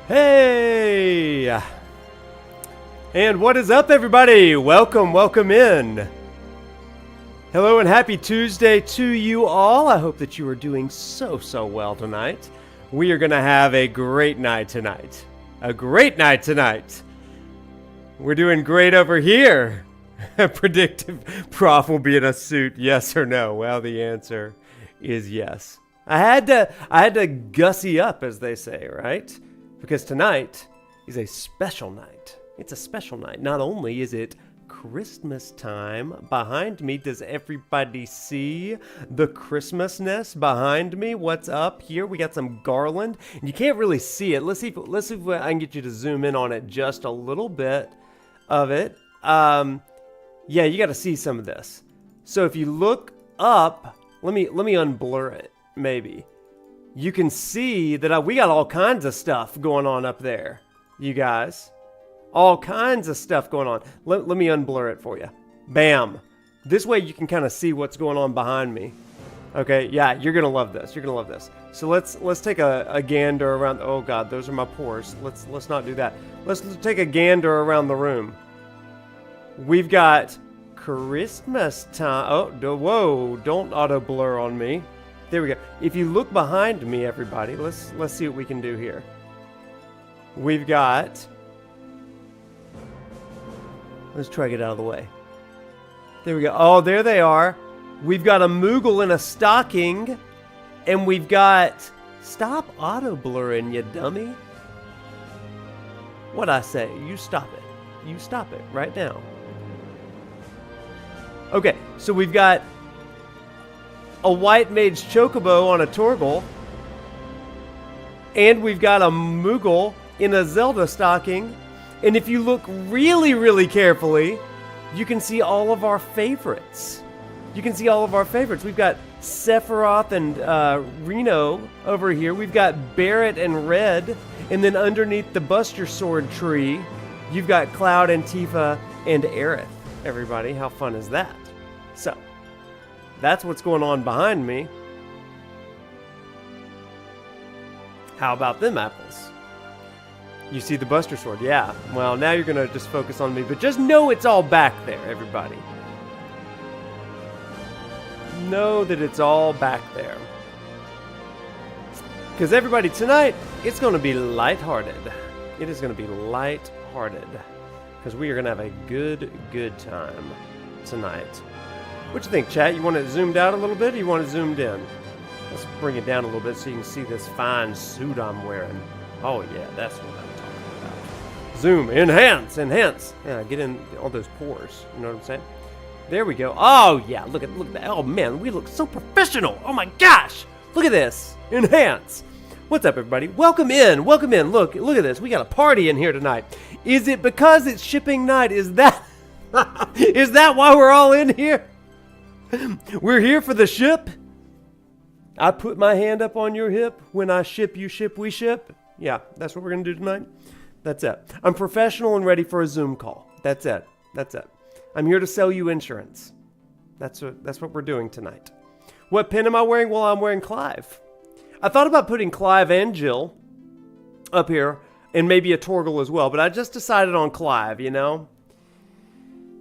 Hey! And what is up, everybody? Welcome in. Hello and happy Tuesday to you all. I hope that you are doing so well tonight. We are going to have a great night tonight. A great night tonight. We're doing great over here. Predictive Prof will be in a suit, yes or no? Well, the answer is yes. I had to gussy up, as they say, right? Because tonight is a special night. It's a special night. Not only is it Christmas time. Behind me, does everybody see the Christmasness behind me? What's up here? We got some garland. You can't really see it. Let's see if I can get you to zoom in on it just a little bit of it. Yeah, you got to see some of this. So if you look up, let me unblur it, maybe. You can see that we got all kinds of stuff going on up there, you guys. All kinds of stuff going on. Let me unblur it for you. Bam. This way you can kind of see what's going on behind me. Okay, yeah, you're going to love this. You're going to love this. So let's take a gander around. Oh, God, those are my pores. Let's not do that. Let's take a gander around the room. We've got Christmas time. Oh, whoa, don't auto blur on me. There we go. If you look behind me, everybody, let's see what we can do here. We've got... Let's try to get out of the way. There we go. Oh, there they are. We've got a Moogle in a stocking. And we've got... Stop auto-blurring, you dummy. What'd I say? You stop it. You stop it right now. Okay, so we've got... a white mage chocobo on a Torgal, and we've got a Moogle in a Zelda stocking, and if you look really carefully, you can see all of our favorites. We've got Sephiroth and Reno over here. We've got Barret and Red, and then underneath the Buster Sword tree, you've got Cloud and Tifa and Aerith. Everybody, how fun is that? So, that's what's going on behind me. How about them apples? You see the Buster Sword? Yeah. Well, now you're going to just focus on me. But just know it's all back there, everybody. Know that it's all back there. Because everybody, tonight, it's going to be lighthearted. It is going to be lighthearted. Because we are going to have a good time tonight. What you think, chat? You want it zoomed out a little bit, or you want it zoomed in? Let's bring it down a little bit so you can see this fine suit I'm wearing. Oh yeah, that's what I'm talking about. Zoom, enhance. Yeah, get in all those pores. You know what I'm saying? There we go. Oh yeah, look at that. Oh man, we look so professional. Oh my gosh, look at this. Enhance. What's up, everybody? Welcome in. Look at this. We got a party in here tonight. Is it because it's shipping night? Is that is that why we're all in here? We're here for the ship. I put my hand up on your hip. When I ship, you ship, we ship. Yeah, that's what we're going to do tonight. That's it. I'm professional and ready for a Zoom call. That's it. I'm here to sell you insurance. That's what we're doing tonight. What pin am I wearing? Well, I'm wearing Clive. I thought about putting Clive and Jill up here and maybe a Torgal as well, but I just decided on Clive, you know?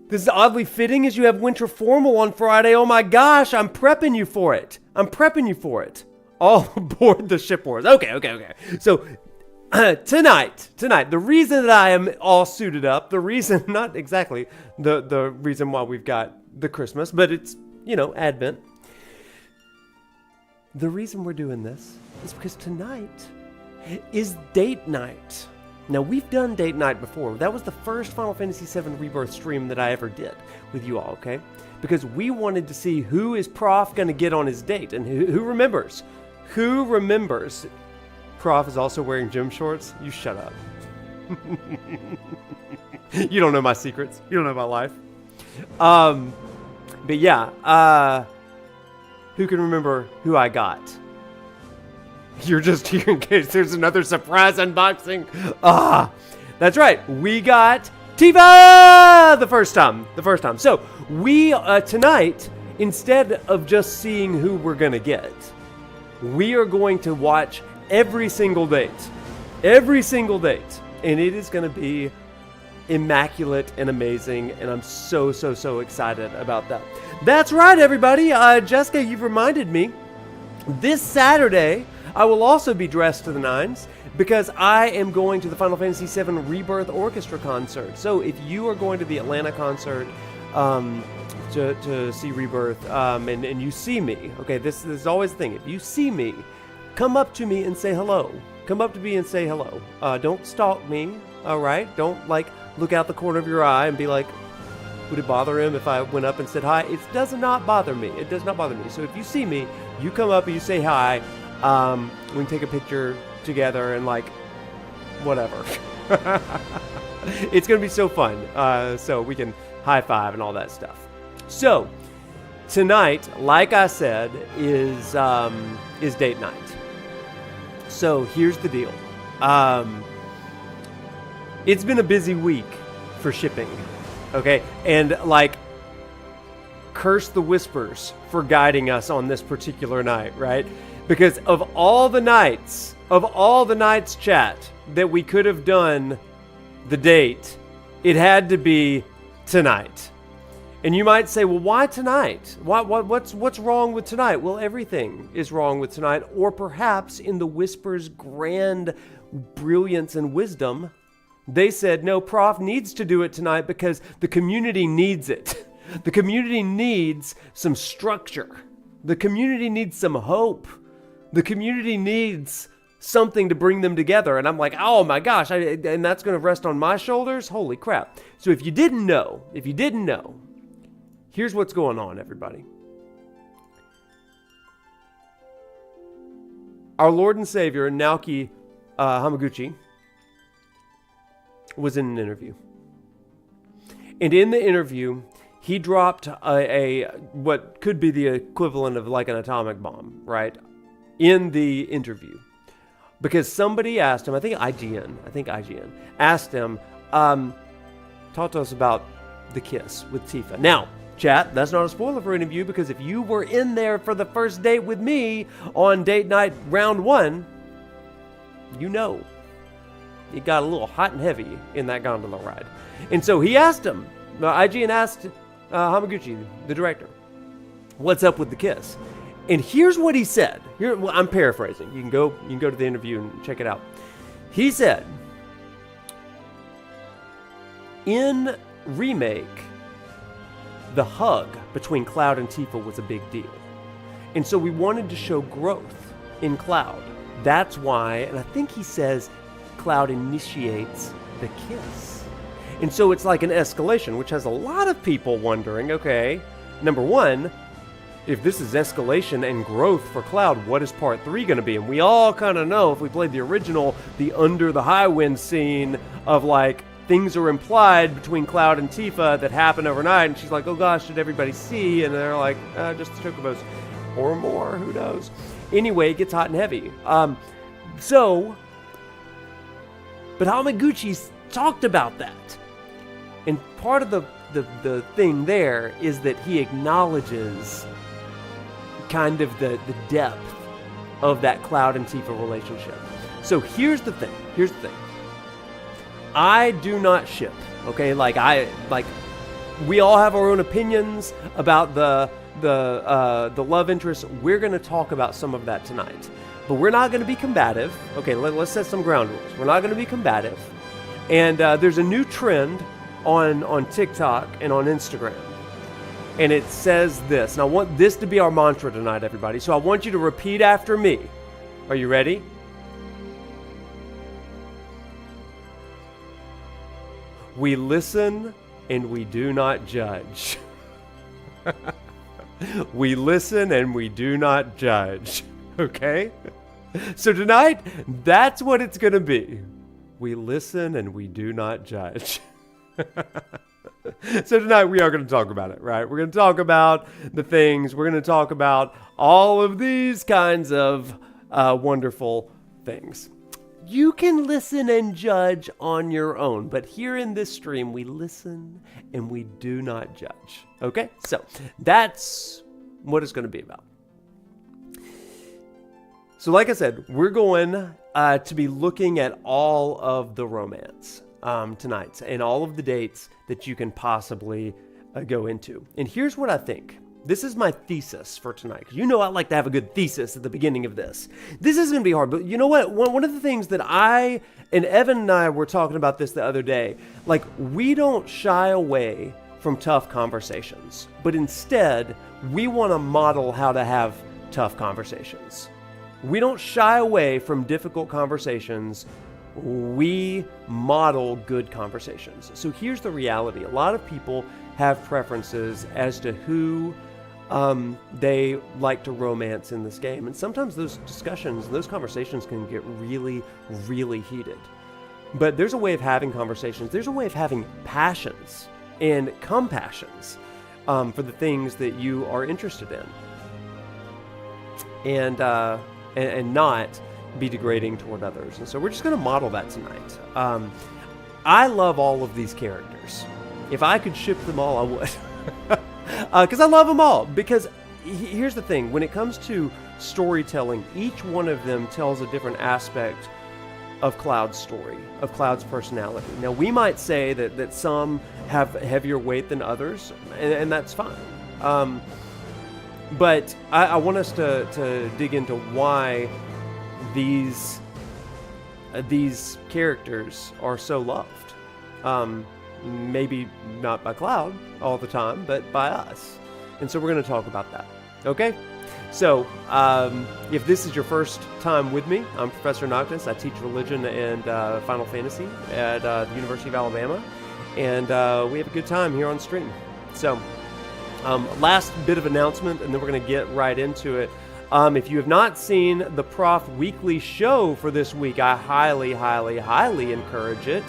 This is oddly fitting as you have winter formal on Friday. Oh my gosh, I'm prepping you for it. All aboard the ship wars. Okay. So, tonight, the reason that I am all suited up, the reason, not exactly the reason why we've got the Christmas, but it's, Advent. The reason we're doing this is because tonight is date night. Now, we've done date night before. That was the first Final Fantasy VII Rebirth stream that I ever did with you all, okay? Because we wanted to see who is Prof going to get on his date, and who remembers? Who remembers? Prof is also wearing gym shorts? You shut up. You don't know my secrets. You don't know my life. But yeah, who can remember who I got? You're just here in case there's another surprise unboxing. That's right. We got Tifa the first time. So we, tonight, instead of just seeing who we're going to get, we are going to watch every single date. Every single date. And it is going to be immaculate and amazing, and I'm so excited about that. That's right, everybody. Jessica, you've reminded me. This Saturday, I will also be dressed to the nines because I am going to the Final Fantasy VII Rebirth Orchestra concert. So if you are going to the Atlanta concert to see Rebirth, and you see me, okay, this is always the thing. If you see me, come up to me and say hello. Come up to me and say hello. Don't stalk me, all right? Don't, look out the corner of your eye and be like, would it bother him if I went up and said hi? It does not bother me. It does not bother me. So if you see me, you come up and you say hi. We can take a picture together and, whatever. It's going to be so fun. So we can high five and all that stuff. So tonight, like I said, is date night. So here's the deal. It's been a busy week for shipping, okay? And, curse the Whispers for guiding us on this particular night, right? Because of all the nights, chat, that we could have done the date, it had to be tonight. And you might say, well, why tonight? What's wrong with tonight? Well, everything is wrong with tonight. Or perhaps in the Whispers' grand brilliance and wisdom, they said, no, Prof needs to do it tonight because the community needs it. The community needs some structure. The community needs some hope. The community needs something to bring them together. And I'm like, oh my gosh, and that's going to rest on my shoulders? Holy crap. So if you didn't know, here's what's going on, everybody. Our Lord and Savior, Naoki Hamaguchi, was in an interview. And in the interview, he dropped a what could be the equivalent of an atomic bomb, right? In the interview. Because somebody asked him, I think IGN asked him, talk to us about the kiss with Tifa. Now, chat, that's not a spoiler for any of you, because if you were in there for the first date with me on date night round 1, you know. It got a little hot and heavy in that gondola ride. And so he asked him, IGN asked Hamaguchi, the director, what's up with the kiss? And here's what he said. I'm paraphrasing. You can go to the interview and check it out. He said, in Remake, the hug between Cloud and Tifa was a big deal. And so we wanted to show growth in Cloud. That's why, and I think he says, Cloud initiates the kiss. And so it's like an escalation, which has a lot of people wondering, okay, number one, if this is escalation and growth for Cloud, what is part 3 going to be? And we all kind of know, if we played the original, the Under the High Wind scene of things are implied between Cloud and Tifa that happen overnight. And she's like, oh gosh, did everybody see? And they're like, just the chocobos. Or more, who knows? Anyway, it gets hot and heavy. But Hamaguchi's talked about that. And part of the thing there is that he acknowledges kind of the depth of that Cloud and Tifa relationship. So here's the thing. I do not ship, okay? We all have our own opinions about the love interest. We're going to talk about some of that tonight. But we're not going to be combative. Okay, let's set some ground rules. We're not going to be combative. And there's a new trend on TikTok and on Instagram. And it says this. And I want this to be our mantra tonight, everybody. So I want you to repeat after me. Are you ready? We listen and we do not judge. We listen and we do not judge. Okay? So tonight, that's what it's going to be. We listen and we do not judge. So tonight we are going to talk about it, right? We're going to talk about the things. We're going to talk about all of these kinds of wonderful things. You can listen and judge on your own, but here in this stream, we listen and we do not judge. Okay? So that's what it's going to be about. So like I said, we're going to be looking at all of the romance tonight and all of the dates that you can possibly go into. And here's what I think. This is my thesis for tonight. Because you know I like to have a good thesis at the beginning of this. This is going to be hard, but you know what? One of the things that and Evan and I were talking about this the other day, like we don't shy away from tough conversations, but instead we want to model how to have tough conversations. We don't shy away from difficult conversations. We model good conversations. So here's the reality. A lot of people have preferences as to who they like to romance in this game. And sometimes those discussions, those conversations can get really, really heated. But there's a way of having conversations. There's a way of having passions and compassions for the things that you are interested in. And not be degrading toward others. And so we're just going to model that tonight. I love all of these characters. If I could ship them all, I would. Because I love them all. Because here's the thing. When it comes to storytelling, each one of them tells a different aspect of Cloud's story, of Cloud's personality. Now, we might say that some have heavier weight than others, and that's fine. But I want us to dig into why these characters are so loved. Maybe not by Cloud all the time, but by us. And so we're going to talk about that. Okay? So, if this is your first time with me, I'm Professor Noctis. I teach religion and Final Fantasy at the University of Alabama. And we have a good time here on stream. So, last bit of announcement, and then we're going to get right into it. If you have not seen the Prof Weekly show for this week, I highly, highly, highly encourage it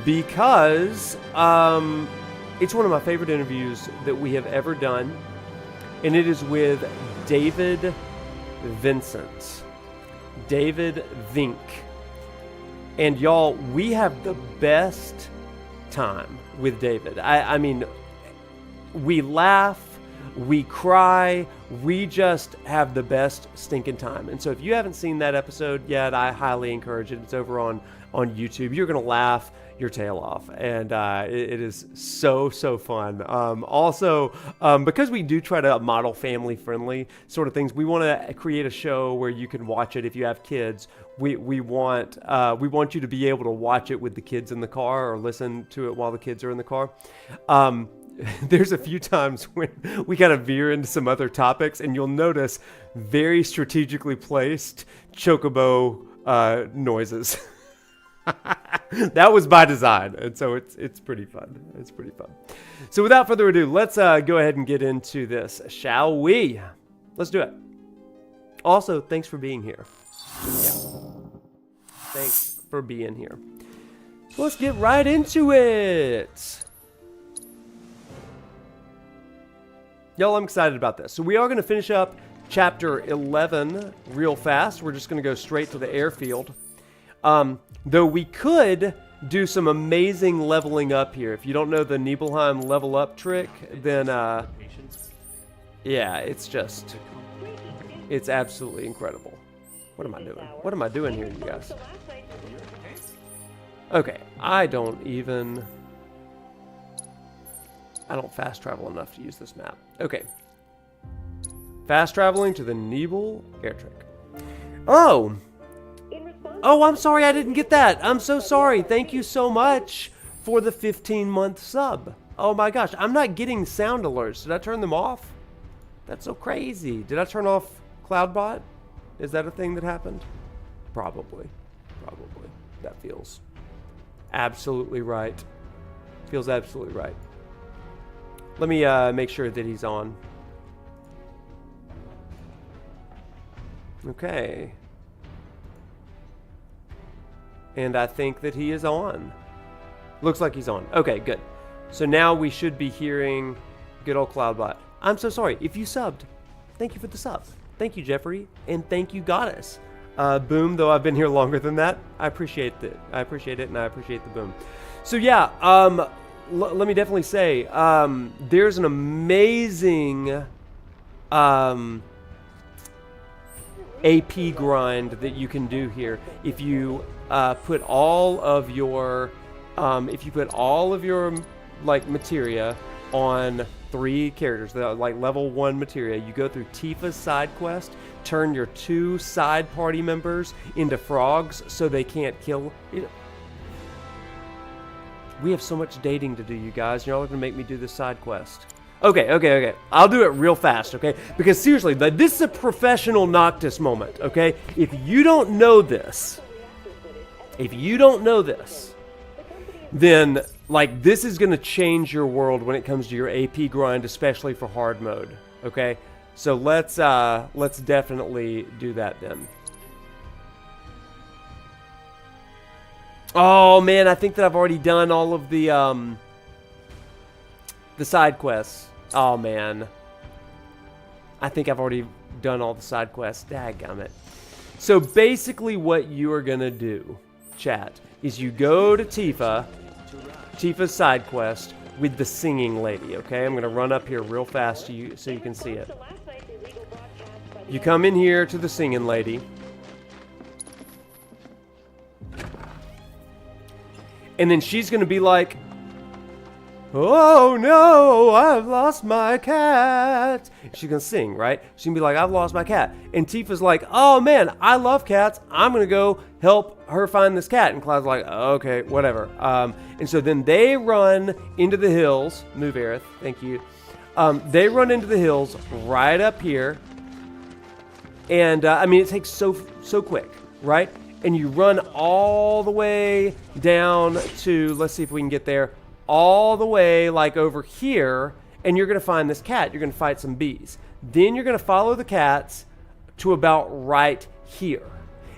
because it's one of my favorite interviews that we have ever done, and it is with David Vincent. David Vink. And y'all, we have the best time with David. I mean, we laugh, we cry, we just have the best stinking time. And so if you haven't seen that episode yet, I highly encourage it. It's over on YouTube. You're going to laugh your tail off. And it is so fun. Also, because we do try to model family-friendly sort of things, we want to create a show where you can watch it if you have kids. We want you to be able to watch it with the kids in the car or listen to it while the kids are in the car. There's a few times when we kind of veer into some other topics, and you'll notice very strategically placed chocobo noises. That was by design, and so it's pretty fun. It's pretty fun. So without further ado, let's go ahead and get into this, shall we? Let's do it. Also, thanks for being here. Yeah. Thanks for being here. So let's get right into it. Y'all, I'm excited about this. So we are going to finish up chapter 11 real fast. We're just going to go straight to the airfield. Though we could do some amazing leveling up here. If you don't know the Nibelheim level up trick, then yeah, it's absolutely incredible. What am I doing? What am I doing here, you guys? Okay, I don't fast travel enough to use this map. Okay. Fast traveling to the Nibel air trick. Oh! Oh, I'm sorry I didn't get that. I'm so sorry. Thank you so much for the 15-month sub. Oh my gosh, I'm not getting sound alerts. Did I turn them off? That's so crazy. Did I turn off CloudBot? Is that a thing that happened? Probably. That feels absolutely right. Feels absolutely right. Let me make sure that he's on. Okay. And I think that he is on. Looks like he's on. Okay, good. So now we should be hearing good old CloudBot. I'm so sorry. If you subbed, thank you for the sub. Thank you, Jeffrey. And thank you, Goddess. Boom, though I've been here longer than that. I appreciate it. I appreciate it, and I appreciate the boom. So yeah, let me definitely say, there's an amazing AP grind that you can do here. If you put all of your like materia on 3 characters, like level 1 materia, you go through Tifa's side quest, turn your 2 side party members into frogs so they can't kill. We have so much dating to do, you guys. Y'all are gonna make me do this side quest. Okay. I'll do it real fast, okay? Because seriously, this is a professional Noctis moment, okay? If you don't know this, then like this is gonna change your world when it comes to your AP grind, especially for hard mode, okay? So let's definitely do that then. Oh man, I think that I've already done all of the side quests. Oh man, I think I've already done all the side quests. Dadgummit. So basically, what you are gonna do, chat, is you go to Tifa's side quest with the singing lady. Okay, I'm gonna run up here real fast so you can see it. You come in here to the singing lady. And then she's going to be like, oh no, I've lost my cat. She's going to sing, right? She's going to be like, I've lost my cat. And Tifa's like, oh man, I love cats. I'm going to go help her find this cat. And Cloud's like, okay, whatever. And so then they run into the hills. Move, Aerith. Thank you. They run into the hills right up here. And I mean, it takes so quick, right? And you run all the way down to, let's see if we can get there, all the way like over here, and you're going to find this cat. You're going to fight some bees. Then you're going to follow the cats to about right here.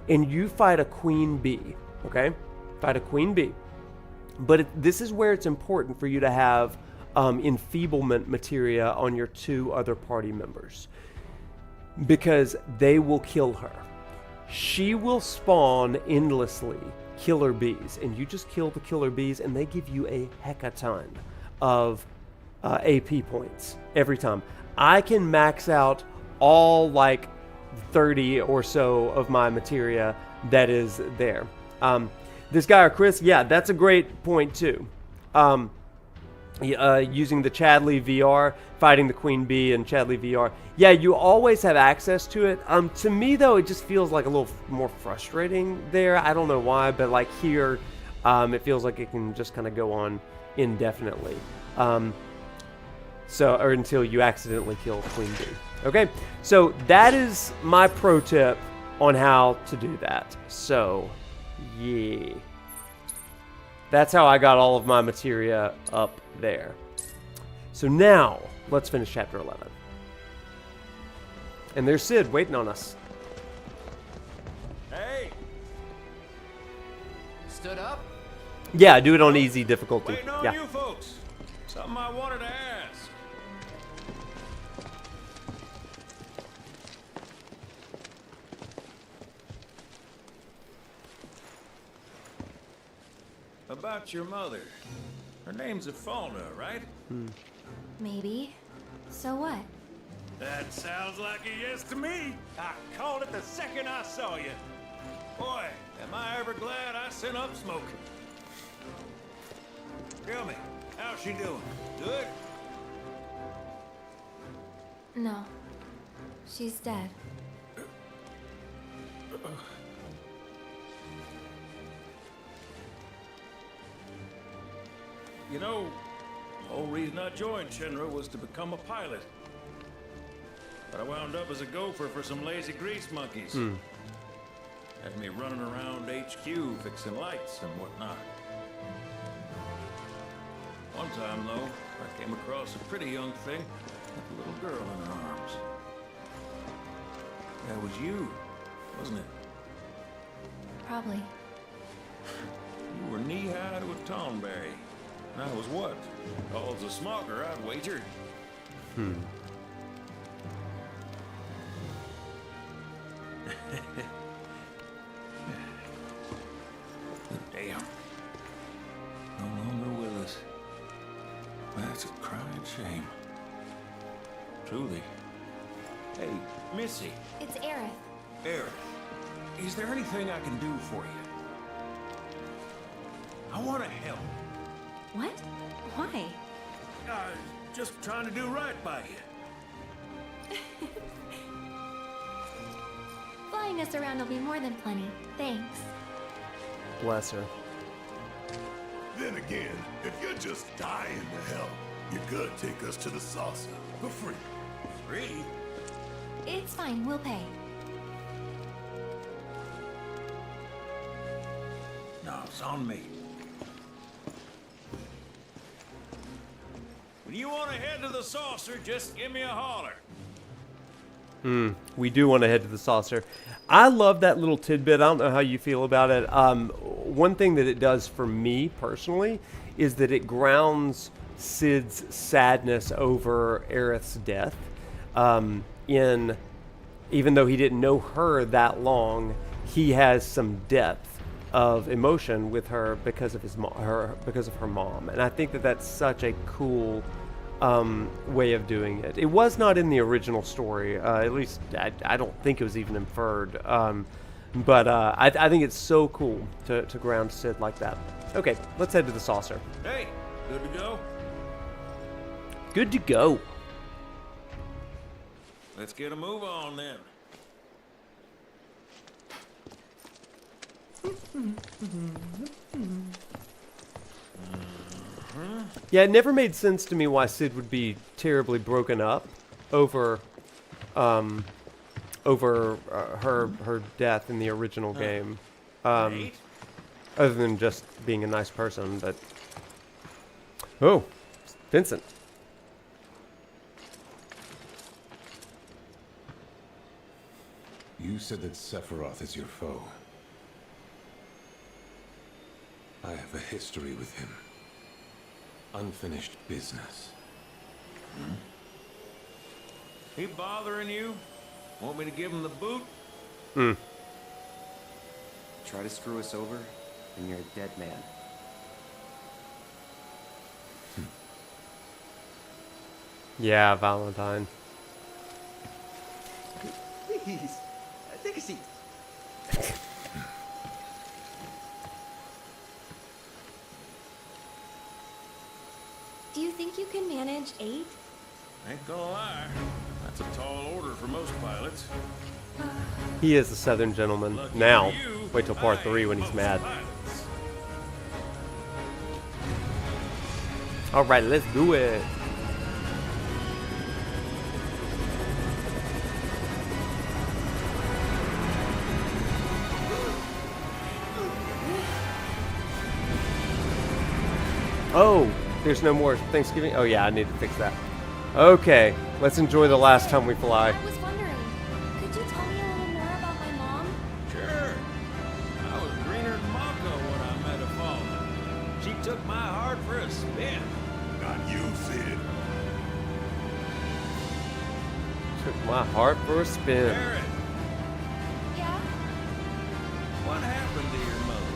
And you fight a queen bee, okay? Fight a queen bee. But this is where it's important for you to have enfeeblement materia on your 2 other party members. Because they will kill her. She will spawn endlessly killer bees, and you just kill the killer bees, and they give you a hecaton of AP points every time. I can max out all like 30 or so of my materia that is there. This guy or Chris, yeah, that's a great point too. Using the Chadley VR, fighting the Queen Bee and Chadley VR. Yeah, you always have access to it. To me, though, it just feels like a little more frustrating there. I don't know why, but like here, it feels like it can just kind of go on indefinitely. Or until you accidentally kill Queen Bee. Okay, so that is my pro tip on how to do that. So, yeah. That's how I got all of my materia up there. So now, let's finish chapter 11. And there's Sid waiting on us. Hey! Stood up? Yeah, do it on easy difficulty. Waiting on you folks. Something I wanted to ask. About your mother. Her name's Afalna, right? Maybe. So what? That sounds like a yes to me. I called it the second I saw you. Boy, am I ever glad I sent up smoke. Tell me, how's she doing? Good? No. She's dead. You know, the whole reason I joined Shinra was to become a pilot. But I wound up as a gopher for some lazy grease monkeys. Had me running around HQ fixing lights and whatnot. One time, though, I came across a pretty young thing with a little girl in her arms. That was you, wasn't it? Probably. You were knee-high to a tonberry. And I was what? Called a smocker, I'd wager. Damn. No longer with us. That's a crying shame. Truly. Hey, Missy. It's Aerith. Aerith, is there anything I can do for you? I want to help. What? Why? Just trying to do right by you. Flying us around will be more than plenty. Thanks. Bless her. Then again, if you're just dying to help, you could take us to the saucer for free. Free? It's fine, we'll pay. No, it's on me. When you want to head to the saucer, just give me a holler. We do want to head to the saucer. I love that little tidbit. I don't know how you feel about it. One thing that it does for me personally is that it grounds Cid's sadness over Aerith's death. Even though he didn't know her that long, he has some depth of emotion with her because of because of her mom, and I think that that's such a cool way of doing it. It was not in the original story, at least I don't think it was even inferred. But I think it's so cool to ground Cid like that. Okay, let's head to the saucer. Hey, good to go? Good to go. Let's get a move on then. Yeah, it never made sense to me why Cid would be terribly broken up over her death in the original game. Nate? Other than just being a nice person, but... Oh, Vincent. You said that Sephiroth is your foe. I have a history with him. Unfinished business. He bothering you? Want me to give him the boot? Try to screw us over, and you're a dead man. Yeah, Valentine. Please, take a seat. Do you think you can manage 8? Ain't gonna lie. That's a tall order for most pilots. He is a Southern gentleman. Lucky Now, for you, wait till part I 3 when ain't he's most mad. pilots. Alright, let's do it. Oh, there's no more Thanksgiving? Oh yeah, I need to fix that. Okay, let's enjoy the last time we fly. I was wondering, could you tell me a little more about my mom? Sure. I was greener than Mako when I met her father. She took my heart for a spin. Not you, Cid. Took my heart for a spin. Barret, Yeah? what happened to your mother?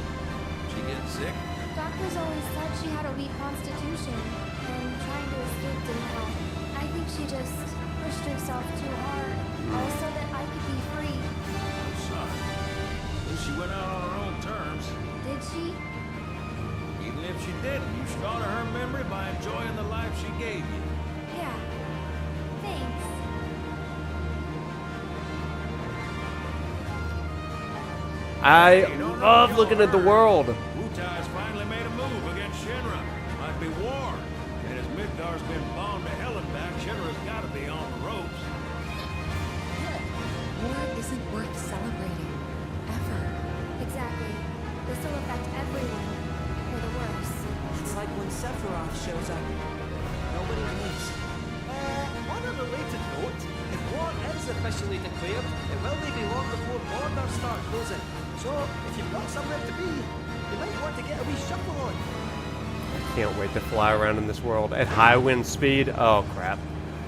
She get sick? Doctors always said she had a weak constitution, and trying to escape didn't help. I think she just pushed herself too hard, all so that I could be free. I'm sorry. At least she went out on her own terms. Did she? Even if she didn't, you should honor her memory by enjoying the life she gave you. Yeah. Thanks. I love looking at the world. Wutai's finally made a move against Shinra. Might be war. And as Midgar's been bombed to hell and back, Shinra's gotta be on the ropes. War isn't worth celebrating. Ever. Exactly. This will affect everyone. For the worse. It's like when Sephiroth shows up. Nobody leaves. On a related note, if war is officially declared, it will be long before borders start closing. So, if you've got somewhere to be, you might want to get a wee shuffle on. I can't wait to fly around in this world at high wind speed. Oh crap.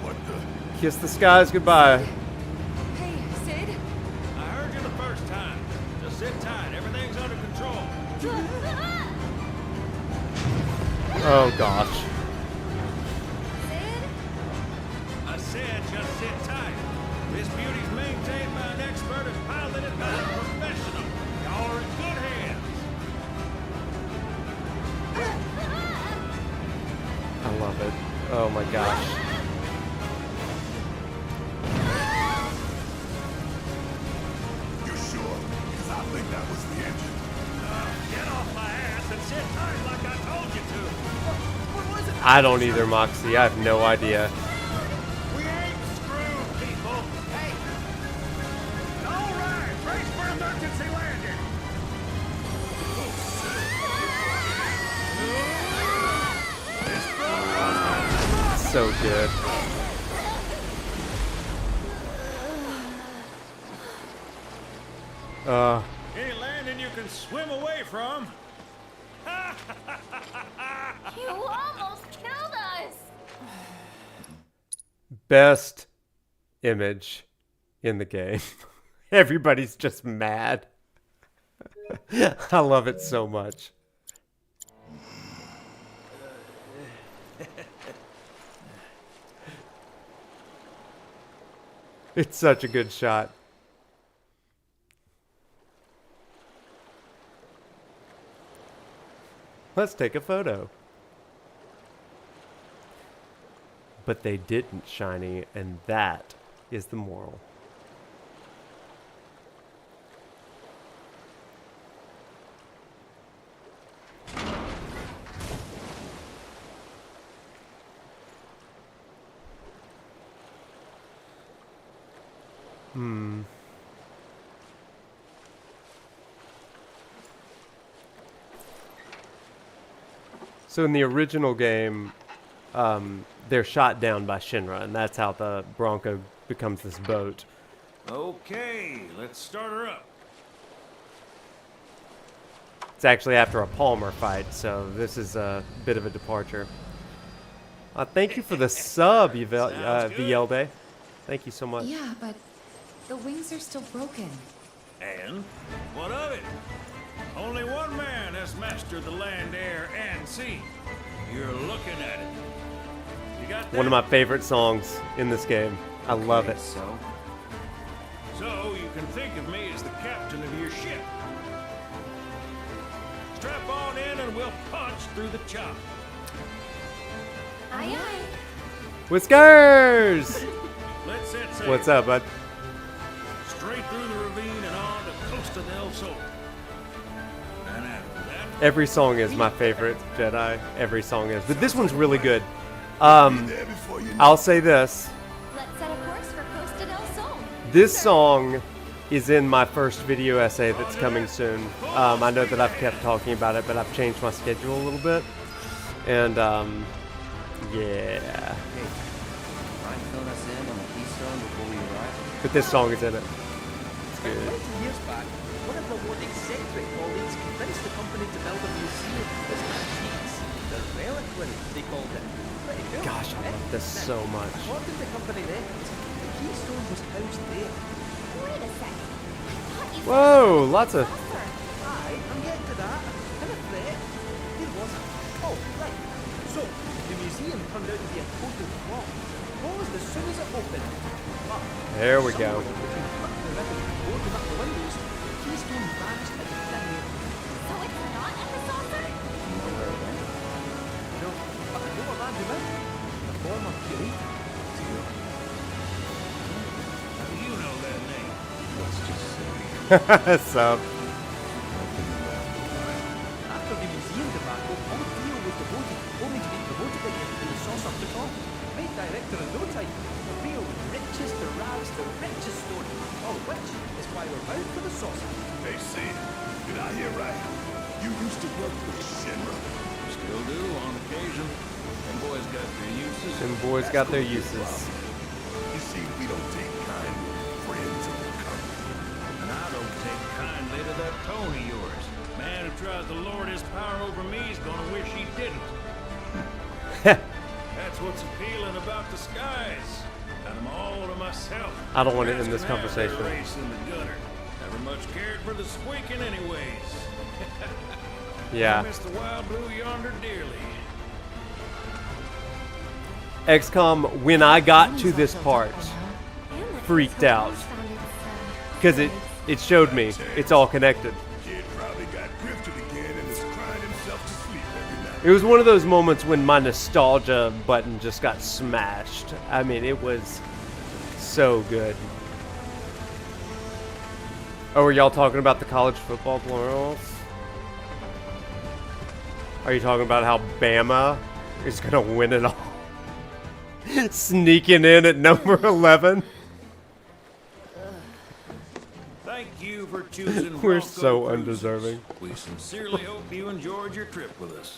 What the? Kiss the skies goodbye. Hey, Cid. I heard you the first time. Just sit tight. Everything's under control. Oh gosh. Sid? I said just sit tight. This beauty's maintained by an expert as pilot love it. Oh my gosh. You sure? Because I think that was the engine. Get off my ass and sit tight like I told you to. What was it? I don't either, Moxie. I have no idea. We ain't screwed, people. Hey. All right, brace for emergency landing. So good. Any landing you can swim away from. You almost killed us! Best image in the game. Everybody's just mad. I love it so much. It's such a good shot. Let's take a photo. But they didn't, Shiny, and that is the moral. So in the original game, they're shot down by Shinra, and that's how the Bronco becomes this boat. Okay, let's start her up. It's actually after a Palmer fight, so this is a bit of a departure. Thank you for the sub, Vielde. Thank you so much. Yeah, but the wings are still broken. And what of it? Only one man has mastered the land, air, and sea. You're looking at it. You got that? One of my favorite songs in this game. I love it. So, So you can think of me as the captain of your ship. Strap on in and we'll punch through the chop. Aye, aye. Whiskers! Let's set sail. What's up, bud? Straight through the ravine and on to Costa del Sol. And after that, Every song is my favorite, Jedi. Every song is. But this one's really good. There before you know. I'll say this. Let's set a course for Costa del Sol. This song is in my first video essay that's coming soon. I know that I've kept talking about it, but I've changed my schedule a little bit. And, yeah. hey, mind filling us in on the keystone before we arrive? But this song is in it. It's good. 20 years back, one of my more eccentric colleagues convinced the company to build a museum of its antiques. The reliquary, they called it. Pretty cool. Gosh, I eh? love this so much. According to company records, the keystone was housed there. Wait a second. I thought you said Whoa, lots of... saucer. Aye, I'm getting to that. And a threat. Where was it? Oh, right. So, the museum turned out to be a total flop. Closed as soon as it opened. But There we go. someone between cutting the ribbon and boarding up the windows, the keystone vanished into thin air. So it's not at the saucer? You know where it went? No, but I know a man who did. The former curator. how do you know that name? Let's just say. Sub. After the museum debacle, all Theo was devoted, only to be promoted again when the saucer took off. Made director in no time. A real riches to rags to riches story. All of which is why we're bound for the saucer. Hey, Sid, did I hear right? You used to work with Shinra. Still do on occasion. Them boys got their uses. Them boys got their uses. You see, we don't take kind friends of the company. And I don't take kindly to that tone of yours. Man who tries to lord his power over me is gonna wish he didn't. That's what's appealing about the skies. And I'm all to myself. I don't want to end Guys this can have their conversation. race in the gutter. Never much cared for the squeaking anyways. I Yeah. miss the wild blue yonder dearly. XCOM, when I got to this part, And that freaked Costa out. Del found its, because it showed me it's all connected. Kid probably got grifted again and is crying himself to sleep every night. It was one of those moments when my nostalgia button just got smashed. I mean, it was so good. Oh, are y'all talking about the college football plurals? Are you talking about how Bama is going to win it all? Sneaking in at number 11? Thank you for choosing We're Bronco so Cruises. undeserving. We sincerely hope you enjoyed your trip with us.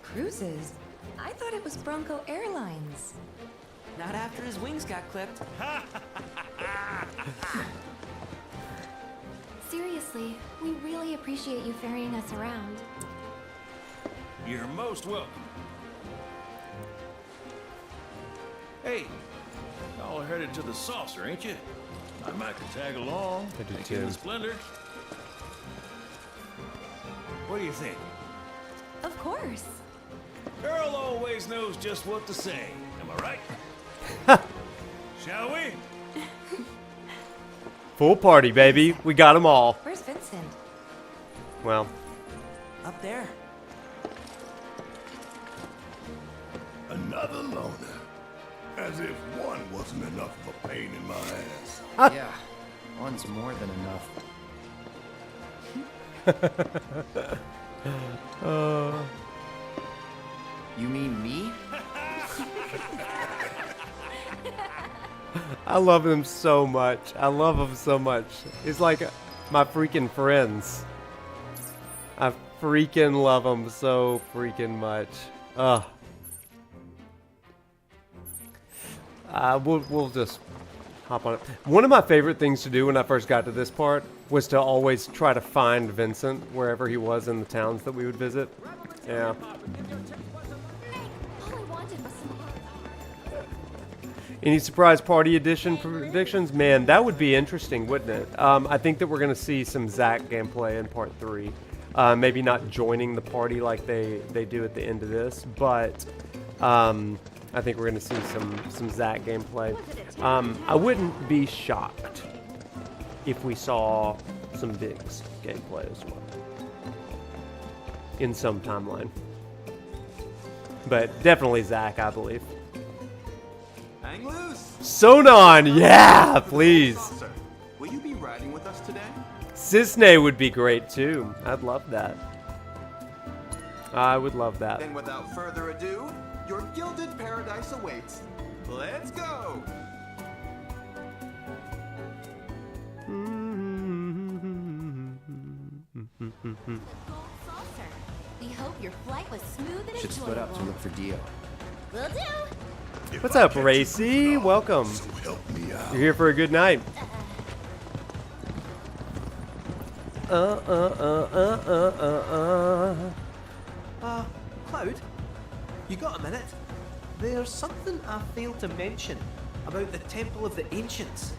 Cruises? I thought it was Bronco Airlines. Not after his wings got clipped. Seriously, we really appreciate you ferrying us around. You're most welcome. Hey, y'all are headed to the saucer, ain't you? I might could tag along. I do take too. in the splendor. What do you think? Of course. Earl always knows just what to say. Am I right? Shall we? Full party, baby. We got them all. Where's Vincent? Well, Up there. Another loner. As if one wasn't enough of a pain in my ass. Yeah, one's more than enough. You mean me? I love him so much. I love him so much. He's like my freaking friends. I freaking love him so freaking much. Ugh. We'll just hop on it. One of my favorite things to do when I first got to this part was to always try to find Vincent wherever he was in the towns that we would visit. Yeah. All I wanted was some Any surprise party edition predictions? Man, that would be interesting, wouldn't it? I think that we're going to see some Zack gameplay in part 3. Maybe not joining the party like they do at the end of this, but I think we're going to see some Zack gameplay. I wouldn't be shocked if we saw some Biggs gameplay as well in some timeline. But definitely Zack, I believe. Hang loose. Sonon, yeah, please. Saucer, will you be riding with us today? Cisne would be great too. I'd love that. I would love that. Then without further ado, your gilded paradise awaits. Let's go! saucer. We hope your flight was smooth and Should split up to look for Dio. Will do. If What's I up, catch you Racy? now, Welcome. So help me out. You're here for a good night. Cloud? You got a minute? There's something I failed to mention about the Temple of the Ancients.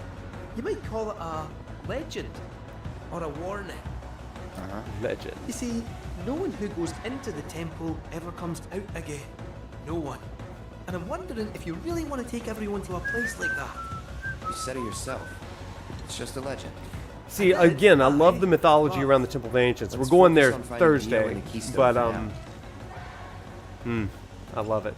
You might call it a legend or a warning. Legend. You see, no one who goes into the temple ever comes out again. No one. And I'm wondering if you really want to take everyone to a place like that. You said it yourself. It's just a legend. See, again, I love the mythology around the Temple of the Ancients. We're Let's going there focus on finding Dio Thursday, and the Keystone but for now. I love it.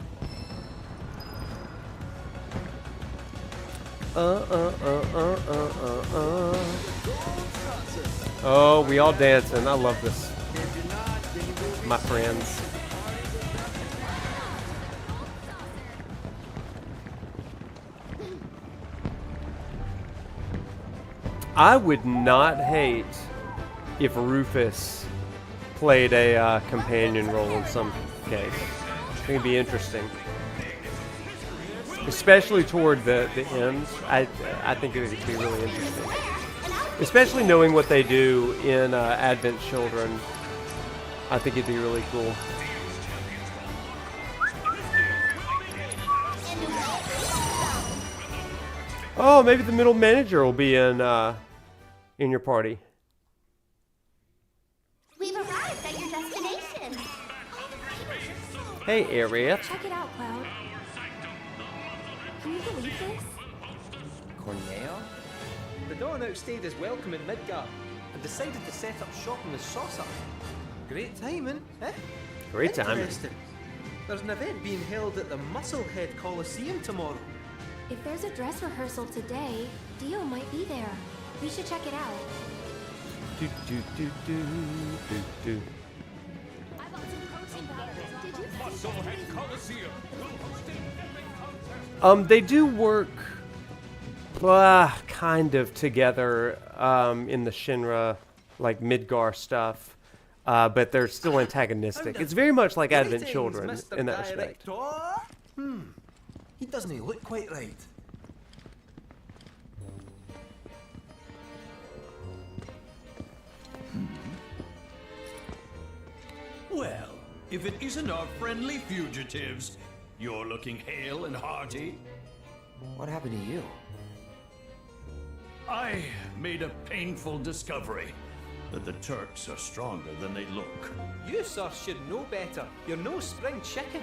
Oh, we all dancing. I love this. My friends. I would not hate if Rufus played a companion role in some case. I think it'd be interesting. Especially toward the end. I think it would be really interesting. Especially knowing what they do in Advent Children. I think it'd be really cool. Oh, maybe the middle manager will be in your party. We've arrived at your destination. Hey, Aerith. Check it out, Cloud. Can you believe this? Corneo? The Dawn outstayed his welcome in Midgar and decided to set up shop in the saucer. Great timing, eh? Great timing. Interesting. There's an event being held at the Musclehead Coliseum tomorrow. If there's a dress rehearsal today, Dio might be there. We should check it out. Do, do, do, do, do, do. I bought some protein powder. Did you? They do work kind of together in the Shinra, like Midgar stuff, but they're still antagonistic. It's very much like Advent Children in that respect. He doesn't look quite right. Well, if it isn't our friendly fugitives, you're looking hale and hearty. What happened to you? I made a painful discovery that the Turks are stronger than they look. You, sir, should know better. You're no spring chicken.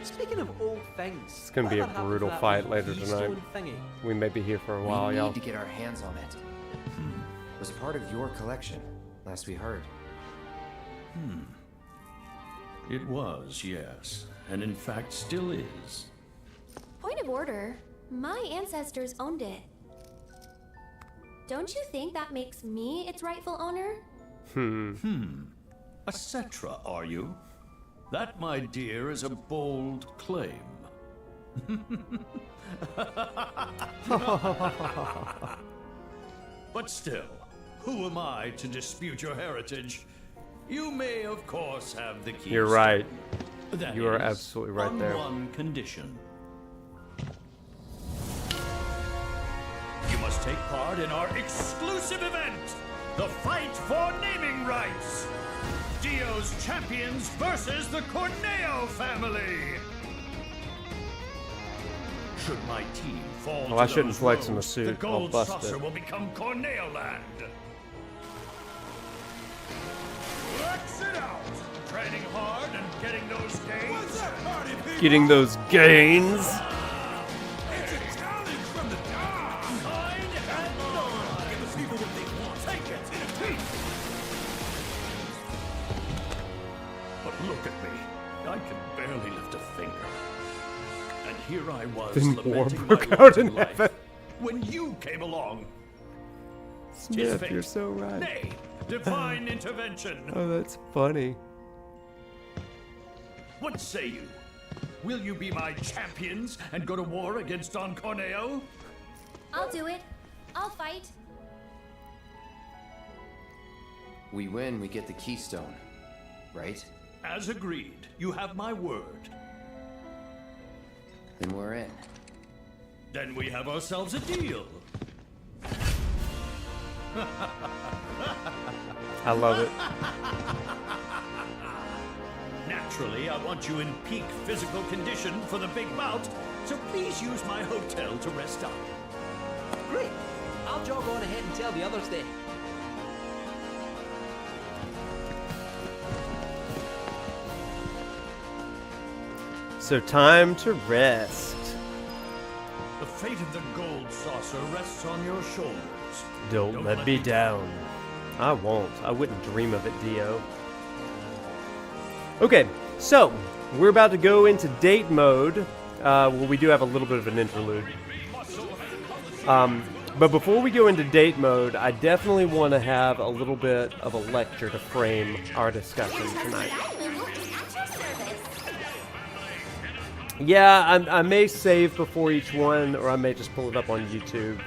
Speaking of old things, It's gonna be a whatever happened to brutal that fight wee later keystone tonight. thingy? We may be here for a while, We y'all. need to get our hands on it. It was part of your collection, last we heard. It was, yes, and in fact still is. Point of order. My ancestors owned it. Don't you think that makes me its rightful owner? A Cetra, are you? That, my dear, is a bold claim. But still, who am I to dispute your heritage? You may, of course, have the keys. You're right. That You are is, absolutely right on there. one condition. You must take part in our exclusive event, the fight for naming rights. Dio's champions versus the Corneo family. Should my team fall Well, I to shouldn't those flex in the rogues, suit. the I'll gold bust saucer it. will become Corneo land. Flex it out! Training hard and getting those gains. What's up, party people? Getting those gains. It's a challenge from the top. Kind and long. Give the people what they want. Take it in a piece. But look at me. I can barely lift a finger. And here I was Then war lamenting broke my out lot in in life heaven. when you came along. Smith, fate. you're so right. Nay, divine intervention. Oh, that's funny. What say you? Will you be my champions and go to war against Don Corneo? I'll do it. I'll fight. We win, we get the keystone, right? As agreed, you have my word. Then we're in. Then we have ourselves a deal. I love it. Naturally, I want you in peak physical condition for the big bout, so please use my hotel to rest up. Great. I'll jog on ahead and tell the others then. So time to rest. The fate of the gold saucer rests on your shoulders. Don't let me down. I won't. I wouldn't dream of it, Dio. Okay, so we're about to go into date mode. Well, we do have a little bit of an interlude. But before we go into date mode, I definitely want to have a little bit of a lecture to frame our discussion tonight. Yeah, I may save before each one, or I may just pull it up on YouTube.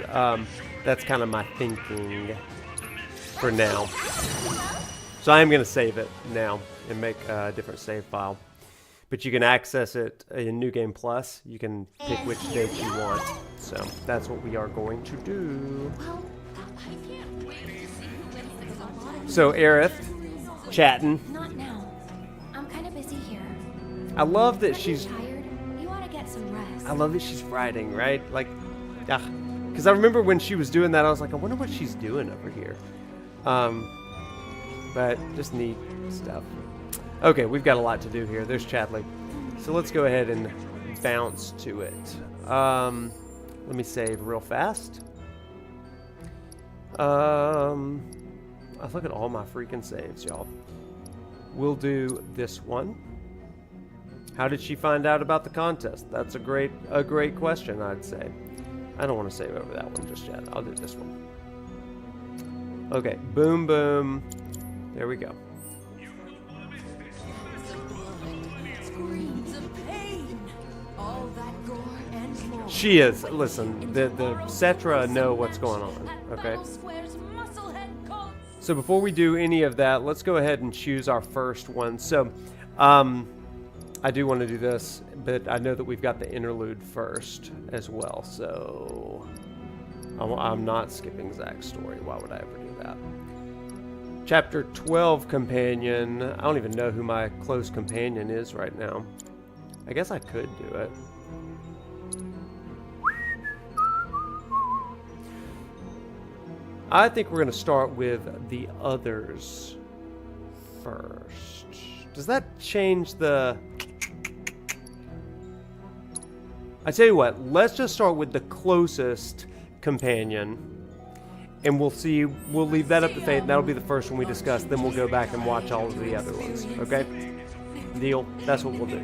That's kind of my thinking for now. So I am going to save it now and make a different save file. But you can access it in New Game Plus. You can pick which date you want. So that's what we are going to do. So Aerith, chatting. Not now. I'm kind of busy here. I love that Are you she's... tired? You ought to get some rest. I love that she's writing, right? Like, because I remember when she was doing that, I was like, I wonder what she's doing over here. But just neat stuff. Okay, we've got a lot to do here. There's Chadley. So let's go ahead and bounce to it. Let me save real fast. I look at all my freaking saves, y'all. We'll do this one. How did she find out about the contest? That's a great question, I'd say. I don't want to save over that one just yet. I'll do this one. Okay, boom, boom. There we go. Screams of pain. All that gore and more. She is. Listen, the Cetra know what's going on. Okay. So before we do any of that, let's go ahead and choose our first one. So, I do want to do this, but I know that we've got the interlude first as well. So I'm not skipping Zack's story. Why would I ever do that? Chapter 12 companion. I don't even know who my close companion is right now. I guess I could do it. I think we're going to start with the others first. Does that change the... I tell you what, let's just start with the closest companion. And we'll see, we'll leave that up to fate. That'll be the first one we discuss. Then we'll go back and watch all of the other ones. Okay? Deal? That's what we'll do.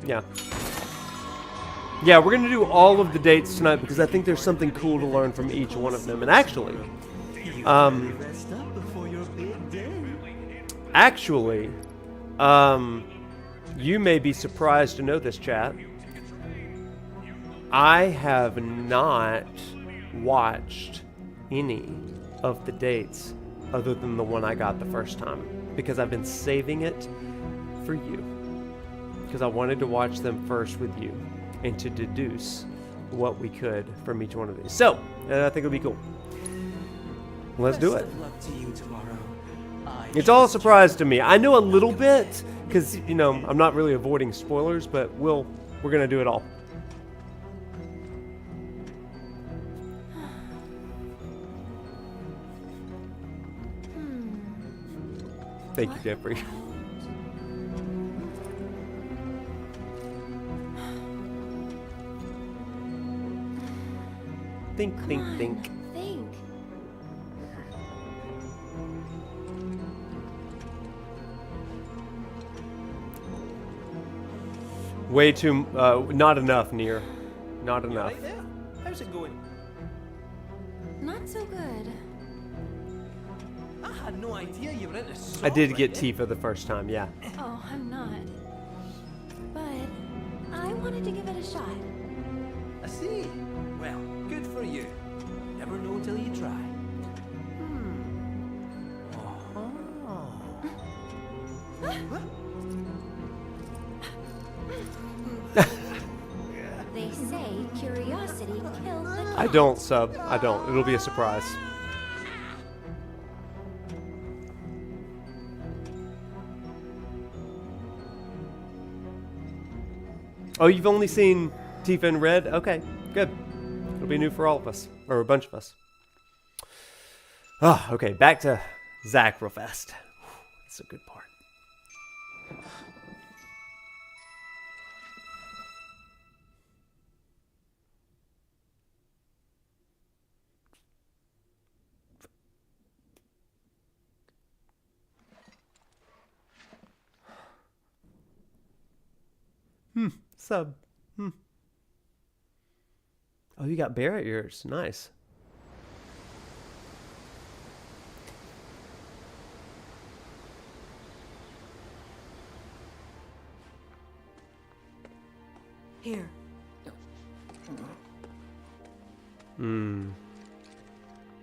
Yeah. Yeah, we're going to do all of the dates tonight because I think there's something cool to learn from each one of them. And actually, you may be surprised to know this, chat. I have not watched any of the dates other than the one I got the first time because I've been saving it for you because I wanted to watch them first with you and to deduce what we could from each one of these. So, I think it'll be cool. Let's do it. It's all a surprise to me. I know a little bit because, you know, I'm not really avoiding spoilers, but we're going to do it all. Thank you, Jeffrey. Think. Think. Way too, not enough, Nier. Not enough. Right there? How's it going? Not so good. I had no idea you were into sword I did get riding. Tifa the first time, yeah. Oh, I'm not. But I wanted to give it a shot. I see. Well, good for you. Never know till you try. They say curiosity kills the I don't, sub. I don't. It'll be a surprise. Oh, you've only seen Tifa in red? Okay, good. It'll be new for all of us. Or a bunch of us. Ah, okay, back to Zack real fast. That's a good part. Sub. Oh, you got Barret ears. Nice. Here.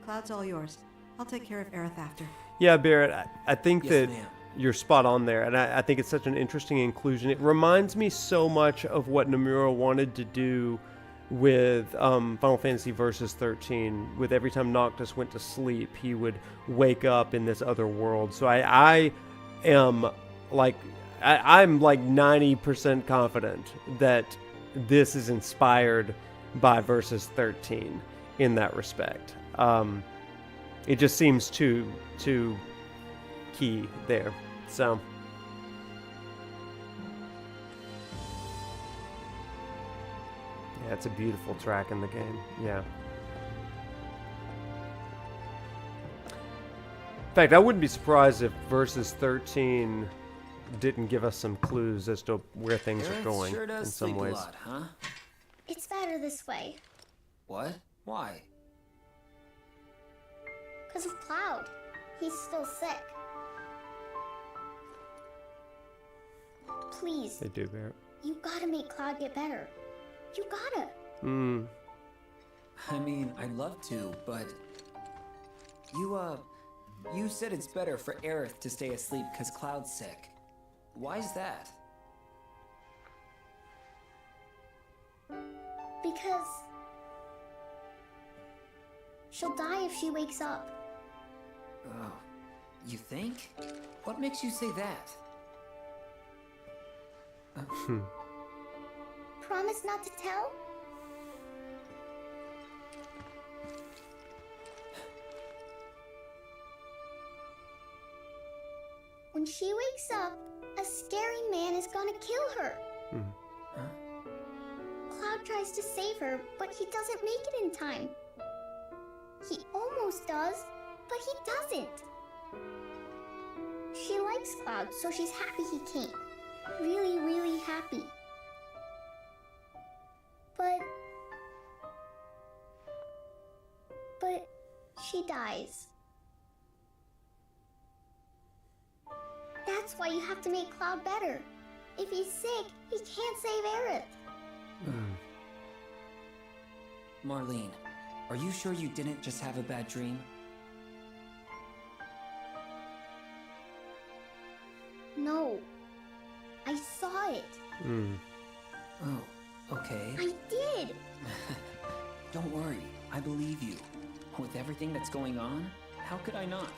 Cloud's all yours. I'll take care of Aerith after. Yeah, Barret, I think Yes, that ma'am. you're spot on there, and I think it's such an interesting inclusion. It reminds me so much of what Nomura wanted to do with Final Fantasy Versus 13. With every time Noctis went to sleep, he would wake up in this other world. So I am like, I'm like 90% confident that this is inspired by Versus 13 in that respect. It just seems too key there. So yeah, it's a beautiful track in the game. Yeah. In fact, I wouldn't be surprised if Versus 13 didn't give us some clues as to where things are going Sure does in some sleep ways. a lot, huh? It's better this way. What? Why? Because of Cloud. He's still sick. Please, They do, Barret. you gotta make Cloud get better. You gotta. Hmm. I mean, I'd love to, but you said it's better for Aerith to stay asleep because Cloud's sick. Why's that? Because she'll die if she wakes up. Oh, you think? What makes you say that? Promise not to tell? When she wakes up, a scary man is gonna kill her. Cloud tries to save her, but he doesn't make it in time. He almost does, but he doesn't. She likes Cloud, so she's happy he came. Really, really happy. But she dies. That's why you have to make Cloud better. If he's sick, he can't save Aerith. Marlene, are you sure you didn't just have a bad dream? No. I saw it. Oh, okay. I did. Don't worry, I believe you. With everything that's going on, how could I not?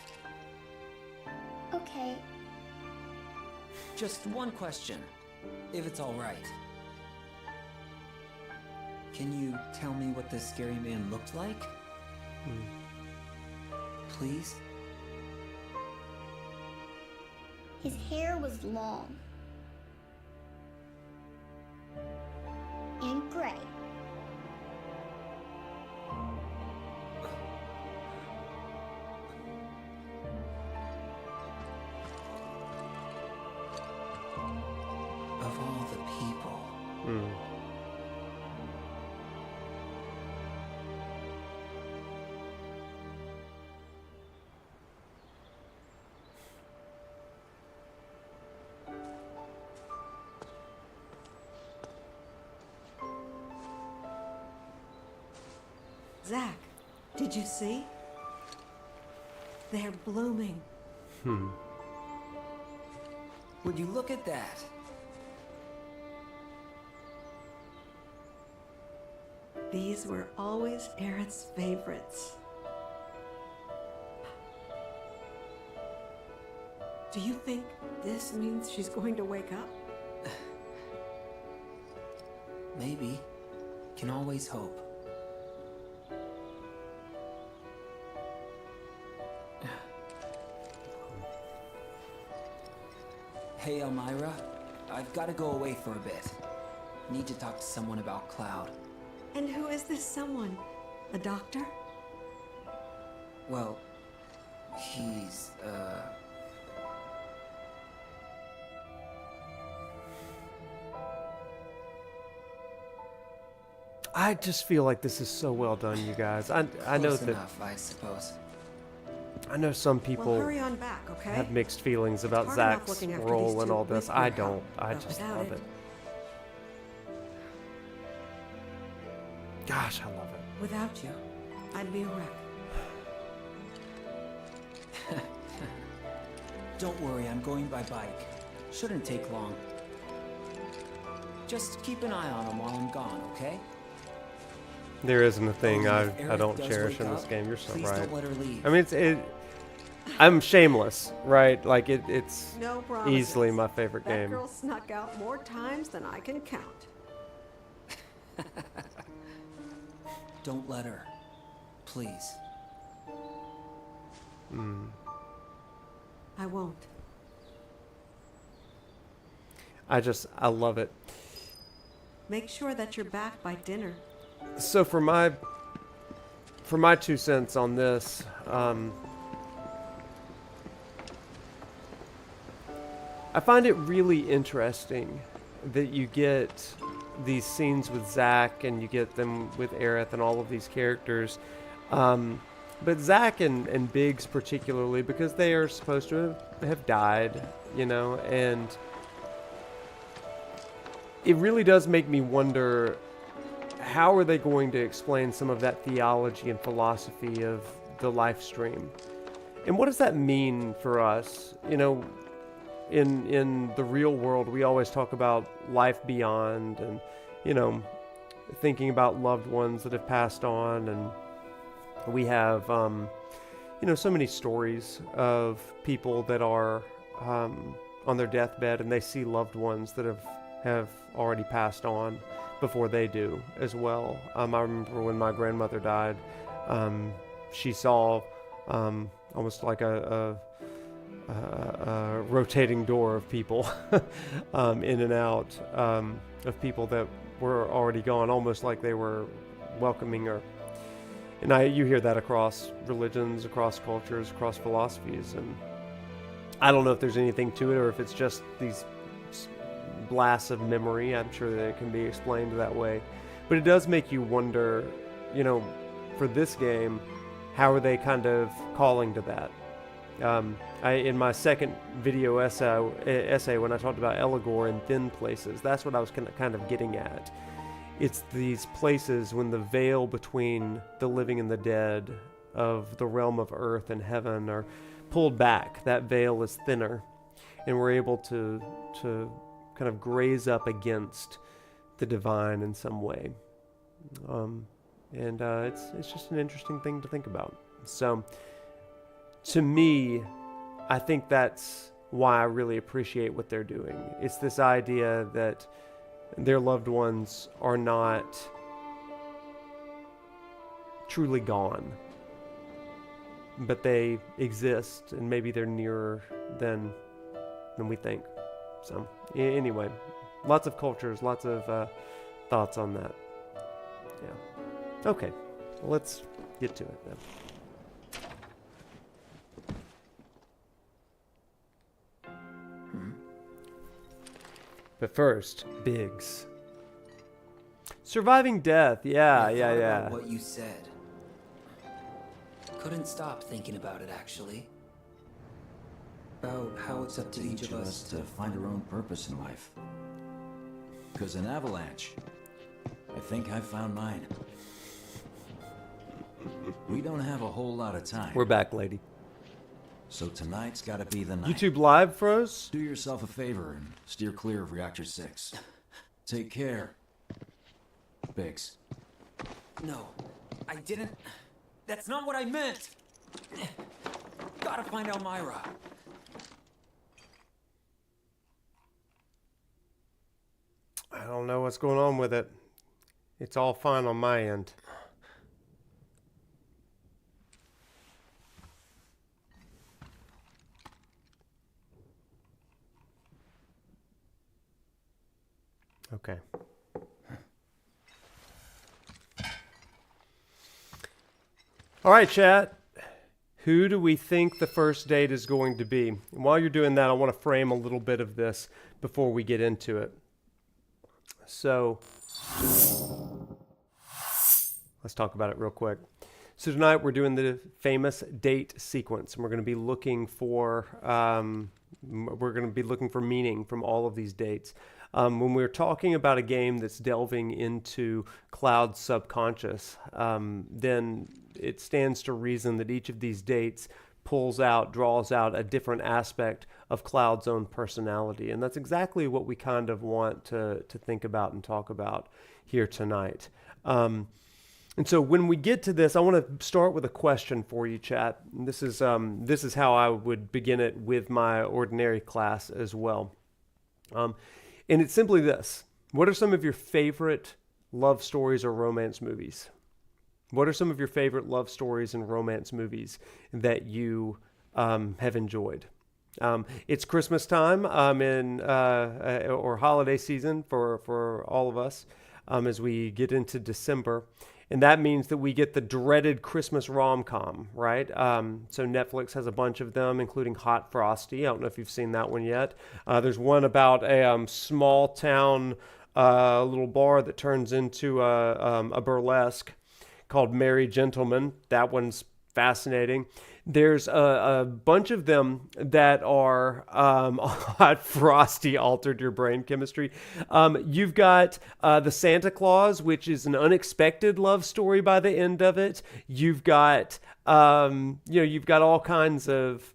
Okay. Just one question, if it's all right. Can you tell me what this scary man looked like? Please? His hair was long. And gray. Of all the people. Zack, did you see? They're blooming. Would you look at that? These were always Aerith's favorites. Do you think this means she's going to wake up? Maybe. Can always hope. Hey, Elmira. I've got to go away for a bit. Need to talk to someone about Cloud. And who is this someone? A doctor? Well, he's, I just feel like this is so well done, you guys. I know close that enough, I suppose. I know some Well, people hurry on back, okay? have mixed feelings about Hard enough Zack's looking after role these and two all this. with I your help, don't. I but just without love it. Gosh, I love it. Without you, I'd be a wreck. Don't worry, I'm going by bike. Shouldn't take long. Just keep an eye on him while I'm gone, okay? There isn't a thing Oh, I if Aerith don't does cherish wake in this up, game. You're so please right. don't let her leave. I mean, I'm shameless, right? Like it's No promises. easily my favorite That game. girl snuck out more times than I can count. Don't let her. Please. I won't. I love it. Make sure that you're back by dinner. So for my 2 cents on this, I find it really interesting that you get these scenes with Zack and you get them with Aerith and all of these characters. But Zack and Biggs particularly, because they are supposed to have died, you know, and it really does make me wonder, how are they going to explain some of that theology and philosophy of the life stream? And what does that mean for us? You know, in the real world, we always talk about life beyond and, you know, thinking about loved ones that have passed on. And we have, you know, so many stories of people that are on their deathbed and they see loved ones that have already passed on before they do as well. I remember when my grandmother died, she saw almost like a rotating door of people in and out, of people that were already gone, almost like they were welcoming her. And you hear that across religions, across cultures, across philosophies, and I don't know if there's anything to it or if it's just these blasts of memory. I'm sure that it can be explained that way, but it does make you wonder, you know, for this game, how are they kind of calling to that? In my second video essay when I talked about Eligor and thin places, that's what I was kind of getting at. It's these places when the veil between the living and the dead of the realm of earth and heaven are pulled back. That veil is thinner, and we're able to kind of graze up against the divine in some way. It's just an interesting thing to think about. So, to me, I think that's why I really appreciate what they're doing. It's this idea that their loved ones are not truly gone, but they exist, and maybe they're nearer than we think. So, anyway, lots of cultures, lots of thoughts on that. Yeah. Okay, well, let's get to it then. But first, Biggs. Surviving death, yeah. About what you said. Couldn't stop thinking about it, actually. About how it's up to each of us to find our own purpose in life. Because in Avalanche, I think I found mine. We don't have a whole lot of time. We're back, lady. So tonight's gotta be the night. YouTube live froze? Do yourself a favor and steer clear of Reactor 6. Take care, Biggs. No, I didn't. That's not what I meant. Gotta find Elmira. I don't know what's going on with it. It's all fine on my end. Okay. All right, chat. Who do we think the first date is going to be? And while you're doing that, I want to frame a little bit of this before we get into it. So, let's talk about it real quick. So tonight we're doing the famous date sequence, and we're going to be looking for meaning from all of these dates. When we're talking about a game that's delving into Cloud's subconscious, then it stands to reason that each of these dates draws out a different aspect of Cloud's own personality. And that's exactly what we kind of want to think about and talk about here tonight. And so when we get to this, I want to start with a question for you, chat. And this is how I would begin it with my ordinary class as well. And it's simply this. What are some of your favorite love stories or romance movies? What are some of your favorite love stories and romance movies that you have enjoyed? It's Christmas time or holiday season for all of us as we get into December. And that means that we get the dreaded Christmas rom-com, right? So Netflix has a bunch of them, including Hot Frosty. I don't know if you've seen that one yet. There's one about a small town little bar that turns into a burlesque called Merry Gentlemen. That one's fascinating. There's a bunch of them that are Hot Frosty altered your brain chemistry. You've got the Santa Claus, which is an unexpected love story by the end of it. You've got you've got all kinds of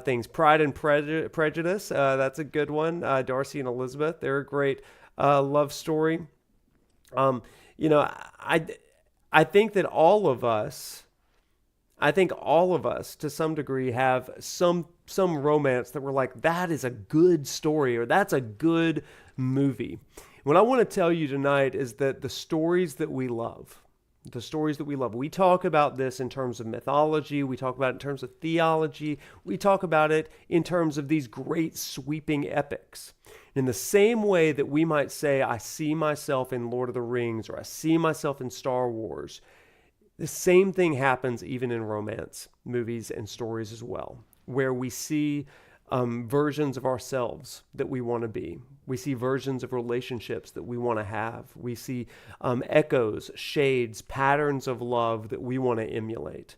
things. Pride and Prejudice. That's a good one. Darcy and Elizabeth. They're a great love story. I think that all of us to some degree have some romance that we're like, that is a good story, or that's a good movie. What I want to tell you tonight is that the stories that we love, we talk about this in terms of mythology, we talk about it in terms of theology, we talk about it in terms of these great sweeping epics. In the same way that we might say, I see myself in Lord of the Rings, or I see myself in Star Wars, the same thing happens even in romance movies and stories as well, where we see versions of ourselves that we want to be. We see versions of relationships that we want to have. We see echoes, shades, patterns of love that we want to emulate.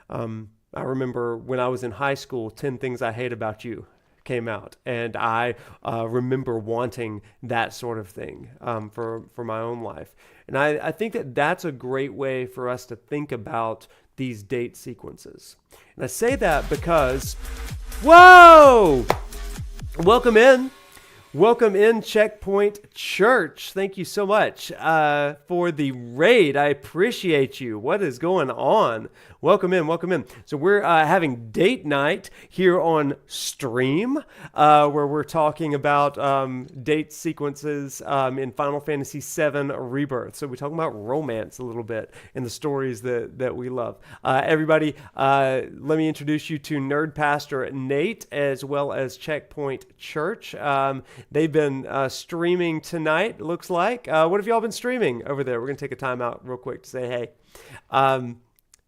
I remember when I was in high school, 10 Things I Hate About You came out, and I remember wanting that sort of thing for my own life. And I think that that's a great way for us to think about these date sequences. And I say that because, whoa! Welcome in, Checkpoint Church. Thank you so much for the raid. I appreciate you. What is going on? Welcome in. So we're having date night here on stream, where we're talking about date sequences in Final Fantasy VII Rebirth. So we're talking about romance a little bit and the stories that we love. Everybody, let me introduce you to Nerd Pastor Nate, as well as Checkpoint Church. They've been streaming tonight, it looks like. What have y'all been streaming over there? We're going to take a time out real quick to say hey.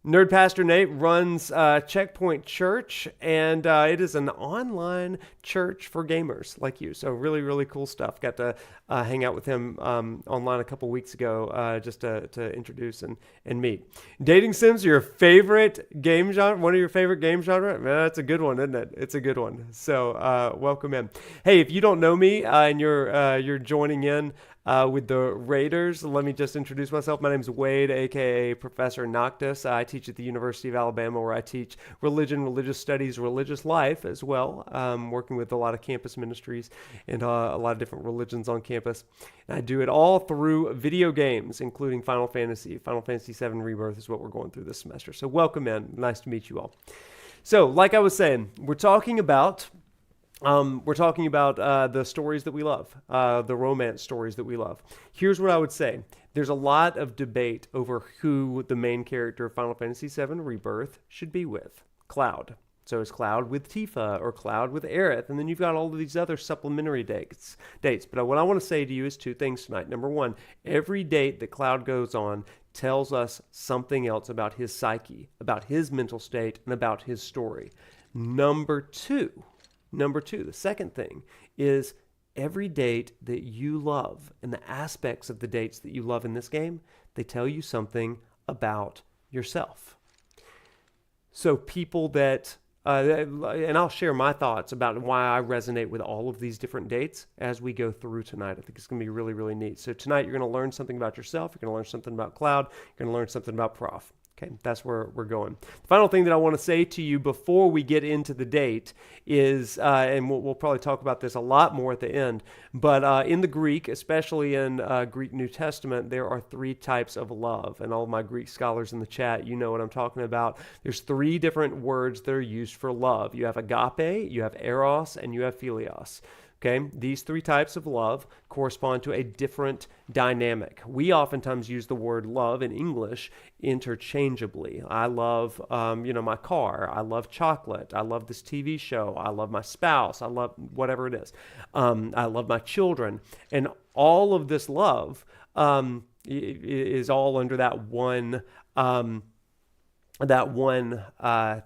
Nerd Pastor Nate runs Checkpoint Church, and it is an online church for gamers like you. So really, really cool stuff. Got to hang out with him online a couple weeks ago just to introduce and meet. Dating sims are your favorite game genre? One of your favorite game genre? Man, that's a good one, isn't it? It's a good one. So welcome in. Hey, if you don't know me and you're joining in with the Raiders, let me just introduce myself. My name is Wade, aka ProfNoctis. I teach at the University of Alabama, where I teach religion, religious studies, religious life as well, working with a lot of campus ministries and a lot of different religions on campus. And I do it all through video games, including Final Fantasy VII Rebirth is what we're going through this semester. So welcome in. Nice to meet you all. So like I was saying, we're talking about the stories that we love, the romance stories that we love. Here's what I would say. There's a lot of debate over who the main character of Final Fantasy VII Rebirth should be with. Cloud. So is Cloud with Tifa or Cloud with Aerith? And then you've got all of these other supplementary dates. But what I want to say to you is two things tonight. Number one, every date that Cloud goes on tells us something else about his psyche, about his mental state, and about his story. Number two, the second thing is every date that you love and the aspects of the dates that you love in this game, they tell you something about yourself. So people that, and I'll share my thoughts about why I resonate with all of these different dates as we go through tonight. I think it's going to be really, really neat. So tonight you're going to learn something about yourself. You're going to learn something about Cloud. You're going to learn something about Prof. Okay, that's where we're going. The final thing that I want to say to you before we get into the date is, and we'll probably talk about this a lot more at the end, but in the Greek, especially in Greek New Testament, there are three types of love. And all of my Greek scholars in the chat, you know what I'm talking about. There's three different words that are used for love. You have agape, you have eros, and you have philios. Okay, these three types of love correspond to a different dynamic. We oftentimes use the word love in English interchangeably. I love, my car. I love chocolate. I love this TV show. I love my spouse. I love whatever it is. I love my children. And all of this love is all under that one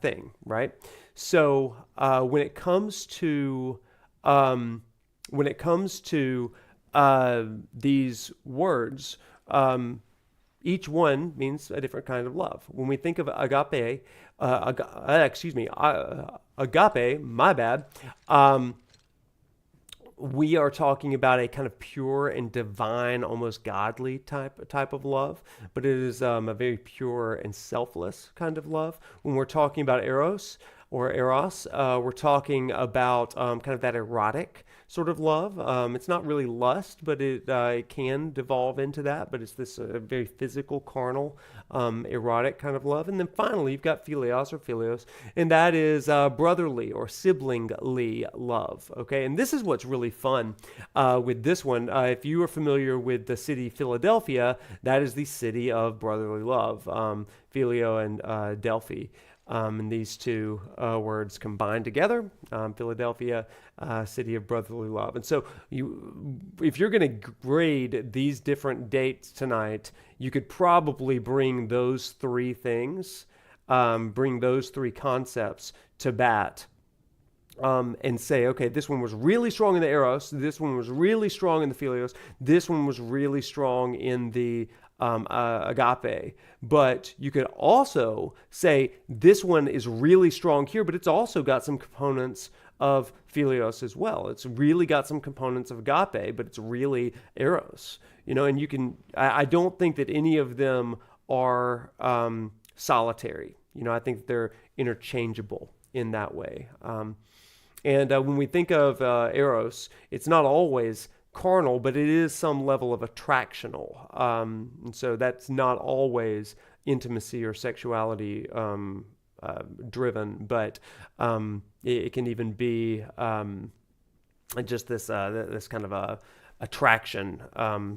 thing, right? So when it comes to these words, each one means a different kind of love. When we think of agape, agape, my bad. We are talking about a kind of pure and divine, almost godly type of love, but it is a very pure and selfless kind of love. When we're talking about eros, we're talking about kind of that erotic sort of love. It's not really lust, but it can devolve into that, but it's this very physical, carnal, erotic kind of love. And then finally, you've got philios, and that is brotherly or siblingly love, okay? And this is what's really fun with this one. If you are familiar with the city Philadelphia, that is the city of brotherly love, Phileo and Delphi. And these two words combined together, Philadelphia, city of brotherly love. And so if you're going to grade these different dates tonight, you could probably bring those three things, bring those three concepts to bat. And say, okay, this one was really strong in the eros, this one was really strong in the philios, this one was really strong in the agape. But you could also say this one is really strong here, but it's also got some components of philios as well. It's really got some components of agape, but it's really eros. And you can, I don't think that any of them are solitary. I think they're interchangeable in that way. And when we think of eros, it's not always carnal, but it is some level of attractional. And so that's not always intimacy or sexuality driven, but it can even be just this kind of a attraction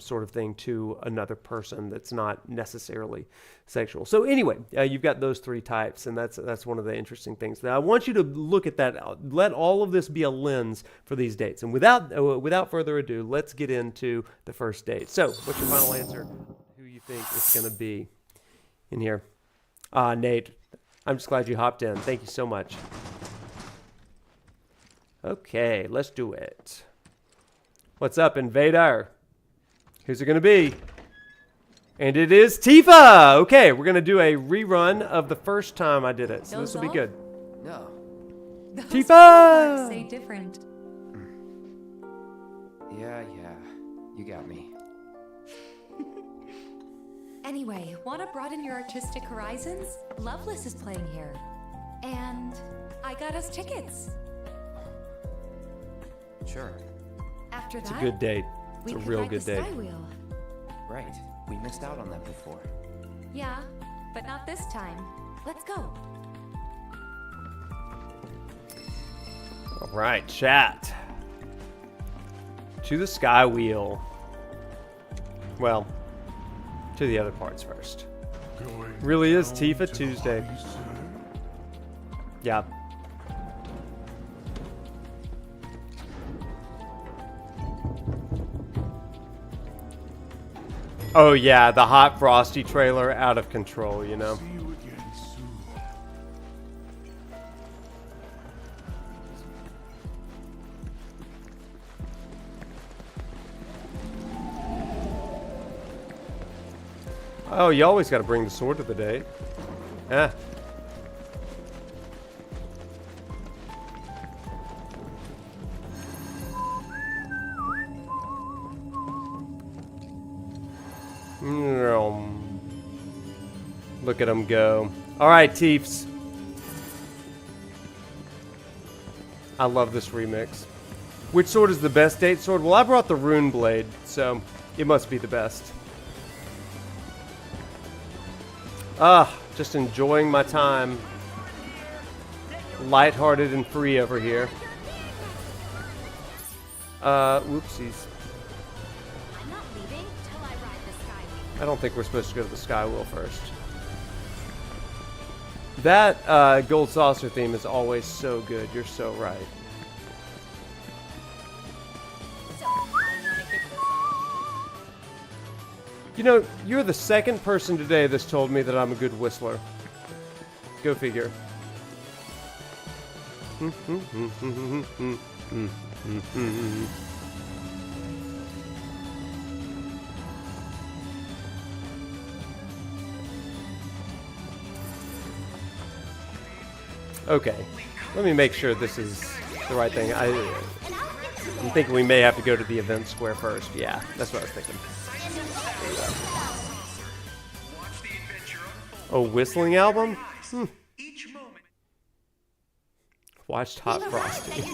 sort of thing to another person that's not necessarily sexual. So anyway, you've got those three types, and that's one of the interesting things. Now I want you to look at that. Let all of this be a lens for these dates. And without further ado, let's get into the first date. So what's your final answer? Who you think is going to be in here? Nate, I'm just glad you hopped in. Thank you so much. Okay, let's do it. What's up, Invader? Who's it going to be? And it is Tifa! Okay, we're going to do a rerun of the first time I did it, so this will be good. No. Tifa! Say different. Yeah, you got me. Anyway, want to broaden your artistic horizons? Loveless is playing here. And I got us tickets. Sure. After It's that, a good date. It's a we could real ride good the date. Skywheel. Right. We missed out on that before. Yeah, but not this time. Let's go. All right, chat. To the Skywheel. Well, to the other parts first. Really is Tifa Tuesday. Yeah. Oh yeah, the Hot Frosty trailer, out of control, See you again soon. Oh, you always got to bring the sword to the date. Eh. Look at them go. All right, Teefs. I love this remix. Which sword is the best date sword? Well, I brought the Rune Blade, so it must be the best. Just enjoying my time. Lighthearted and free over here. Whoopsies. I'm not leaving till I ride the Skywheel. I don't think we're supposed to go to the Skywheel first. That Gold Saucer theme is always so good. You're so right. So I want to get this on. You know, you're the second person today that's told me that I'm a good whistler. Go figure. Okay, let me make sure this is the right thing. I'm thinking we may have to go to the event square first. Yeah, that's what I was thinking. A whistling album? Watched Hot Frosty.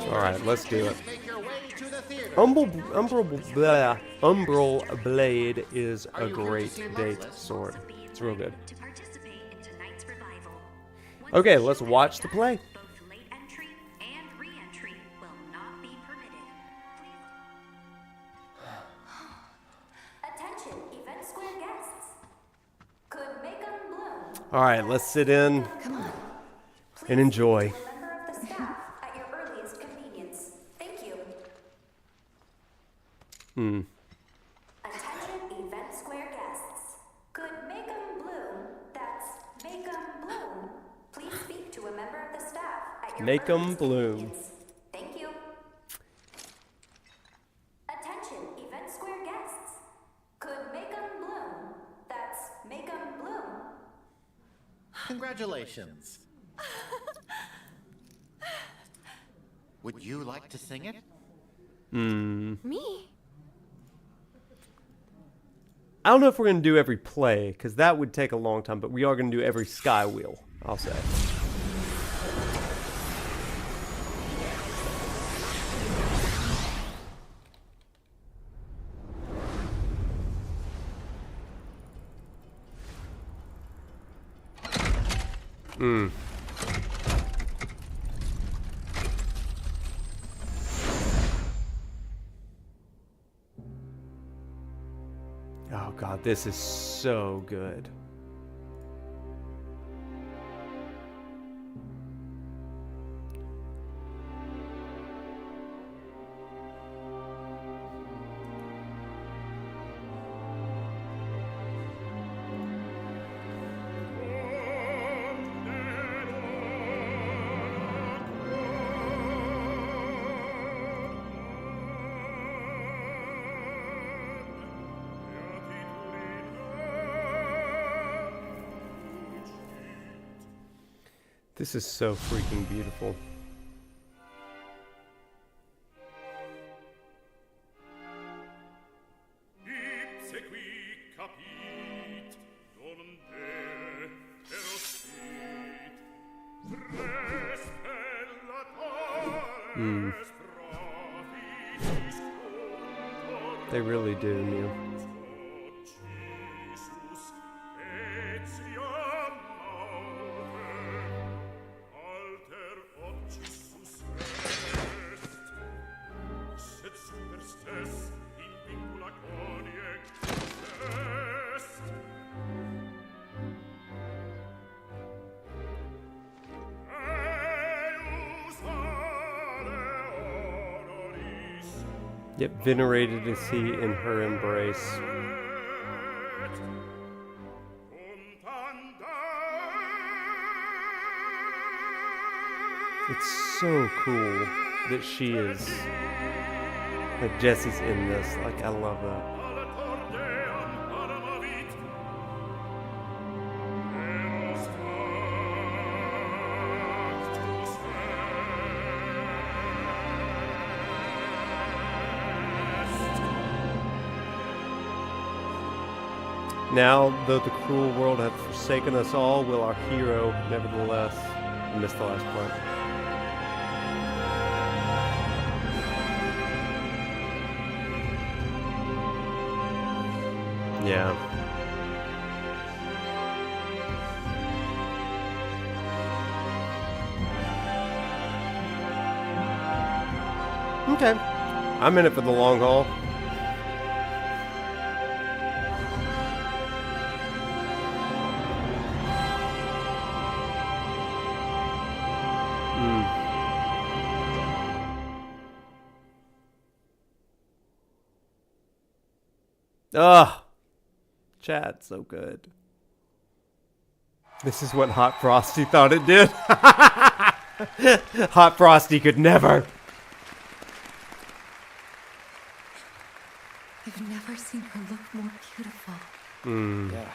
Alright, let's do it. Umbral Blade is a great date sword. It's real good. Okay, let's watch the play. Alright, let's sit in and enjoy. Attention event square guests. Could make 'em bloom, that's make 'em bloom. Please speak to a member of the staff at your Make 'em earliest bloom. convenience. Thank you. Attention event square guests. Could make 'em bloom, that's make 'em bloom. Congratulations. Would you like to sing it? Me? I don't know if we're going to do every play, because that would take a long time, but we are going to do every Sky Wheel, I'll say. Oh god, this is so good. This is so freaking beautiful. They really do, Neil. Yet venerated is he in her embrace. It's so cool that she is, like Jessie's in this, like I love that. Now, though the cruel world hath forsaken us all, will our hero, nevertheless, I missed the last part. Yeah. Okay. I'm in it for the long haul. Ugh. Chat, so good. This is what Hot Frosty thought it did. Hot Frosty could never. I've never seen her look more beautiful. Yeah.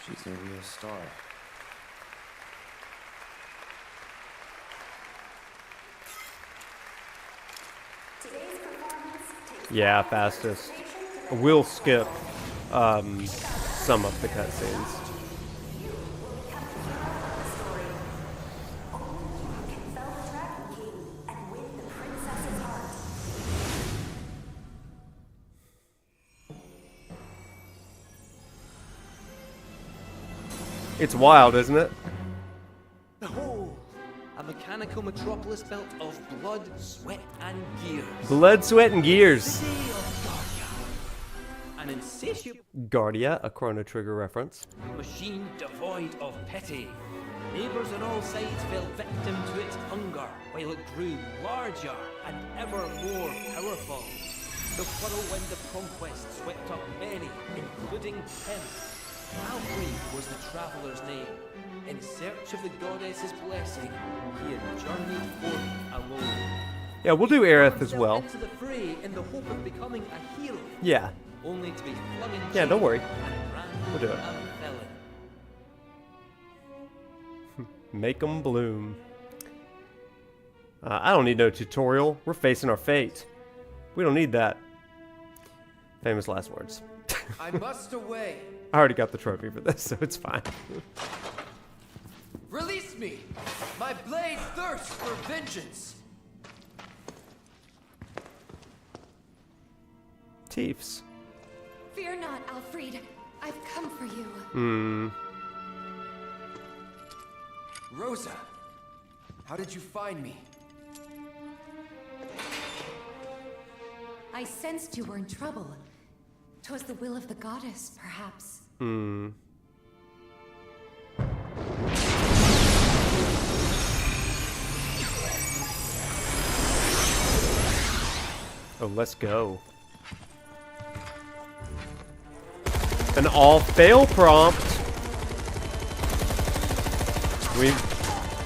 She's a real star. Yeah, fastest. We'll skip some of the cutscenes. It's wild, isn't it? Behold, a mechanical metropolis built of blood, sweat, and gears. Blood, sweat, and gears. City of Guardia. An insatiable Guardia, a Chrono Trigger reference. machine devoid of pity. Neighbours on all sides fell victim to its hunger, while it grew larger and ever more powerful. The whirlwind of conquest swept up many, including him. Alfred was the traveller's name. In search of the goddess's blessing, he had journeyed forth alone. Yeah, we'll do Aerith as well. Into the fray in the hope of becoming a hero. Yeah. Only to be flung in Yeah, don't worry. and We'll do it. a felon. Make 'em bloom. I don't need no tutorial. We're facing our fate. We don't need that. Famous last words. I must away. I already got the trophy for this, so it's fine. Release me! My blade thirsts for vengeance! Tiefs. Fear not, Alfred. I've come for you. Rosa, how did you find me? I sensed you were in trouble. 'Twas the will of the goddess, perhaps. Oh, let's go. An all-fail prompt.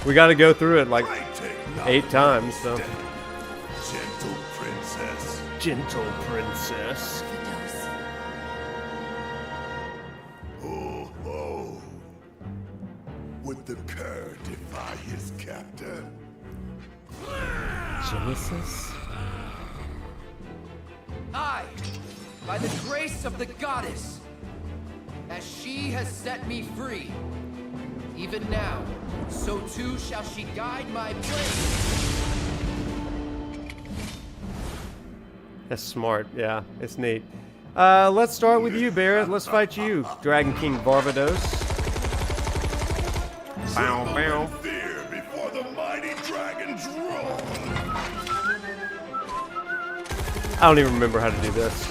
We got to go through it like 8 times, so. Gentle princess. Gentle princess. Oh. Would the cur defy his captor? Genesis? I, by the grace of the goddess, as she has set me free, even now, so too shall she guide my blade. That's smart, yeah, it's neat. Let's start with you, Barret. Let's fight you, Dragon King Barbados. Bow, bow. Fear before the mighty dragon's roar. I don't even remember how to do this.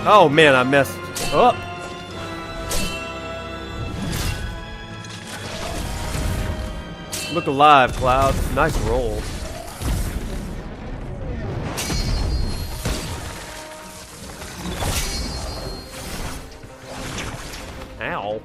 Oh man, I messed up. Look alive, Cloud. Nice roll. Ow.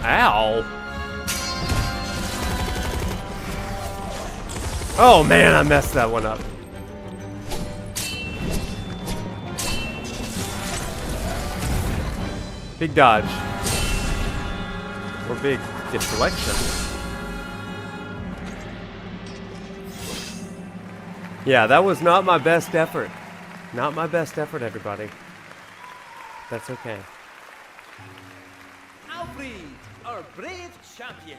Ow. Oh man, I messed that one up. Big dodge. Or big deflection. Yeah, that was not my best effort. Not my best effort, everybody. That's okay. Alfred, our brave champion.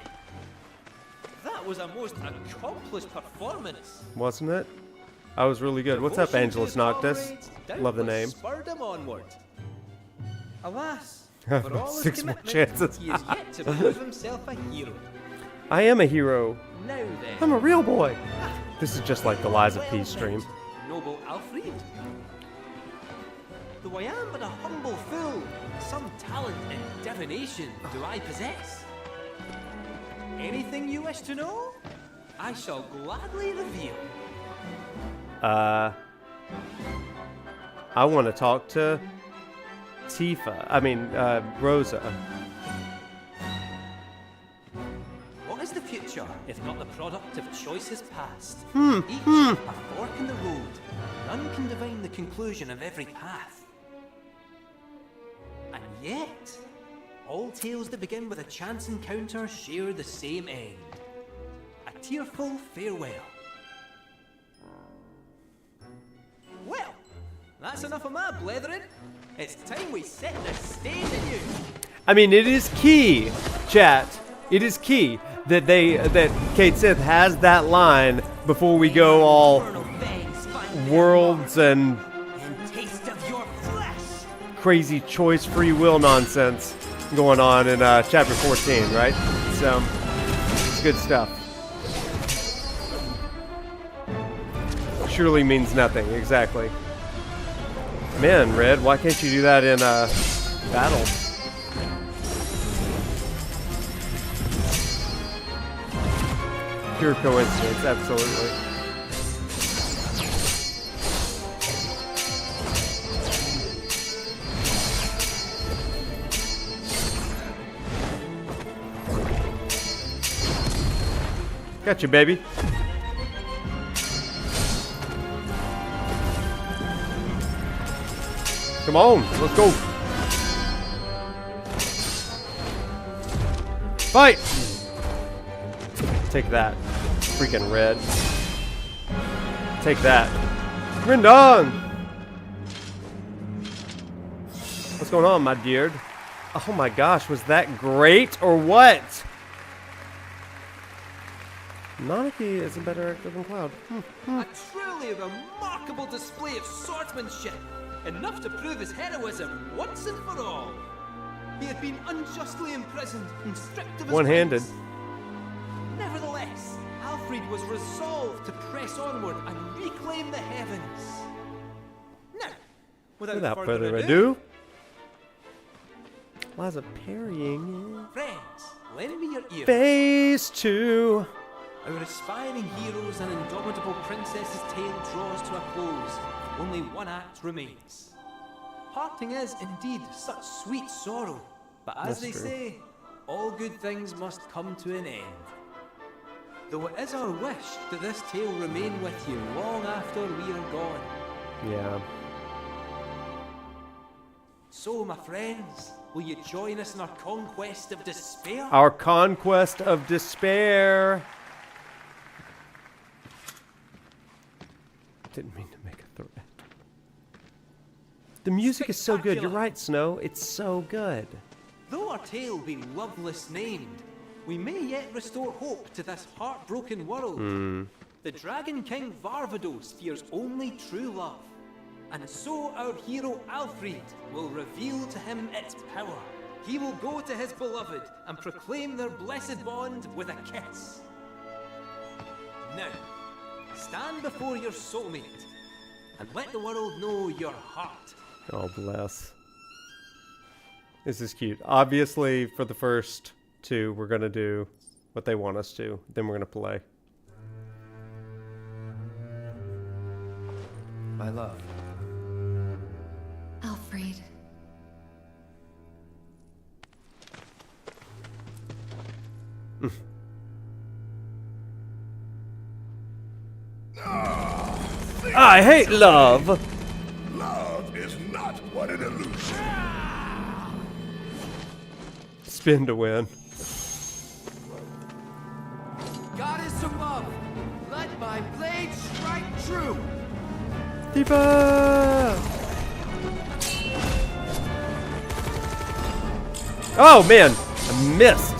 That was a most accomplished performance. Wasn't it? I was really good. What's up, Angelus Noctis? Love the name. Spurred him onward. Alas, for all his 6 more commitment, chances. he is yet to prove himself a hero. I am a hero. Now then, I'm a real boy. This is just like the Lies of P stream. no noble Alfred. Though I am but a humble fool, some talent in divination do I possess. Anything you wish to know, I shall gladly reveal. I want to talk to Tifa. I mean, Rosa. What is the future, if not the product of choices past? Each a fork in the road. None can divine the conclusion of every path. And yet, all tales that begin with a chance encounter share the same end. A tearful farewell. Well, that's enough of my blethering. It's time we set the stage anew. I mean, it is key, chat. It is key that Cait Sith has that line before we go all worlds and crazy choice free will nonsense going on in chapter 14, right? So it's good stuff. Surely means nothing, exactly. Man, Red, why can't you do that in battle? Pure coincidence, absolutely. Gotcha, baby. Come on, let's go. Fight! Take that. Freaking Red. Take that. Rendon! What's going on, my dear? Oh my gosh, was that great or what? Monarchy is a better actor than Cloud. A truly remarkable display of swordsmanship. Enough to prove his heroism once and for all. He had been unjustly imprisoned and stripped of his One-handed. rights. Nevertheless, Alfred was resolved to press onward and reclaim the heavens. Now, without further ado, Liza parrying. friends, lend me your ear. Phase 2. Our aspiring heroes and indomitable princess's tale draws to a close. Only one act remains. Parting is indeed such sweet sorrow, but as they say, all good things must come to an end. Though it is our wish that this tale remain with you long after we are gone. Yeah. So, my friends, will you join us in our conquest of despair? Our conquest of despair. Didn't mean to make a threat. The music is so good. You're right, Snow. It's so good. Though our tale be loveless named, we may yet restore hope to this heartbroken world. The Dragon King Varvados fears only true love, and so our hero Alfred will reveal to him its power. He will go to his beloved and proclaim their blessed bond with a kiss. Now, stand before your soulmate and let the world know your heart. Oh, bless. This is cute. Obviously, for the first two, we're going to do what they want us to. Then we're going to play. My love. Alfred. I hate love. Love is not what it illusions. Spin to win. Goddess above, let my blade strike true. Tifa! Oh man, I missed.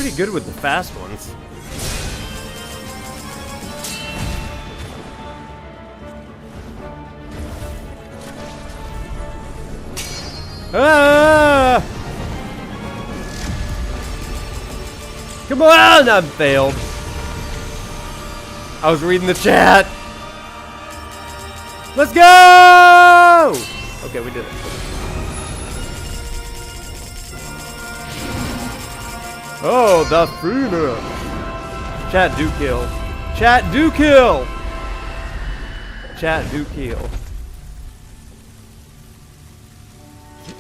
pretty good with the fast ones. Ah! Come on! I failed. I was reading the chat. Let's go! Okay, we did it. Oh, the Funa. Chat do kill. Chat do kill. Chat do kill.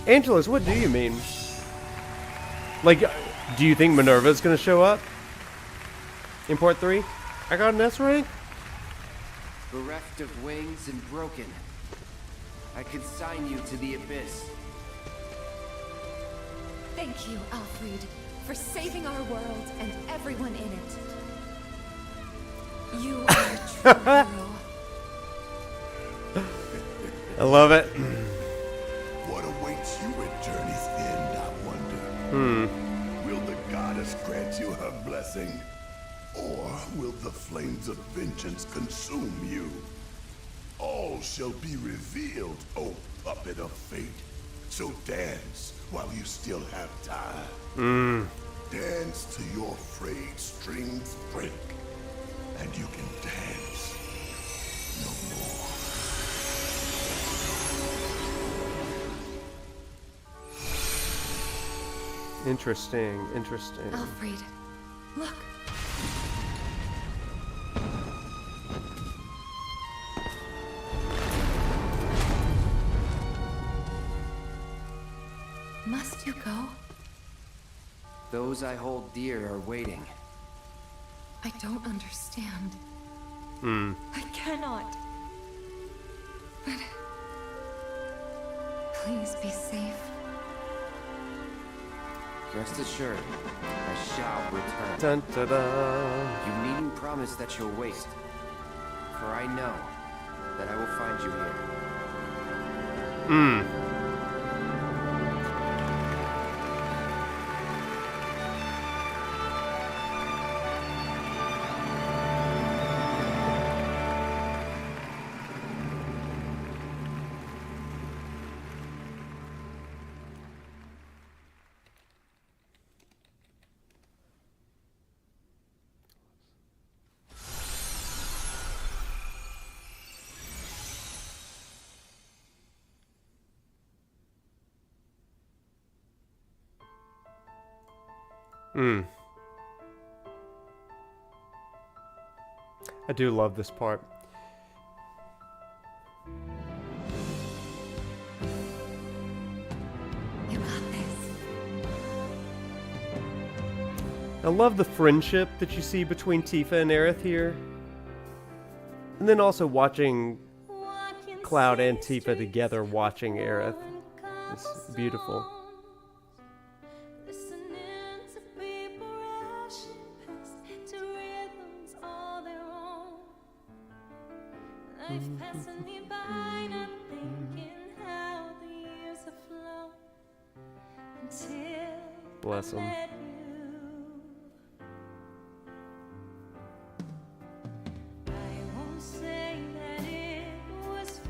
Angelus, what do you mean? Like, do you think Minerva's gonna show up? In Port 3? I got an S rank? Bereft of wings and broken, I consign you to the abyss. Thank you, Alfred, for saving our world and everyone in it. You are a true hero. I love it. What awaits you at Journey's End, I wonder? Will the goddess grant you her blessing? Or will the flames of vengeance consume you? All shall be revealed, O puppet of fate. So dance while you still have time. Dance till your frayed strings break, and you can dance no more. Interesting, interesting. Alfred, look. Must you go? Those I hold dear are waiting. I don't understand. I cannot. But please be safe. Rest assured, I shall return. Dun, da, da. You needn't promise that you'll wait, for I know that I will find you here. I do love this part. You got this. I love the friendship that you see between Tifa and Aerith here. And then also watching Cloud and Tifa together watching Aerith. It's beautiful. Bless him.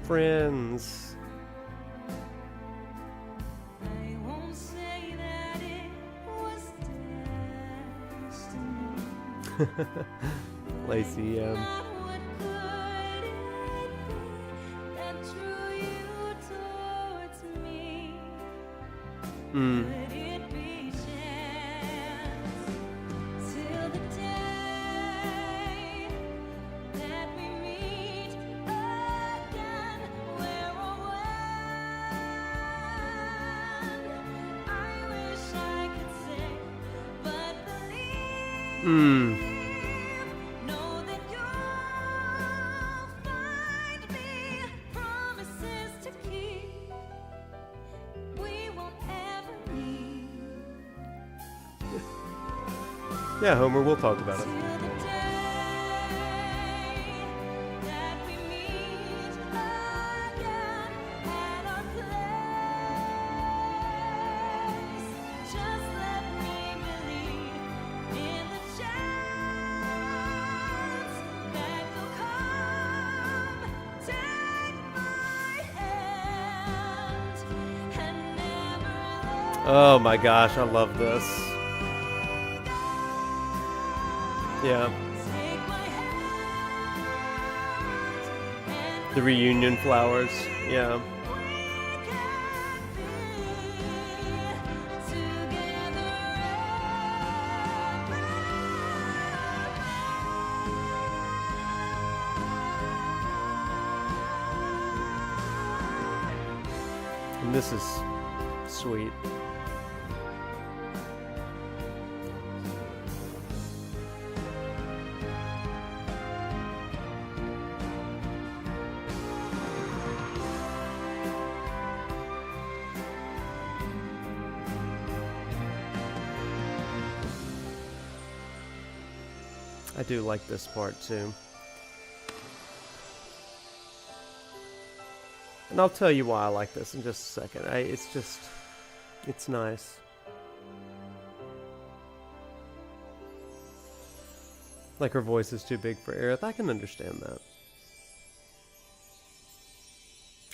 Friends. Lacey, Yeah, Homer, we'll talk about it. Oh my gosh, I love this. Yeah. The reunion flowers, yeah. And this is sweet. I do like this part too. And I'll tell you why I like this in just a second. It's nice. Like her voice is too big for Aerith. I can understand that.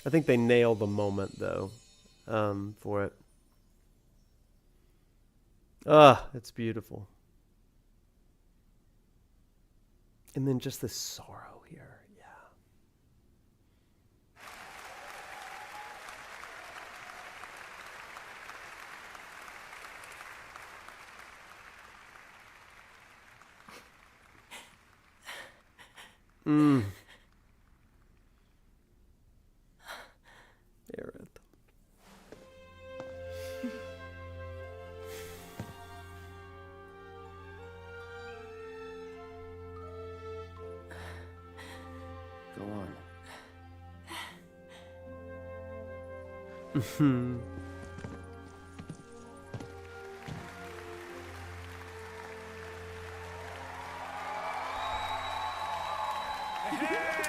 I think they nail the moment though, for it. It's beautiful. And then just this sorrow here, yeah. Aerith. Go on.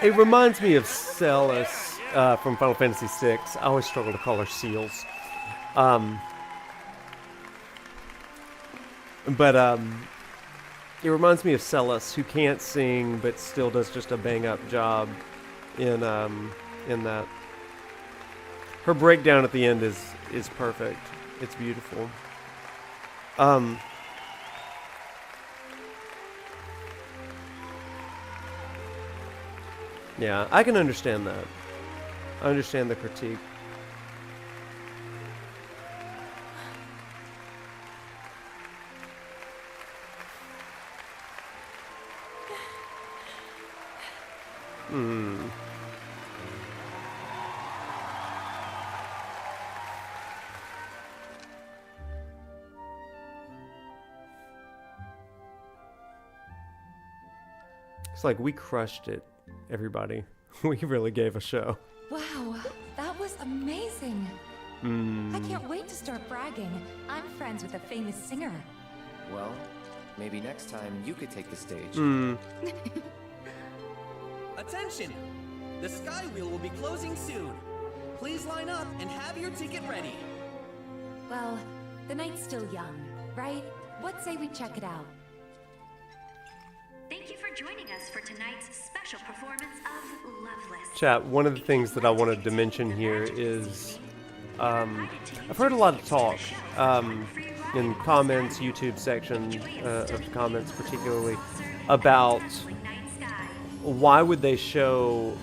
It reminds me of Celis from Final Fantasy VI. I always struggle to call her Seals. It reminds me of Celis, who can't sing but still does just a bang-up job in that. Her breakdown at the end is perfect. It's beautiful. Yeah, I can understand that. I understand the critique. It's like we crushed it, everybody. We really gave a show. Wow, that was amazing. I can't wait to start bragging. I'm friends with a famous singer. Well, maybe next time you could take the stage. Attention! The Sky Wheel will be closing soon. Please line up and have your ticket ready. Well, the night's still young, right? What say we check it out? Thank you for joining us for tonight's special performance of Loveless. Chat, one of the things that I wanted to mention here is I've heard a lot of talk in comments, YouTube section of comments particularly, about why would they show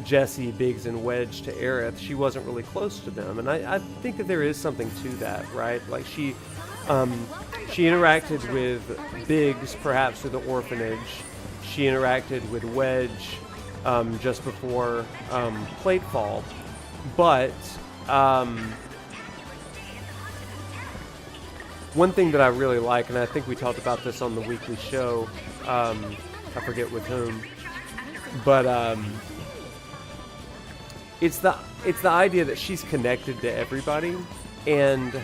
Jessie, Biggs, and Wedge to Aerith? She wasn't really close to them, and I think that there is something to that, right? Like she interacted with Biggs, perhaps through the orphanage. She interacted with Wedge just before Platefall, but one thing that I really like, and I think we talked about this on the weekly show, I forget with whom, but it's the idea that she's connected to everybody, and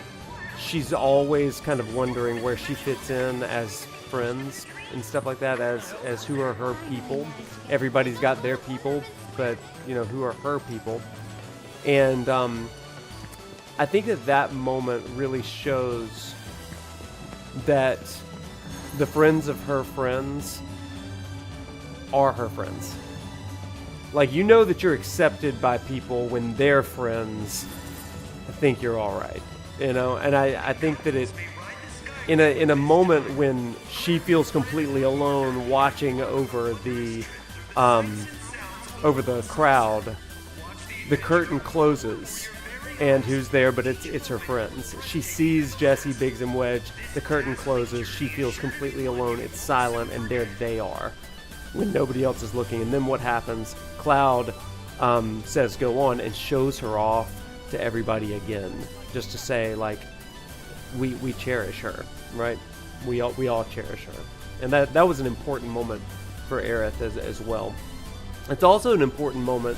she's always kind of wondering where she fits in as friends and stuff like that, as who are her people. Everybody's got their people, but you know, who are her people? And I think that moment really shows that the friends of her friends are her friends. Like, you know that you're accepted by people when their friends think you're all right. you know. And I think that it, in a moment when she feels completely alone, watching over the crowd, the curtain closes, and who's there? But it's her friends. She sees Jesse, Biggs, and Wedge. The curtain closes. She feels completely alone. It's silent, and there they are, when nobody else is looking. And then what happens? Cloud says go on and shows her off to everybody again, just to say, like, we cherish her, right? We all cherish her, and that was an important moment for Aerith as well. It's also an important moment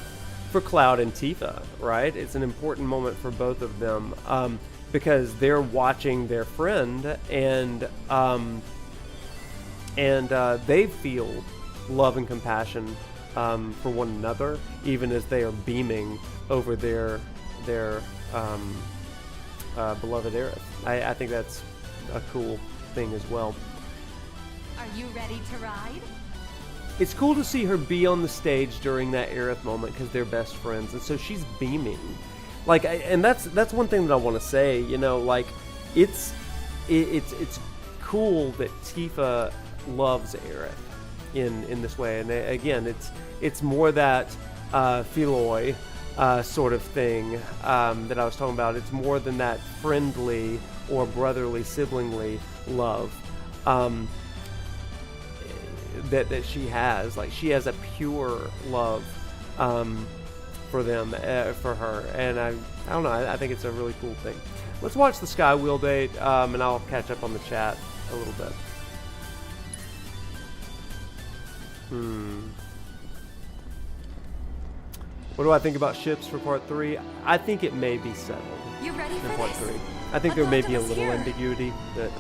for Cloud and Tifa, right? It's an important moment for both of them, because they're watching their friend, and they feel love and compassion for one another, even as they are beaming over their beloved Aerith. I think that's a cool thing as well. Are you ready to ride? It's cool to see her be on the stage during that Aerith moment, because they're best friends, and so she's beaming. Like, and that's one thing that I want to say. You know, like, it's cool that Tifa loves Aerith in this way, and again, it's more that Philoy sort of thing that I was talking about. It's more than that friendly or brotherly, siblingly love that she has. Like, she has a pure love for them, for her, and I don't know. I think it's a really cool thing. Let's watch the Sky Wheel date, and I'll catch up on the chat a little bit. What do I think about ships for part 3? I think it may be settled. You ready for part this? 3. I think there may be a little ambiguity, but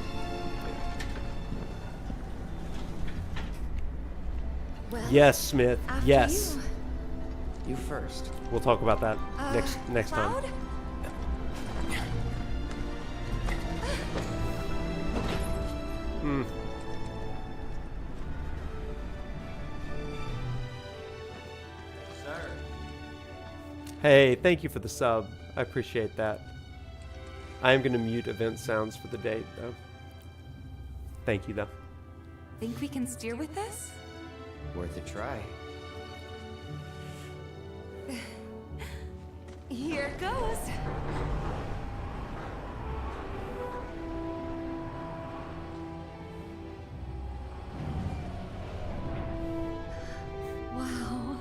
well, yes, Smith. Yes. You first. We'll talk about that next Cloud? time. Hey, thank you for the sub. I appreciate that. I am going to mute event sounds for the date, though. Thank you, though. Think we can steer with this? Worth a try. Here goes. Wow.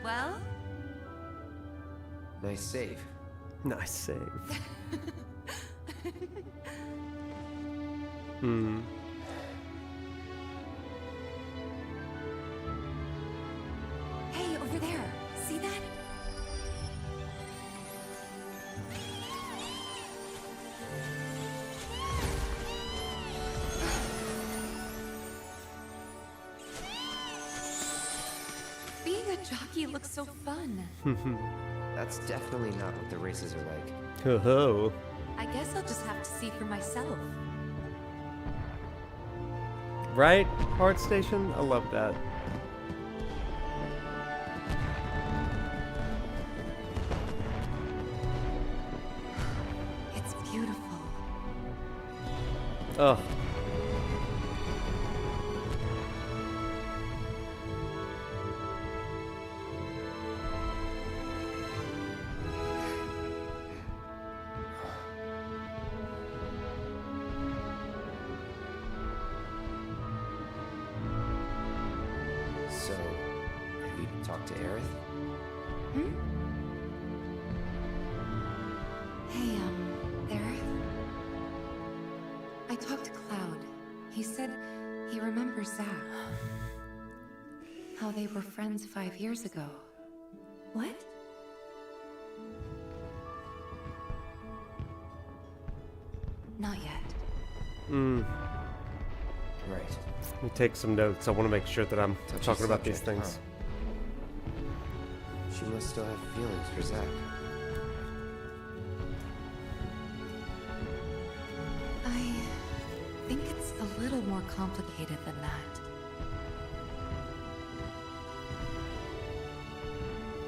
Well? Nice save. Nice save. Hey, over there. See that? Being a jockey looks so fun. That's definitely not what the races are like. Ho-ho. I guess I'll just have to see for myself. Right? Art Station? I love that. It's beautiful. Oh. So, have you talked to Aerith? Hey, Aerith. I talked to Cloud. He said he remembers Zack. How they were friends 5 years ago. What? Not yet. Right. Let me take some notes. I want to make sure that I'm talking about these subject, things. She must still have feelings for Zack. a little more complicated than that.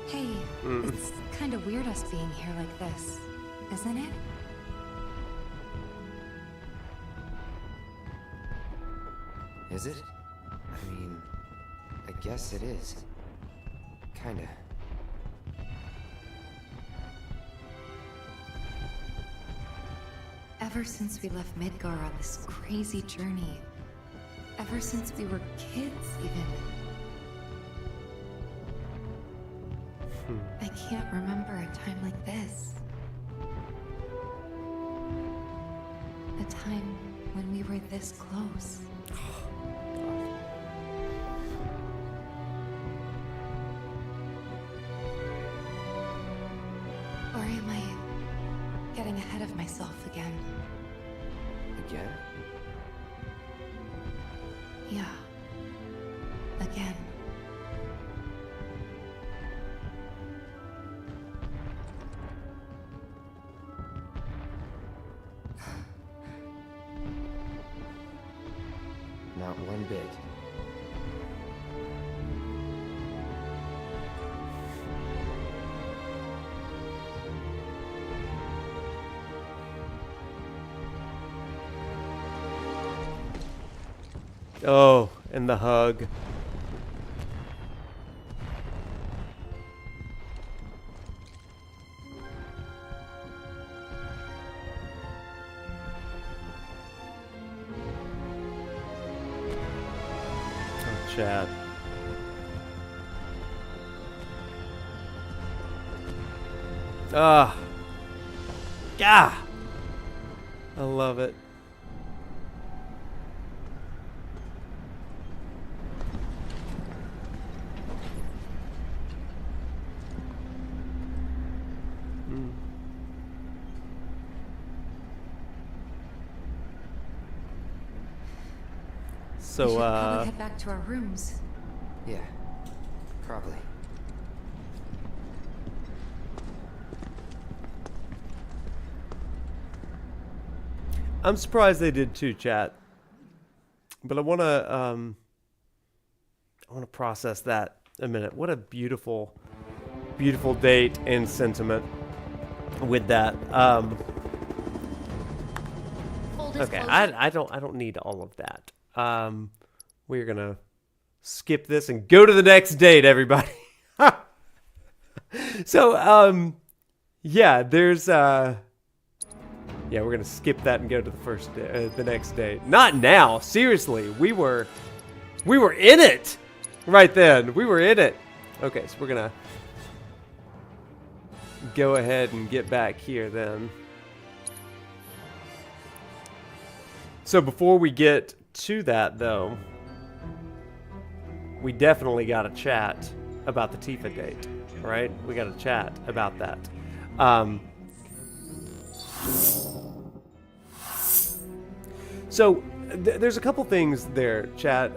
Hey, it's kind of weird us being here like this, isn't it? Is it? I mean, I guess it is. Kinda. Ever since we left Midgar on this crazy journey, ever since we were kids even, I can't remember a time like this. A time when we were this close. Or am I getting ahead of myself again? Again? Yeah. Again. Not one bit. Oh, and the hug. Oh, chat. Ah. Gah. I love it. So, we should probably head back to our rooms. Yeah, probably. I'm surprised they did too, chat. But I want to process that a minute. What a beautiful, beautiful date and sentiment with that. Okay, I don't need all of that. We're gonna skip this and go to the next date, everybody. So, yeah, there's yeah, we're gonna skip that and go to the next date. Not now, seriously. We were in it right then. We were in it. Okay, so we're gonna go ahead and get back here then. So before we get to that, though, we definitely got to chat about the Tifa date, right? We got to chat about that. So there's a couple things there, chat.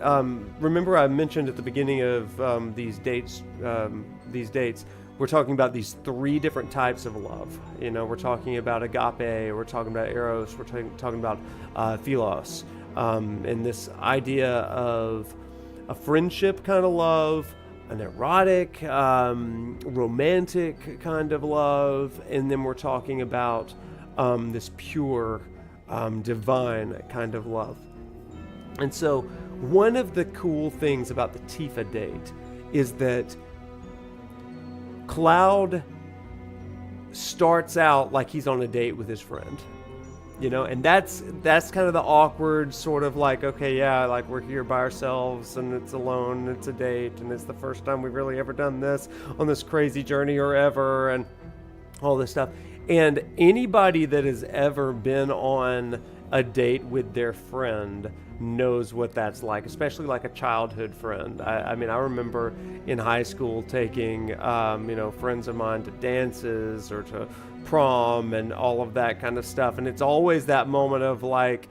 Remember I mentioned at the beginning of these dates, we're talking about these three different types of love. You know, we're talking about agape, we're talking about eros, we're talking about philos. And this idea of a friendship kind of love, an erotic, romantic kind of love, and then we're talking about this pure, divine kind of love. And so one of the cool things about the Tifa date is that Cloud starts out like he's on a date with his friend, you know, and that's kind of the awkward sort of like, okay, yeah, like we're here by ourselves and it's alone, it's a date, and it's the first time we've really ever done this on this crazy journey or ever, and all this stuff. And anybody that has ever been on a date with their friend knows what that's like, especially like a childhood friend. I mean, I remember in high school taking, you know, friends of mine to dances or to prom and all of that kind of stuff. And it's always that moment of like,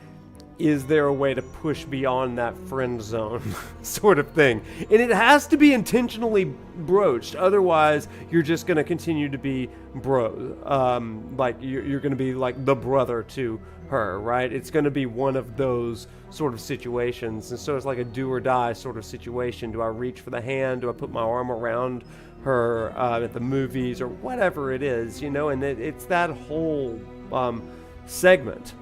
is there a way to push beyond that friend zone sort of thing? And it has to be intentionally broached. Otherwise, you're just going to continue to be like you're going to be like the brother to her, right? It's going to be one of those sort of situations. And so it's like a do or die sort of situation. Do I reach for the hand? Do I put my arm around her at the movies or whatever it is, you know? And it's that whole segment.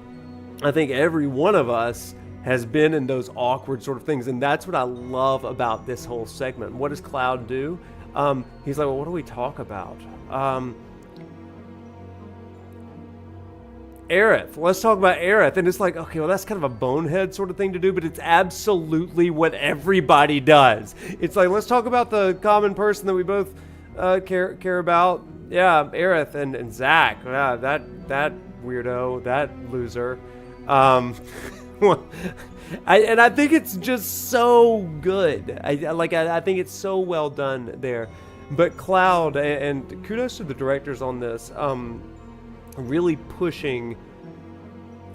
I think every one of us has been in those awkward sort of things, and that's what I love about this whole segment. What does Cloud do? He's like, well, what do we talk about? Aerith. Let's talk about Aerith. And it's like, okay, well, that's kind of a bonehead sort of thing to do, but it's absolutely what everybody does. It's like, let's talk about the common person that we both care about. Yeah, Aerith and Zack. Yeah, that weirdo, that loser. I think it's just so good. I think it's so well done there. But Cloud, and kudos to the directors on this, really pushing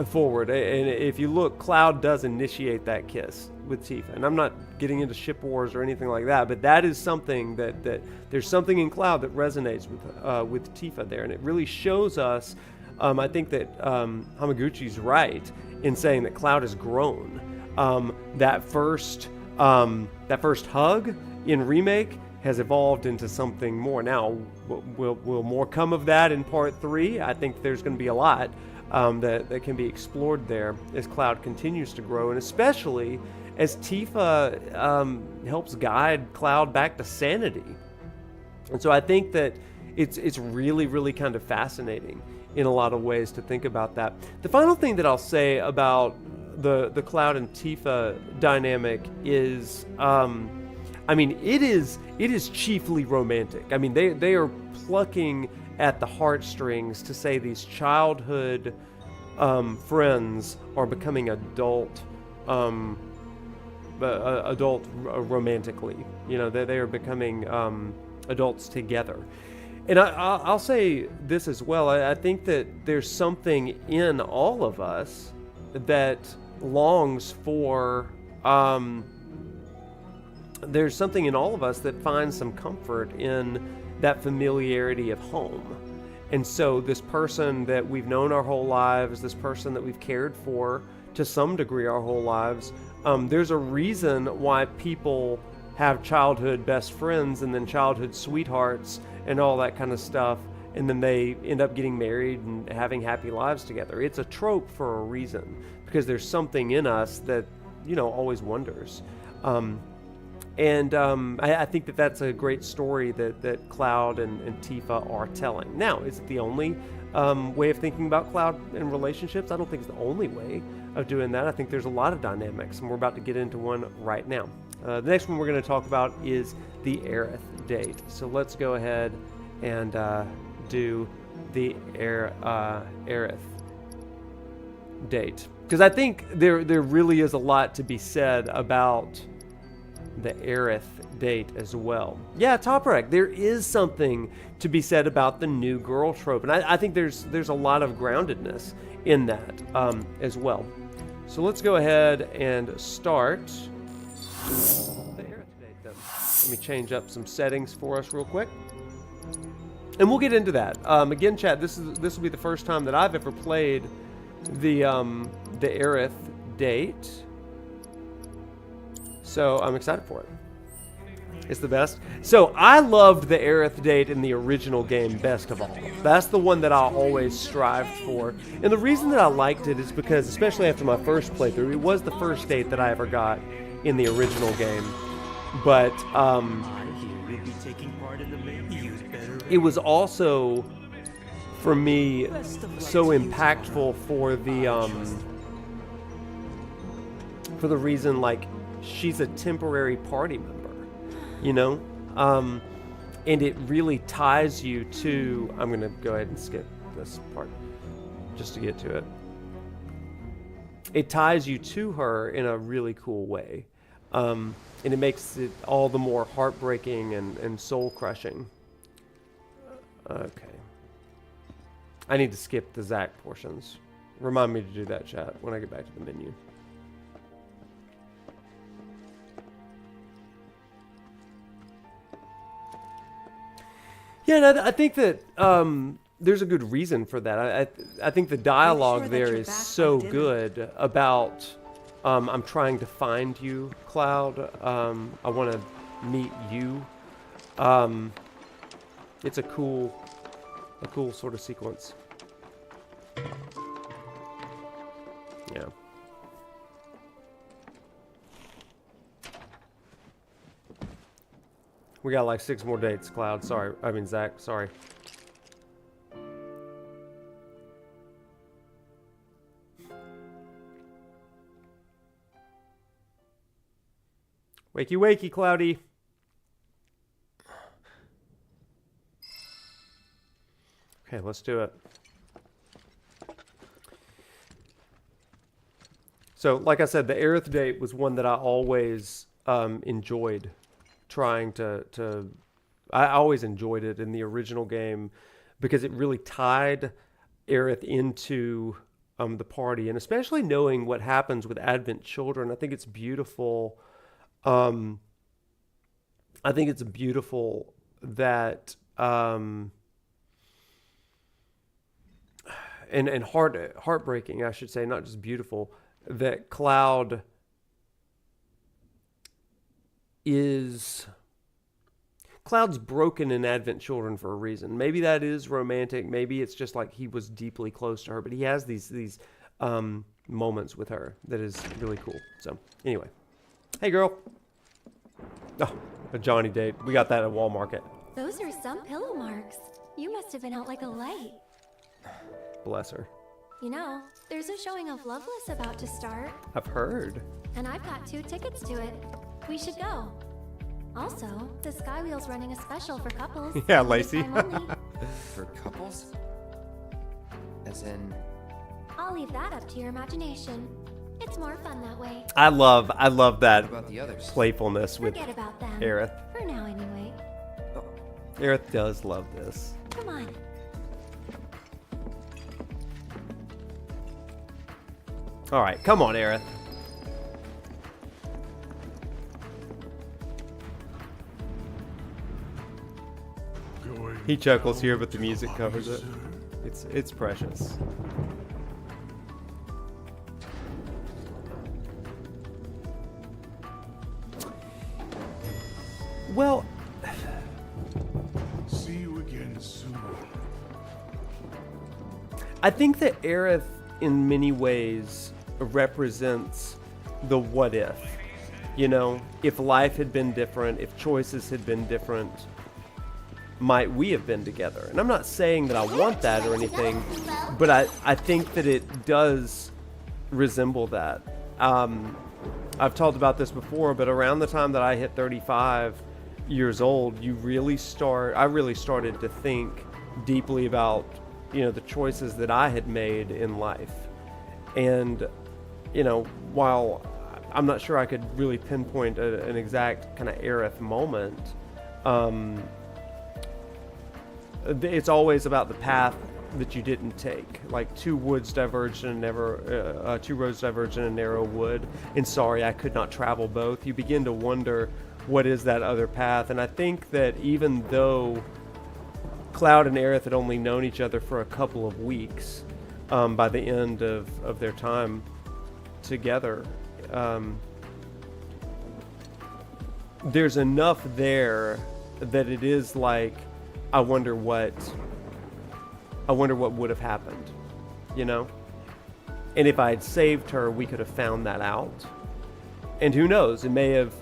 forward. And if you look, Cloud does initiate that kiss with Tifa. And I'm not getting into ship wars or anything like that, but that is something that there's something in Cloud that resonates with Tifa there, and it really shows us. I think that Hamaguchi's right in saying that Cloud has grown. That first hug in Remake has evolved into something more. Now, will more come of that in Part 3? I think there's going to be a lot that can be explored there as Cloud continues to grow, and especially as Tifa helps guide Cloud back to sanity. And so I think that it's really, really kind of fascinating in a lot of ways to think about that. The final thing that I'll say about the Cloud and Tifa dynamic is, it is chiefly romantic. I mean, they are plucking at the heartstrings to say these childhood friends are becoming adult romantically. You know, they are becoming adults together. And I'll say this as well. I think that there's something in all of us that longs for, there's something in all of us that finds some comfort in that familiarity of home. And so this person that we've known our whole lives, this person that we've cared for to some degree our whole lives, there's a reason why people have childhood best friends and then childhood sweethearts and all that kind of stuff, and then they end up getting married and having happy lives together. It's a trope for a reason, because there's something in us that, always wonders. I think that that's a great story that Cloud and Tifa are telling. Now, is it the only way of thinking about Cloud and relationships? I don't think it's the only way of doing that. I think there's a lot of dynamics, and we're about to get into one right now. The next one we're going to talk about is the Aerith date. So let's go ahead and do the Aerith date, because I think there really is a lot to be said about the Aerith date as well. Yeah, Toprak, there is something to be said about the new girl trope, and I think there's a lot of groundedness in that as well. So let's go ahead and start the Aerith date then. Let me change up some settings for us real quick, and we'll get into that. Again, chat, this will be the first time that I've ever played the Aerith date, so I'm excited for it. It's the best. So I loved the Aerith date in the original game best of all. That's the one that I always strived for. And the reason that I liked it is because, especially after my first playthrough, it was the first date that I ever got in the original game. But it was also, for me, so impactful for the reason, like, she's a temporary party member. And it really ties you to, I'm going to go ahead and skip this part just to get to it. It ties you to her in a really cool way. And it makes it all the more heartbreaking and soul-crushing. Okay. I need to skip the Zack portions. Remind me to do that, chat, when I get back to the menu. Yeah, no, I think that there's a good reason for that. I think the dialogue there is so good about I'm trying to find you, Cloud. I want to meet you. It's a cool sort of sequence. Yeah. We got like 6 more dates, Cloud. Sorry. I mean, Zach. Sorry. Wakey, wakey, Cloudy. Okay, let's do it. So, like I said, the Aerith date was one that I always enjoyed trying to I always enjoyed it in the original game because it really tied Aerith into the party, and especially knowing what happens with Advent children. I think it's beautiful. I think it's beautiful that and heartbreaking, I should say, not just beautiful, that Cloud's broken in Advent Children for a reason. Maybe that is romantic. Maybe it's just like he was deeply close to her, but he has these moments with her that is really cool. So anyway, hey girl. Oh, a Johnny date. We got that at Walmart. Those are some pillow marks. You must have been out like a light. Bless her. You know, there's a showing of Loveless about to start. I've heard. And I've got 2 tickets to it. We should go. Also, the Skywheel's running a special for couples. Yeah, Lacey. For couples? As in... I'll leave that up to your imagination. It's more fun that way. I love that about the others? Playfulness with Forget about them. Aerith. For now, anyway. Aerith does love this. Come on. All right, come on, Aerith. He chuckles here, but the music covers it. It's precious. Well, see you again soon. I think that Aerith, in many ways, represents the what if. You know, if life had been different, if choices had been different, might we have been together? And I'm not saying that I want that or anything, but I think that it does resemble that. I've talked about this before, but around the time that I hit 35 years old, I really started to think deeply about, you know, the choices that I had made in life. And, you know, while I'm not sure I could really pinpoint an exact kind of Aerith moment, it's always about the path that you didn't take. Like two roads diverged in a narrow wood, and sorry, I could not travel both. You begin to wonder, what is that other path? And I think that even though Cloud and Aerith had only known each other for a couple of weeks, by the end of their time together, there's enough there that it is like, I wonder what would have happened, you know? And if I had saved her, we could have found that out. And who knows, it may have,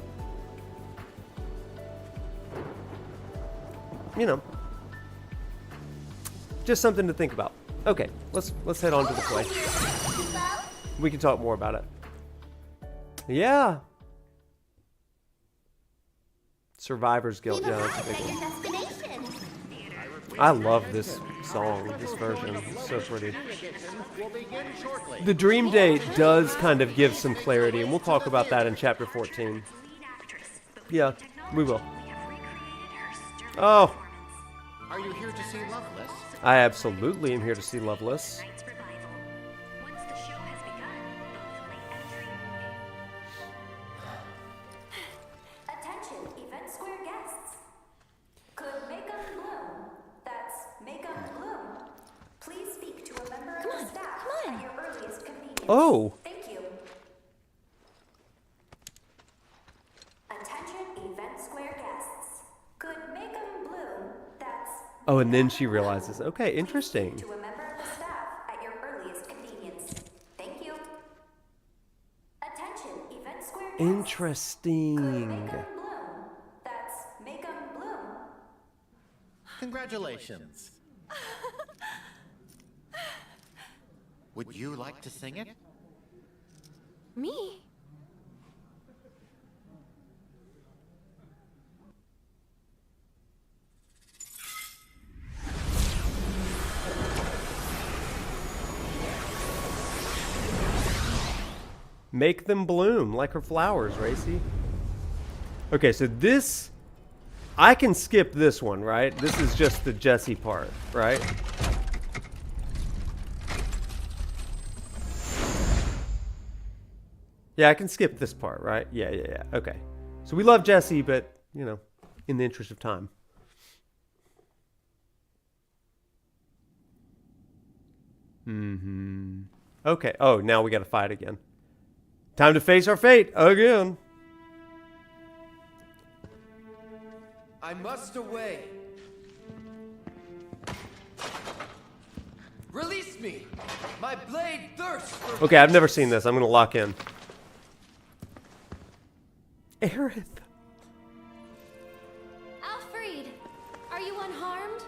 you know, just something to think about. Okay, let's head on to the play. We can talk more about it. Yeah. Survivor's Guilt, yeah, that's a big one. I love this song, this version. It's so pretty. The dream date does kind of give some clarity, and we'll talk about that in chapter 14. Yeah, we will. Oh. Are you here to see Loveless? I absolutely am here to see Loveless. Oh. Thank you. Attention Event Square guests. Could make 'em bloom. That's Oh, and then she realizes, okay, interesting. to a member of the staff at your earliest convenience. Thank you. Attention Event Square guests. Interesting. Make 'em bloom. That's make 'em bloom. Congratulations. Would you like to sing it? Me? Make them bloom like her flowers, Racy. Okay, so this... I can skip this one, right? This is just the Jessie part, right? Yeah, I can skip this part, right? Yeah. Okay. So we love Jessie, but, you know, in the interest of time. Okay. Oh, now we gotta fight again. Time to face our fate again. I must away. Release me! My blade thirsts for Okay, I've never seen this. I'm gonna lock in. Aerith. Alfred, are you unharmed?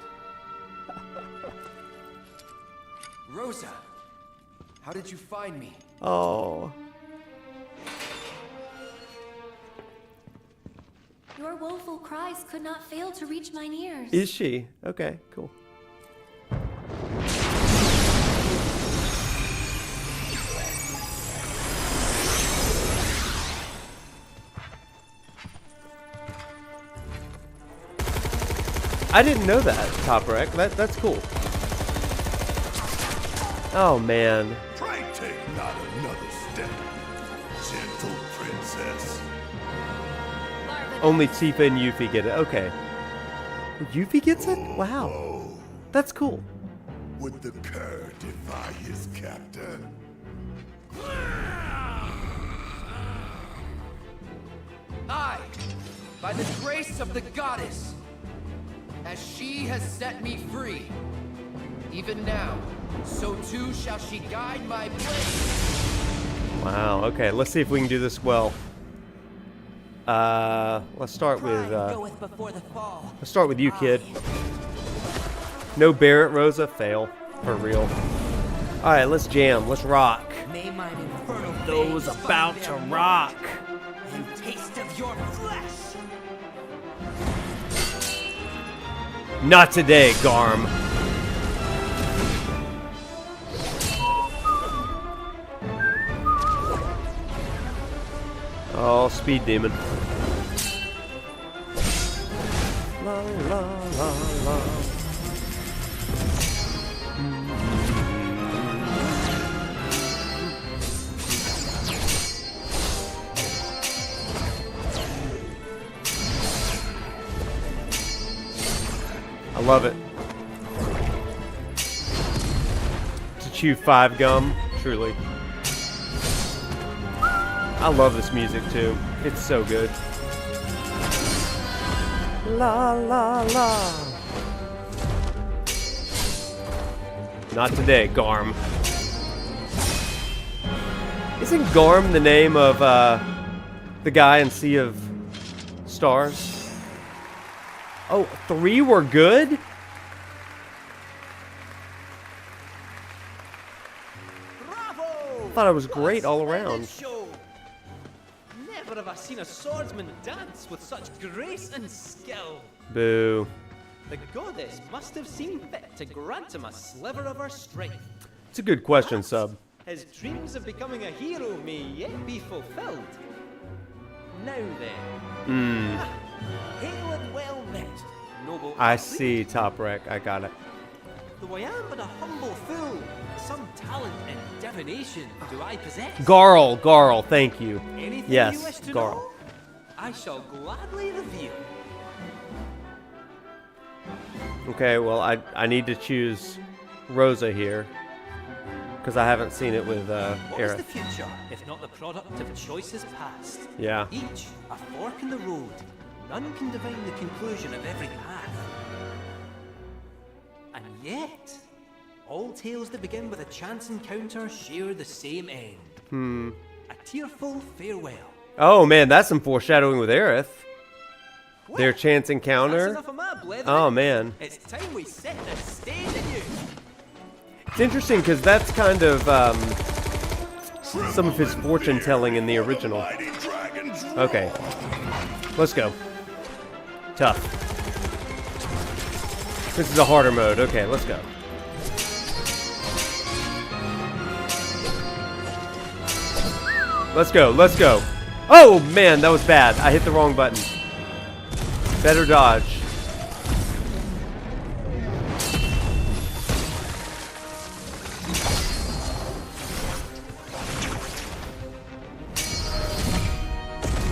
Rosa, how did you find me? Oh. Your woeful cries could not fail to reach mine ears. Is she? Okay, cool. I didn't know that, Top Rec. That's cool. Oh, man. Pray take not another step, gentle princess. Only Tifa and Yuffie get it. Okay. Yuffie gets it? Wow. That's cool. Would the cur defy his captor? I, by the grace of the goddess, as she has set me free, even now, so too shall she guide my blade. Wow. Okay, let's see if we can do this well. Let's start with let's start with you, kid. No Barret, Rosa, fail for real. All right, let's jam. Let's rock. May mine infernal Those flames about find to their rock. and taste of your flesh. Not today, Garm. Oh, speed demon. La la la la. I love it. To chew 5 gum, truly. I love this music too. It's so good. La la la. Not today, Garm. Isn't Garm the name of the guy in Sea of Stars? Oh, 3 were good? Bravo! Thought it was great all around. Never have I seen a swordsman dance with such grace and skill. Boo. The goddess must have seen fit to grant him a sliver of her strength. It's a good question, Sub. His dreams of becoming a hero may yet be fulfilled. Now then. Hail and well met, noble I athlete. see, Top Rec. I got it. Though I am but a humble fool, some talent in divination do I possess. Garl, thank you. Anything Yes, you wish to Garl. know, I shall gladly reveal. Okay, well, I need to choose Rosa here. because I haven't seen it with What is the Aerith. future if not the product of choices past? Yeah. Each a fork in the road. None can divine the conclusion of every path. And yet, all tales that begin with a chance encounter share the same end. A tearful farewell. Oh man, that's some foreshadowing with Aerith. Their chance That's encounter. enough of my blethering. Oh man. It's time we set the stage anew. It's interesting because that's kind of some of his fortune telling in the original. Okay, let's go. Tough. This is a harder mode. Okay, let's go. Let's go, let's go. Oh man, that was bad. I hit the wrong button. Better dodge.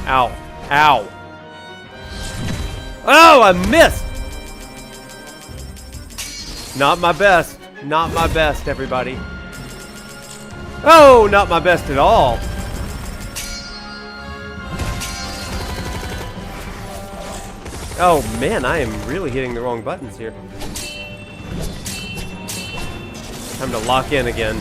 Ow. Ow. Oh, I missed! Not my best. Not my best, everybody. Oh, not my best at all. Oh man, I am really hitting the wrong buttons here. Time to lock in again.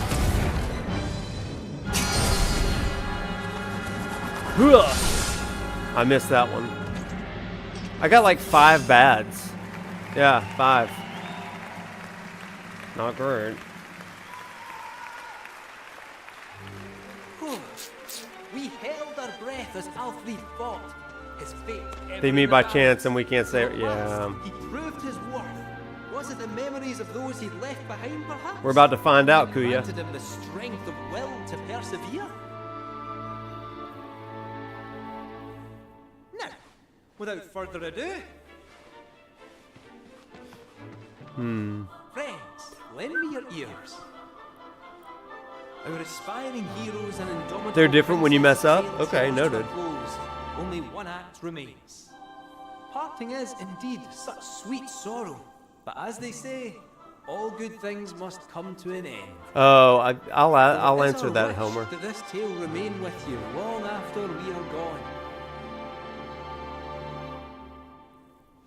I missed that one. I got like 5 bads. Yeah, 5. Not great. We held our breath as Alfred fought. His fate. They meet by chance and we can't say it. Yeah. He proved his worth. Was it the memories of those he left behind, perhaps? We're about to find out, Kuya. Granted him the strength of will to persevere. Now, without further ado, friends, lend me your ears. Our aspiring heroes and indomitable They're different when you mess up? tales Okay, draws to a noted. close. Only one act remains. Parting is indeed such sweet sorrow, but as they say, all good things must come to an end. Oh, I'll It's answer our that, wish Homer. that this tale remain with you long after we are gone.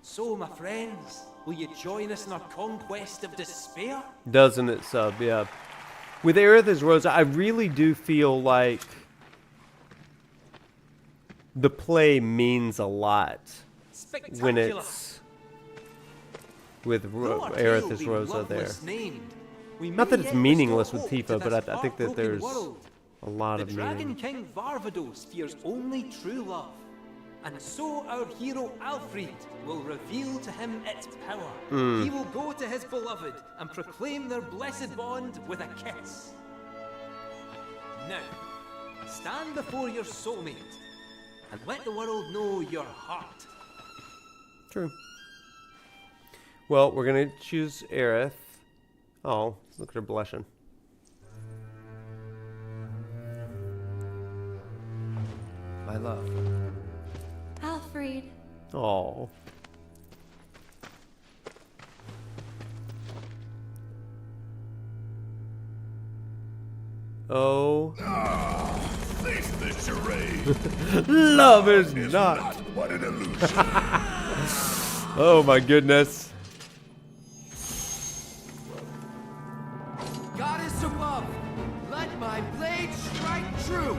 So, my friends, will you join us in our conquest of despair? Doesn't it sub? Yeah. With Aerith as Rosa, I really do feel like the play means a lot when it's with Aerith as Rosa there. Not that it's meaningless with Tifa, but I think that there's a lot of The Dragon meaning. King Varvados fears only true love, and so our hero Alfred will reveal to him its power. He will go to his beloved and proclaim their blessed bond with a kiss. Now, stand before your soulmate and let the world know your heart. True. Well, we're gonna choose Aerith. Oh, look at her blushing. My love. Alfred. Oh. Oh. Face the charade. Love is not. What an illusion. Oh my goodness. Goddess above, let my blade strike true.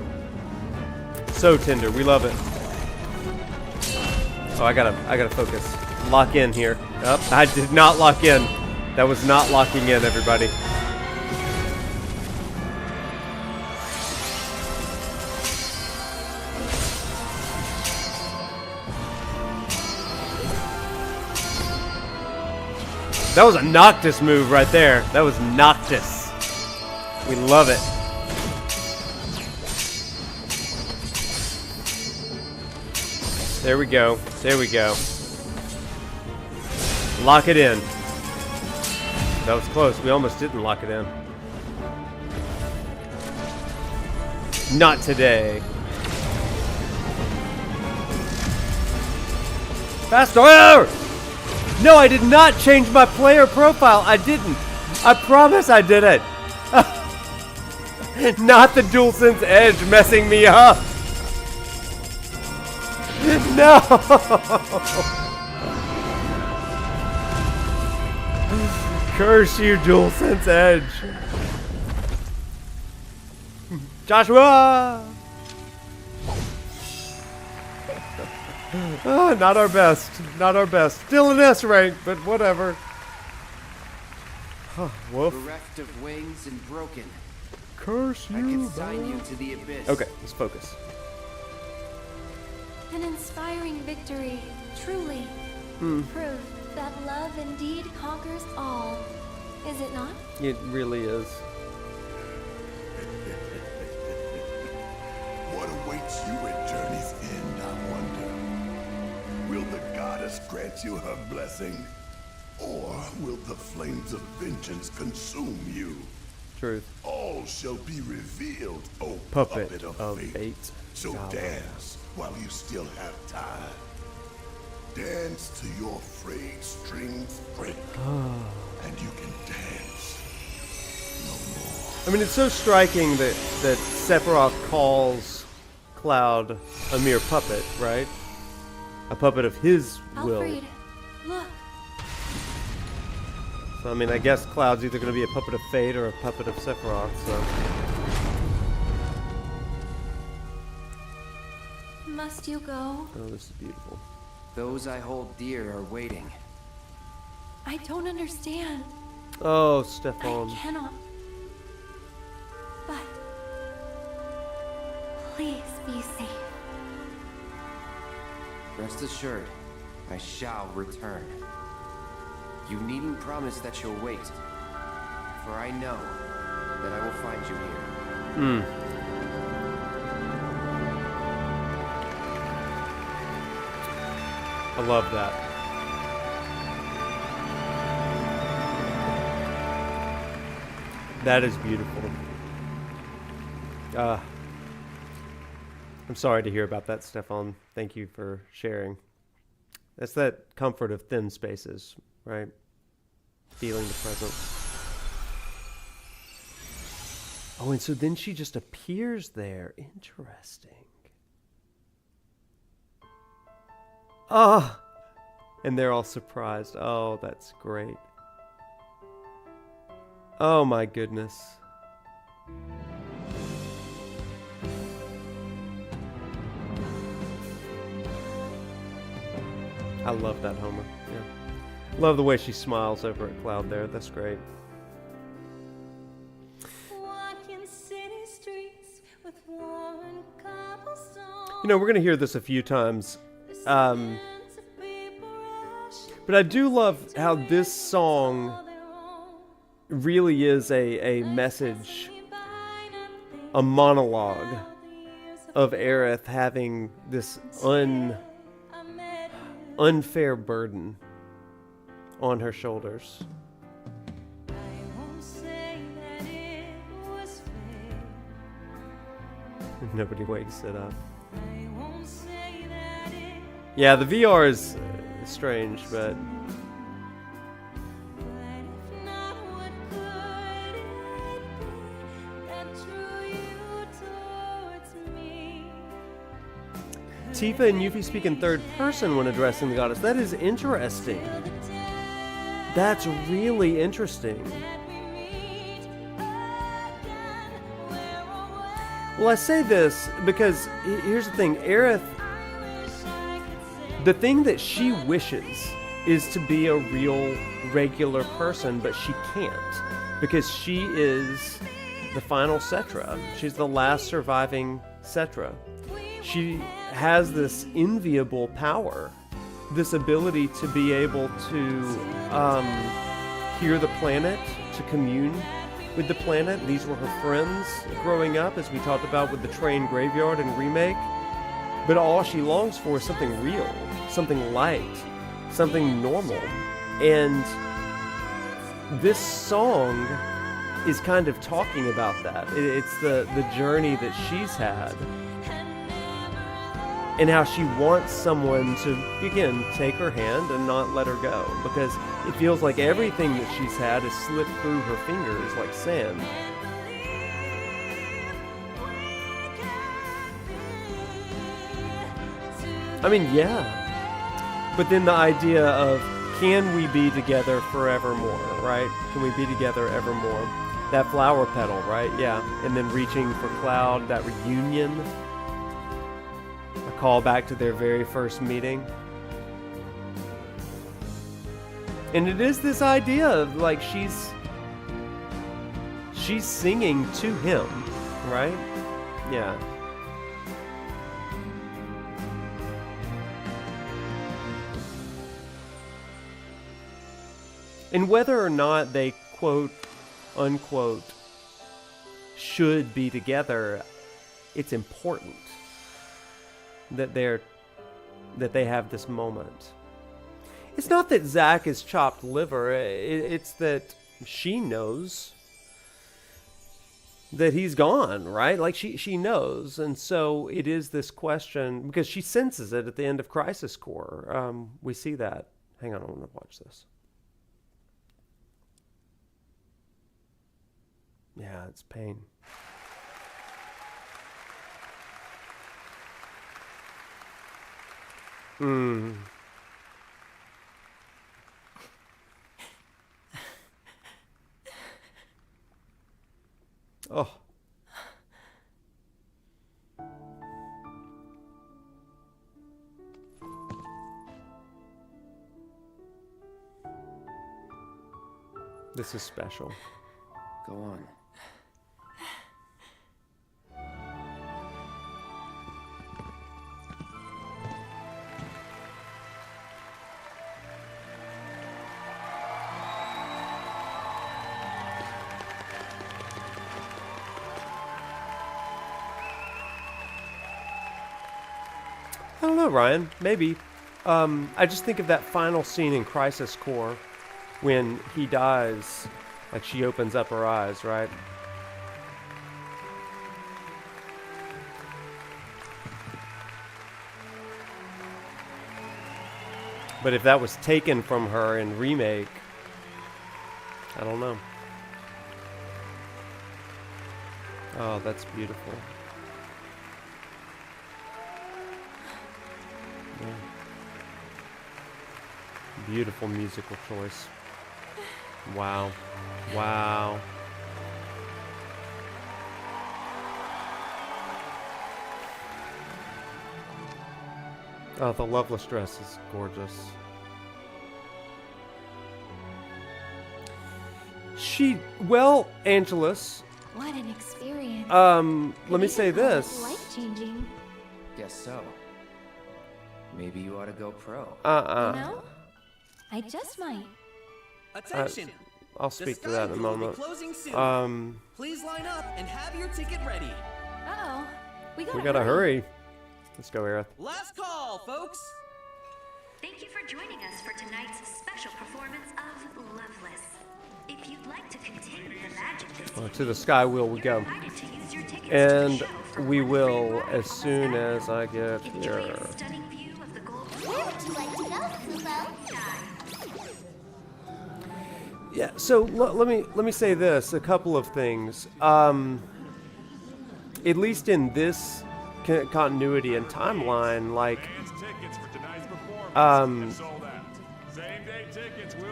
So tender. We love it. Oh, I gotta focus. Lock in here. Oh, I did not lock in. That was not locking in, everybody. That was a Noctis move right there. That was Noctis. We love it. There we go. There we go. Lock it in. That was close. We almost didn't lock it in. Not today. Faster! No, I did not change my player profile. I didn't. I promise I didn't. Not the DualSense Edge messing me up. No. Curse you, DualSense Edge. Joshua. Oh, not our best. Not our best. Still an S rank, but whatever. Oh, woof. Bereft of wings and broken. Curse you. I consign you to the abyss. Okay, let's focus. An inspiring victory, truly. Proof that love indeed conquers all. Is it not? It really is. What awaits you at Journey's End, I wonder? Will the goddess grant you her blessing? Or will the flames of vengeance consume you? Truth. All shall be revealed, O Puppet of of fate. fate. So dance while you still have time. Dance till your frayed strings break. And you can dance no more. I mean, it's so striking that Sephiroth calls Cloud a mere puppet, right? A puppet of his will. Alfred, look. So, I mean, I guess Cloud's either going to be a puppet of fate or a puppet of Sephiroth, so... Must you go? Oh, this is beautiful. Those I hold dear are waiting. I don't understand. Oh, Stefan. I cannot. But please be safe. Rest assured, I shall return. You needn't promise that you'll wait, for I know that I will find you here. I love that. That is beautiful. I'm sorry to hear about that, Stefan. Thank you for sharing. That's that comfort of thin spaces, right? Feeling the presence. Oh, and so then she just appears there. Interesting. Ah! And they're all surprised. Oh, that's great. Oh my goodness. I love that Homer. Yeah. Love the way she smiles over at Cloud there. That's great. You know, we're going to hear this a few times. But I do love how this song really is a message, a monologue of Aerith having this unfair burden on her shoulders. Nobody wakes it up. Yeah, the VR is strange, but... Tifa and Yuffie speak in third person when addressing the goddess. That is interesting. That's really interesting. Well, I say this because here's the thing. Aerith, the thing that she wishes is to be a real, regular person, but she can't because she is the final Cetra. She's the last surviving Cetra. She has this enviable power, this ability to be able to hear the planet, to commune with the planet. These were her friends growing up, as we talked about with the Train Graveyard and Remake. But all she longs for is something real, something light, something normal. And this song is kind of talking about that. It's the journey that she's had. And how she wants someone to, again, take her hand and not let her go. Because it feels like everything that she's had has slipped through her fingers like sand. I mean, yeah. But then the idea of, can we be together forevermore, right? Can we be together evermore? That flower petal, right? Yeah. And then reaching for Cloud, that reunion. A call back to their very first meeting. And it is this idea of, like, she's singing to him, right? Yeah. And whether or not they, quote, unquote, should be together, it's important that they have this moment. It's not that Zack is chopped liver, it's that she knows that he's gone, right? Like, she knows, and so it is this question, because she senses it at the end of Crisis Core. We see that. Hang on, I want to watch this. Yeah, it's pain. Oh. This is special. Go on. I don't know, Ryan. Maybe. I just think of that final scene in Crisis Core when he dies. Like, she opens up her eyes, right? But if that was taken from her in Remake, I don't know. Oh, that's beautiful. Yeah. Beautiful musical choice. Wow. Wow. Oh, the Loveless dress is gorgeous. Well, Angelus. What an experience. Let me say this. Life-changing. Guess so. Maybe you ought to go pro. You know? I just might. Attention! I'll speak to that in a moment. Closing soon. Please line up and have your ticket ready. Uh-oh. We gotta hurry. Let's go, Aerith. Last call, folks. Thank you for joining us for tonight's special performance of Loveless. If you'd like to continue the magic this To the Sky Wheel we go. And we will as soon as I get here. Where would you like to go, Kubo? Yeah, so let me say this, a couple of things. At least in this continuity and timeline, like,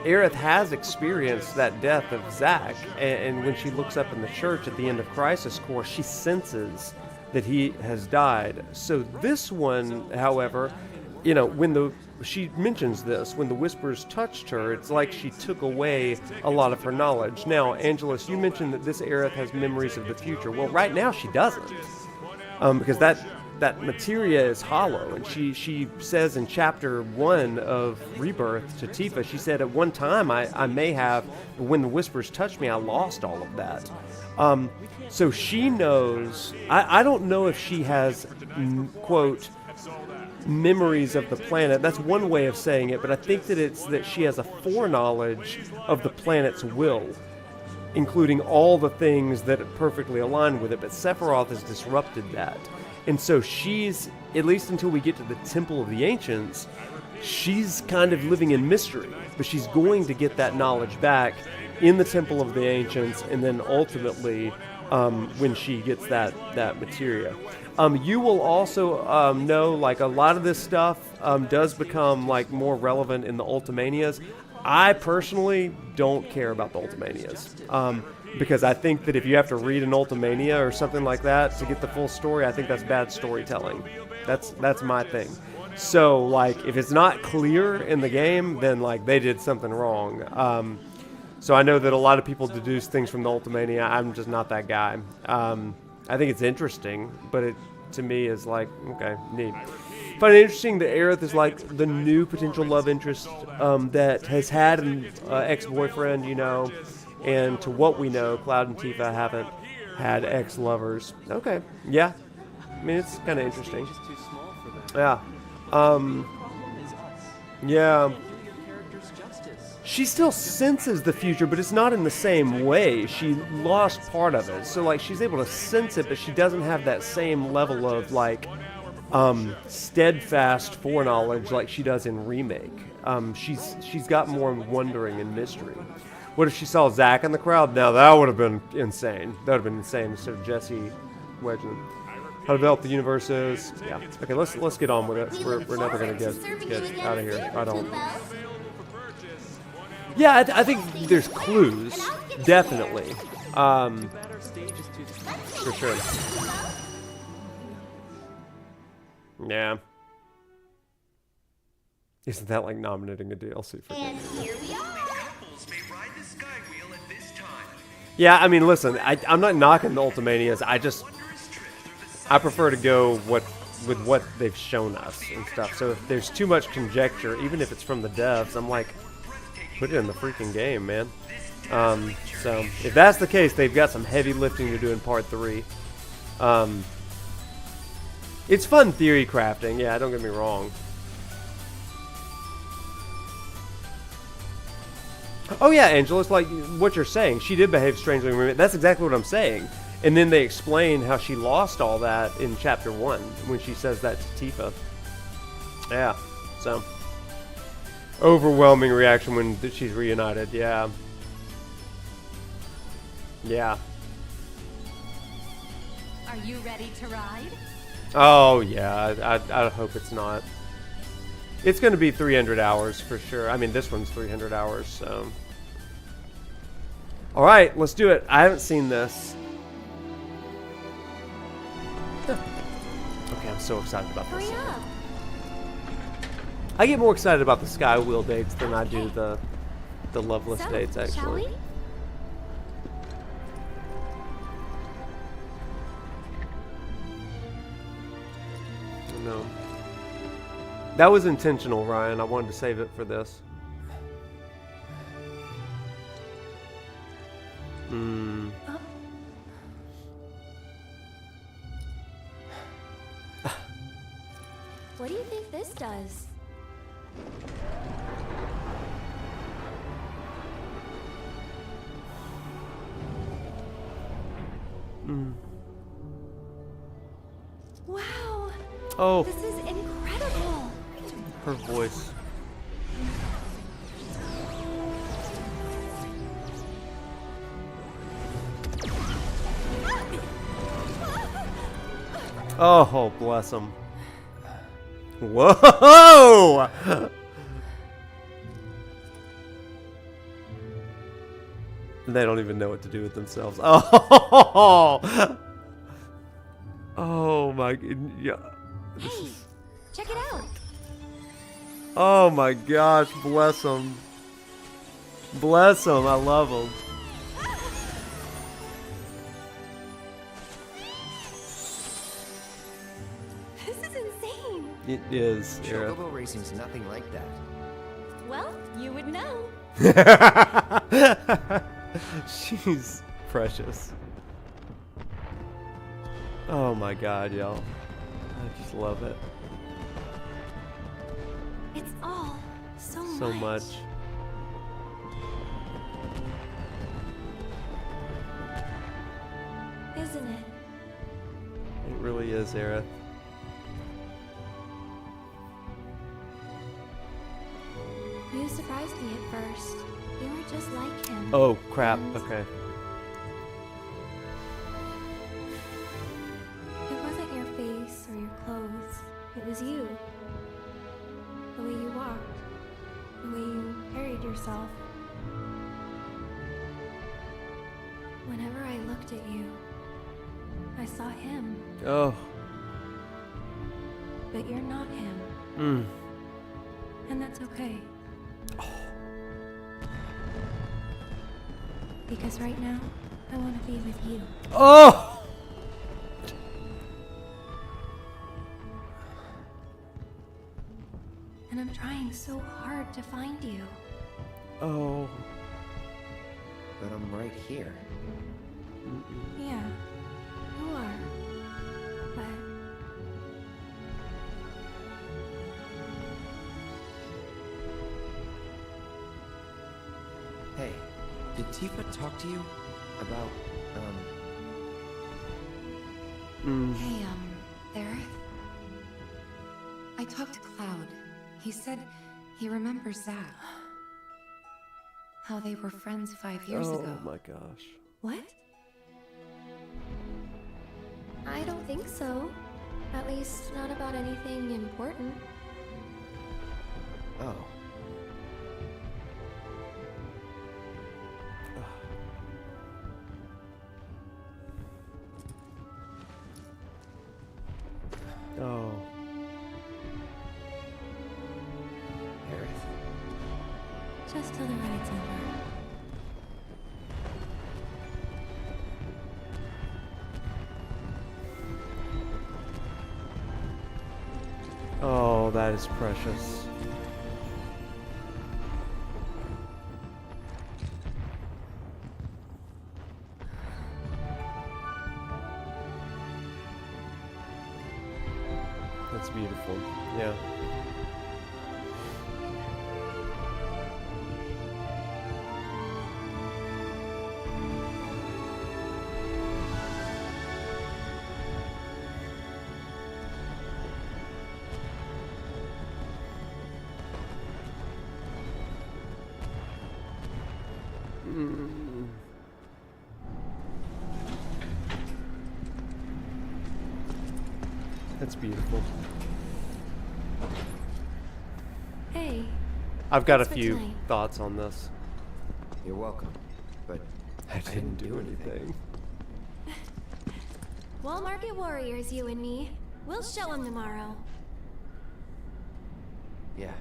Aerith has experienced that death of Zack, and when she looks up in the church at the end of Crisis Core, she senses that he has died. So this one, however, you know, she mentions this, when the whispers touched her, it's like she took away a lot of her knowledge. Now, Angelus, you mentioned that this Aerith has memories of the future. Well, right now she doesn't, because that materia is hollow, and she says in chapter 1 of Rebirth to Tifa, she said, at one time I may have, but when the whispers touched me, I lost all of that. So she knows, I don't know if she has, quote, memories of the planet. That's one way of saying it, but I think that it's that she has a foreknowledge of the planet's will, including all the things that perfectly align with it, but Sephiroth has disrupted that. And so she's, at least until we get to the Temple of the Ancients, she's kind of living in mystery, but she's going to get that knowledge back in the Temple of the Ancients, and then ultimately when she gets that materia. You will also know, like, a lot of this stuff does become, like, more relevant in the Ultimanias. I personally don't care about the Ultimanias. Because I think that if you have to read an Ultimania or something like that to get the full story, I think that's bad storytelling. That's my thing. So, like, if it's not clear in the game, then, like, they did something wrong. So I know that a lot of people deduce things from the Ultimania. I'm just not that guy. I think it's interesting, but it, to me, is like, okay, neat. Find it interesting that Aerith is like the new potential love interest that has had an ex-boyfriend, you know, and to what we know, Cloud and Tifa haven't had ex-lovers. Okay, yeah. I mean, it's kind of interesting. Yeah. Yeah. She still senses the future, but it's not in the same way. She lost part of it. So, like, she's able to sense it, but she doesn't have that same level of, like, steadfast foreknowledge like she does in Remake. She's got more wondering and mystery. What if she saw Zack in the crowd? Now, that would have been insane. That would have been insane instead of Jesse wedging. How developed the universe is. Yeah. Okay, let's get on with it. We're never going to get out of here. I don't. Yeah, I think there's clues, definitely, for sure. Yeah. Isn't that like nominating a DLC for And here we are. Yeah, I mean, listen, I'm not knocking the Ultimanias. I prefer to go with what they've shown us and stuff. So if there's too much conjecture, even if it's from the devs, I'm like, put it in the freaking game, man. So if that's the case, they've got some heavy lifting to do in part 3. It's fun theory crafting, yeah, don't get me wrong. Oh yeah, Angela, it's like what you're saying. She did behave strangely in Remake. That's exactly what I'm saying. And then they explain how she lost all that in Chapter 1 when she says that to Tifa. Yeah, so. Overwhelming reaction when she's reunited, yeah. Yeah. Are you ready to ride? Oh, yeah, I hope it's not. It's going to be 300 hours for sure. I mean, this one's 300 hours, so. All right, let's do it. I haven't seen this. Okay, I'm so excited about this. Hurry up. I get more excited about the Sky Wheel dates than I do the Loveless So, dates, actually. shall we? No. That was intentional, Ryan. I wanted to save it for this. What do you think this does? Wow. Oh. This is incredible. Her voice. Oh, bless him. Whoa! They don't even know what to do with themselves. Oh! Oh my god. Yeah. Hey, check it out. Oh my gosh, bless him. Bless him, I love him. This is insane. It is, Aerith. Chocobo racing's nothing like that. Well, you would know. She's precious. Oh my god, y'all. I just love it. It's all so much. Isn't it? It really is, Aerith. You surprised me at first. You were just like him. Oh, crap. And Okay. it wasn't your face yourself. Whenever I looked at you, I saw him. Oh. But you're not him. And that's okay. Oh. Because right now, I want to be with you. Oh! And I'm trying so hard to find you. Oh. But I'm right here. Yeah, you are. But Hey, did Tifa talk to you about, Hey, Aerith? I talked to Cloud. He said he remembers Zack. How they were friends 5 years ago. Oh my gosh. what? I don't think so. At least not about anything important. Oh. Oh. Aerith. Just till the ride's over. Oh, that is precious. That's beautiful. Yeah. That's beautiful. Hey. I've got a thanks for few tonight. thoughts on this. You're welcome. But I didn't do anything. Wall Market Warriors, you and me. We'll show them tomorrow. Yeah.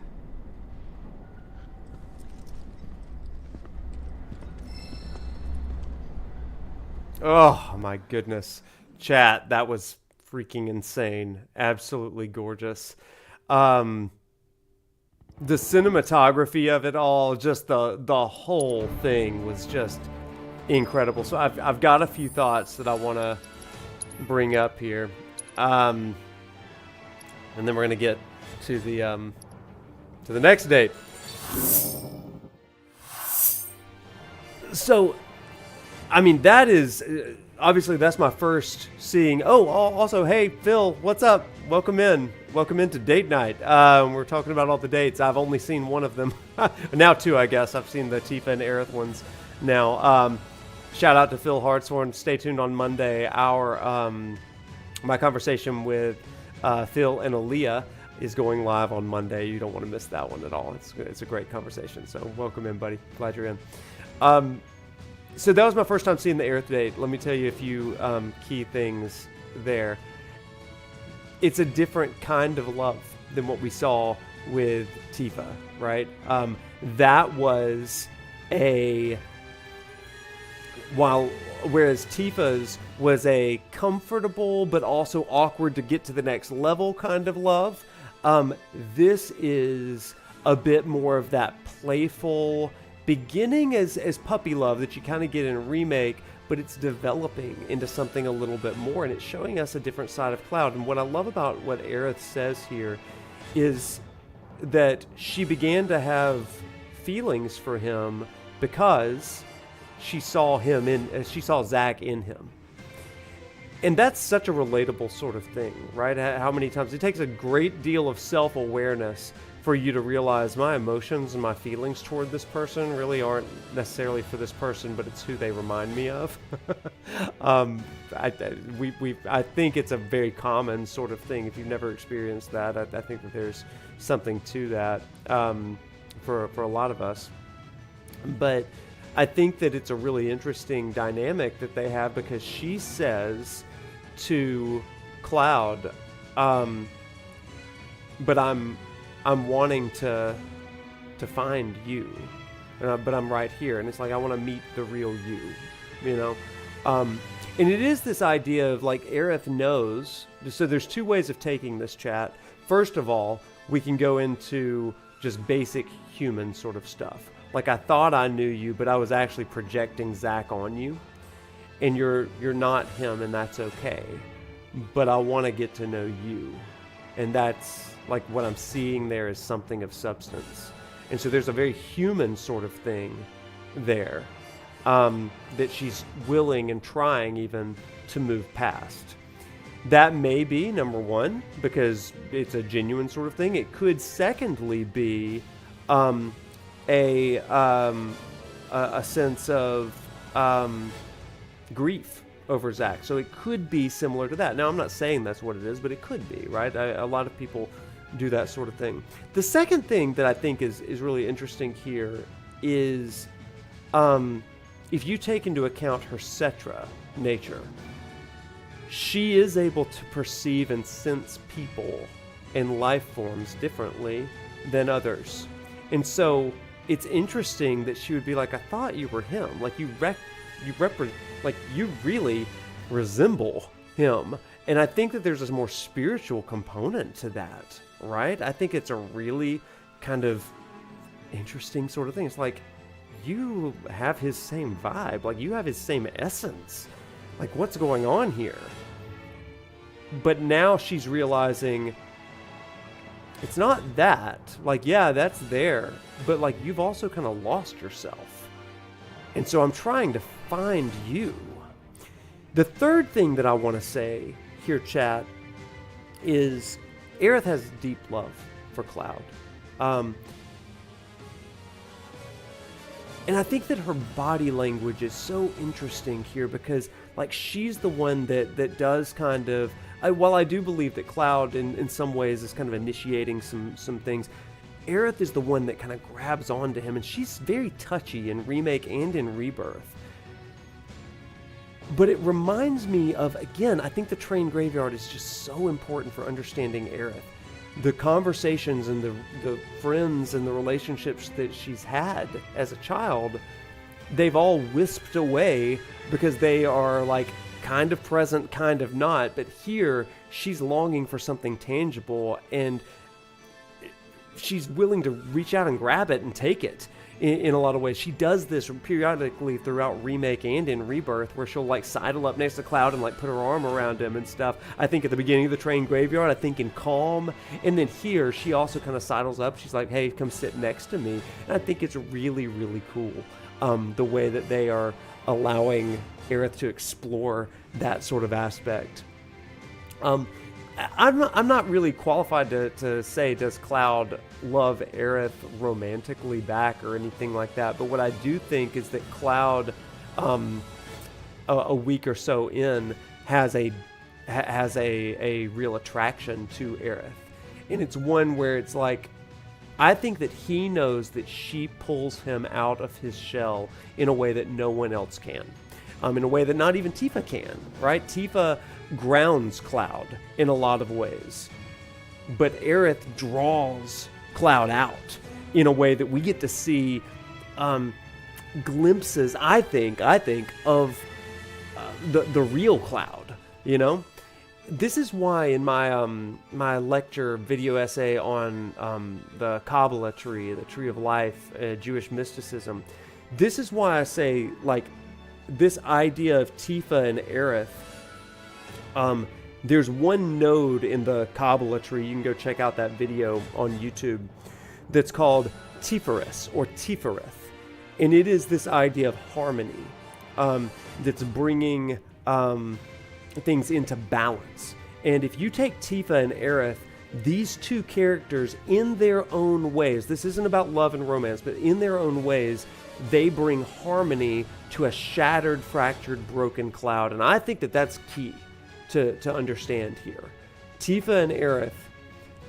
Oh my goodness. Chat, that was freaking insane. Absolutely gorgeous. The cinematography of it all, just the whole thing was just incredible. So I've got a few thoughts that I want to bring up here. And then we're going to get to the next date. So I mean, that is obviously that's my first seeing. Oh, also, hey Phil, what's up? Welcome into date night. We're talking about all the dates. I've only seen one of them, now two, I guess. I've seen the Tifa and Aerith ones now. Shout out to Phil Hartshorn. Stay tuned on Monday. My conversation with Phil and Aaliyah is going live on Monday. You don't want to miss that one at all. It's a great conversation. So welcome in, buddy. Glad you're in. So that was my first time seeing the Aerith date. Let me tell you a few key things there. It's a different kind of love than what we saw with Tifa, right? That was whereas Tifa's was a comfortable but also awkward to get to the next level kind of love. This is a bit more of that playful beginning as puppy love that you kind of get in a remake, but it's developing into something a little bit more, and it's showing us a different side of Cloud. And what I love about what Aerith says here is that she began to have feelings for him because she saw Zack in him. And that's such a relatable sort of thing, right? How many times it takes a great deal of self-awareness for you to realize my emotions and my feelings toward this person really aren't necessarily for this person, but it's who they remind me of. I think it's a very common sort of thing. If you've never experienced that, I think that there's something to that for a lot of us. But I think that it's a really interesting dynamic that they have, because she says to Cloud, but I'm wanting to find you, but I'm right here, and it's like I want to meet the real you, you know. And it is this idea of like Aerith knows. So there's two ways of taking this, chat. First of all, we can go into just basic human sort of stuff. Like, I thought I knew you, but I was actually projecting Zack on you, and you're not him, and that's okay. But I want to get to know you, and that's like what I'm seeing there is something of substance. And so there's a very human sort of thing there, that she's willing and trying even to move past. That may be, number one, because it's a genuine sort of thing. It could, secondly, be a sense of grief over Zack. So it could be similar to that. Now, I'm not saying that's what it is, but it could be, right? A lot of people do that sort of thing. The second thing that I think is really interesting here is if you take into account her Cetra nature, she is able to perceive and sense people and life forms differently than others. And so it's interesting that she would be like, I thought you were him. Like, you really resemble him. And I think that there's a more spiritual component to that, right? I think it's a really kind of interesting sort of thing. It's like, you have his same vibe. Like, you have his same essence. Like, what's going on here? But now she's realizing it's not that. Like, yeah, that's there. But, like, you've also kind of lost yourself. And so I'm trying to find you. The third thing that I want to say here, chat, is Aerith has deep love for Cloud. And I think that her body language is so interesting here, because, like, she's the one that does kind of... while I do believe that Cloud, in some ways, is kind of initiating some things, Aerith is the one that kind of grabs onto him, and she's very touchy in Remake and in Rebirth. But it reminds me of, again, I think the train graveyard is just so important for understanding Aerith. The conversations and the friends and the relationships that she's had as a child, they've all wisped away because they are like kind of present, kind of not. But here, she's longing for something tangible, and she's willing to reach out and grab it and take it. In a lot of ways, she does this periodically throughout Remake and in Rebirth, where she'll like sidle up next to Cloud and like put her arm around him and stuff. I think at the beginning of the train graveyard, I think in Calm, and then here she also kind of sidles up. She's like, "Hey, come sit next to me." And I think it's really, really cool the way that they are allowing Aerith to explore that sort of aspect. I'm not really qualified to say, does Cloud love Aerith romantically back or anything like that, but what I do think is that Cloud, a week or so in, has a real attraction to Aerith. And it's one where it's like, I think that he knows that she pulls him out of his shell in a way that no one else can. In a way that not even Tifa can, right? Tifa grounds Cloud in a lot of ways, but Aerith draws Cloud out in a way that we get to see glimpses, I think, of the real Cloud. You know, this is why in my my lecture video essay on the Kabbalah tree, the tree of life, Jewish mysticism, this is why I say, like, this idea of Tifa and Aerith, there's one node in the Kabbalah tree, you can go check out that video on YouTube, that's called Tifereth or Tifereth. And it is this idea of harmony that's bringing things into balance. And if you take Tifa and Aerith, these two characters in their own ways, this isn't about love and romance, but in their own ways, they bring harmony to a shattered, fractured, broken Cloud. And I think that that's key to understand here. Tifa and Aerith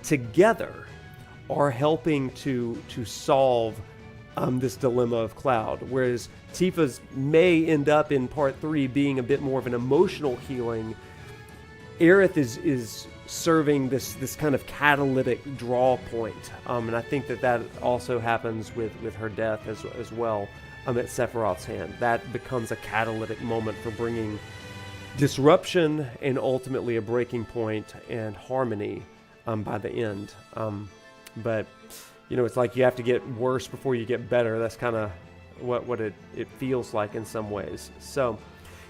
together are helping to solve this dilemma of Cloud, whereas Tifa's may end up in part 3 being a bit more of an emotional healing. Aerith is serving this kind of catalytic draw point, and I think that also happens with her death as well at Sephiroth's hand. That becomes a catalytic moment for bringing disruption and ultimately a breaking point and harmony by the end. But you know, it's like you have to get worse before you get better. That's kind of what it feels like in some ways. So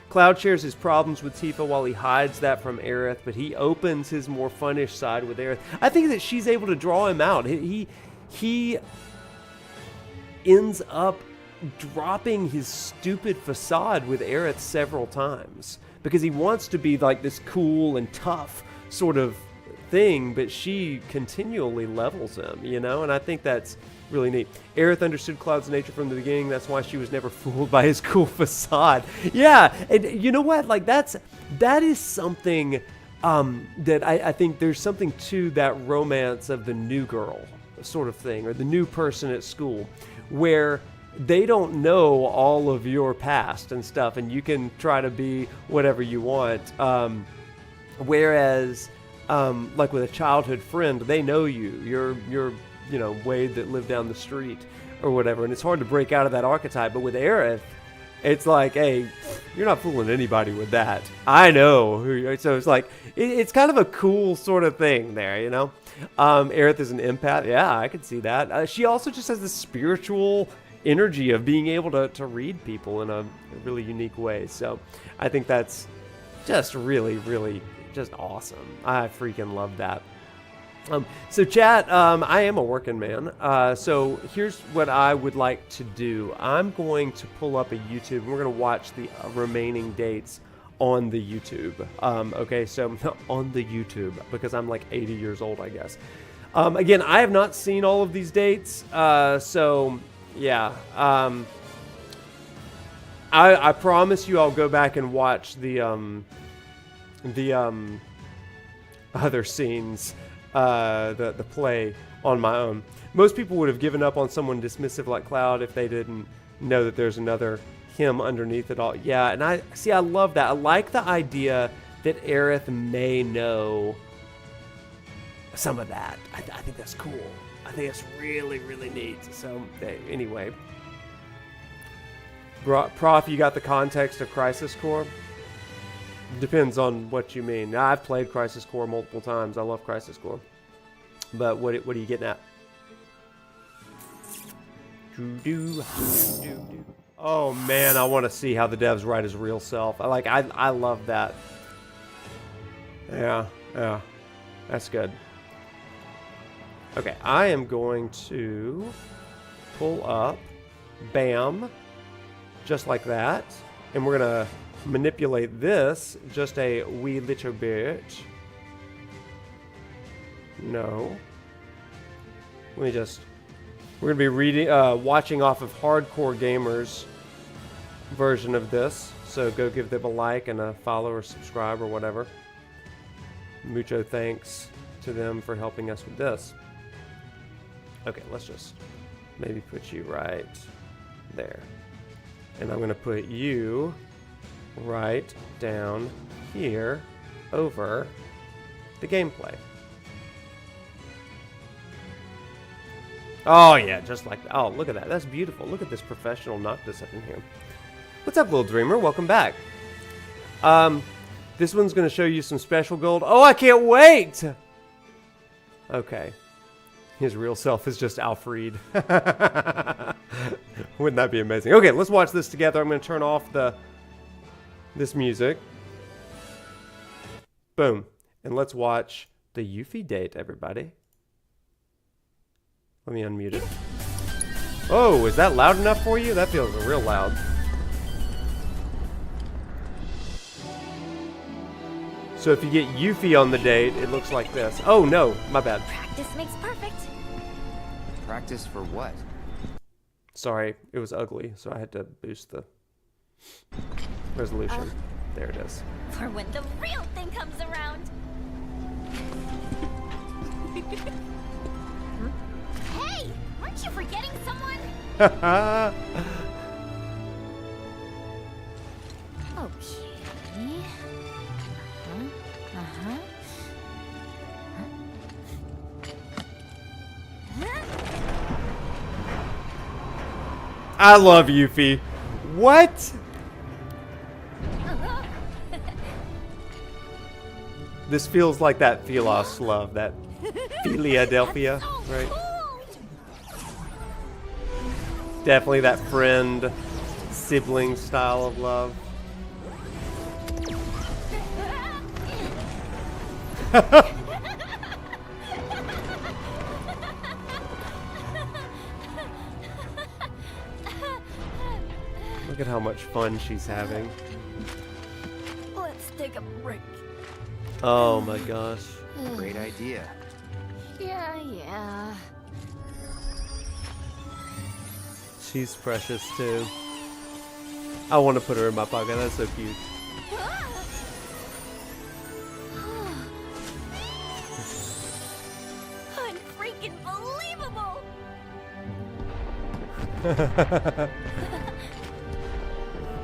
Cloud shares his problems with Tifa while he hides that from Aerith, but he opens his more funnish side with Aerith. I think that she's able to draw him out. He ends up dropping his stupid facade with Aerith several times because he wants to be like this cool and tough sort of thing, but she continually levels him, you know, and I think that's really neat. Aerith understood Cloud's nature from the beginning. That's why she was never fooled by his cool facade. Yeah, and you know what? Like that is something that I think there's something to that romance of the new girl sort of thing, or the new person at school, where they don't know all of your past and stuff, and you can try to be whatever you want. Whereas, like with a childhood friend, they know you. You're you know, Wade that lived down the street or whatever, and it's hard to break out of that archetype. But with Aerith, it's like, hey, you're not fooling anybody with that. I know who you are. So it's like, it's kind of a cool sort of thing there, you know. Aerith is an empath. Yeah, I could see that. She also just has this spiritual energy of being able to read people in a really unique way. So I think that's just really, really just awesome. I freaking love that. So chat, I am a working man. So here's what I would like to do. I'm going to pull up a YouTube. We're going to watch the remaining dates on the YouTube. Okay, so on the YouTube, because I'm like 80 years old, I guess. Again, I have not seen all of these dates. So yeah. I promise you I'll go back and watch the other scenes, the play on my own. Most people would have given up on someone dismissive like Cloud if they didn't know that there's another him underneath it all. Yeah, and I love that. I like the idea that Aerith may know some of that. I think that's cool. I think it's really, really neat. So anyway, Prof, you got the context of Crisis Core? Depends on what you mean. Now, I've played Crisis Core multiple times. I love Crisis Core. But what are you getting at? Oh man, I want to see how the devs write his real self. I love that. Yeah, that's good. Okay, I am going to pull up, bam, just like that, and we're gonna manipulate this just a wee little bit. No. We're gonna be reading, watching off of Hardcore Gamers version of this. So go give them a like and a follow or subscribe or whatever. Mucho thanks to them for helping us with this. Okay, let's just maybe put you right there. And I'm gonna put you right down here over the gameplay. Oh yeah, just like that. Oh, look at that. That's beautiful. Look at this professional Noctis up in here. What's up, little dreamer? Welcome back. This one's going to show you some special gold. Oh, I can't wait! Okay. His real self is just Alfred. Wouldn't that be amazing? Okay, let's watch this together. I'm going to turn off this music. Boom. And let's watch the Yuffie date, everybody. Let me unmute it. Oh, is that loud enough for you? That feels real loud. So if you get Yuffie on the date, it looks like this. Oh no, my bad. Practice makes perfect. Practice for what? Sorry, it was ugly, so I had to boost the resolution. There it is. For when the real thing comes around. Hey, aren't you forgetting someone? I love Yuffie. What? This feels like that Philos love, that Philadelphia, right? Definitely that friend, sibling style of love. Look at how much fun she's having. Let's take a break. Oh my gosh. Great idea. Yeah. She's precious too. I want to put her in my pocket. That's so cute. Unfreaking believable!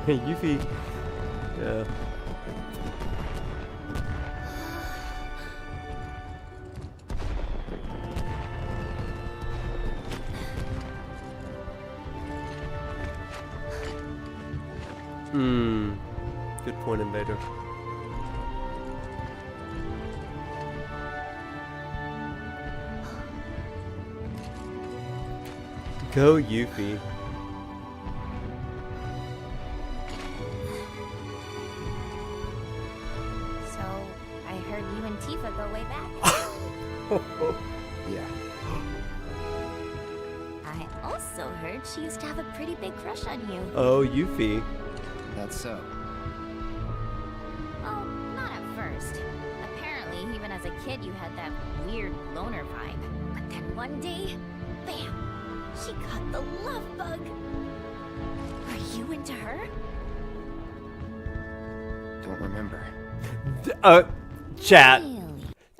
Yuffie. Yeah. Good point, Invader. Go, Yuffie. So, I heard you and Tifa go way back. Yeah. I also heard she used to have a pretty big crush on you. Oh, Yuffie. That's so. Well, not at first. Apparently, even as a kid, you had that weird loner vibe. But then one day, bam! She got the love bug. Are you into her? Don't remember. Chat. Really?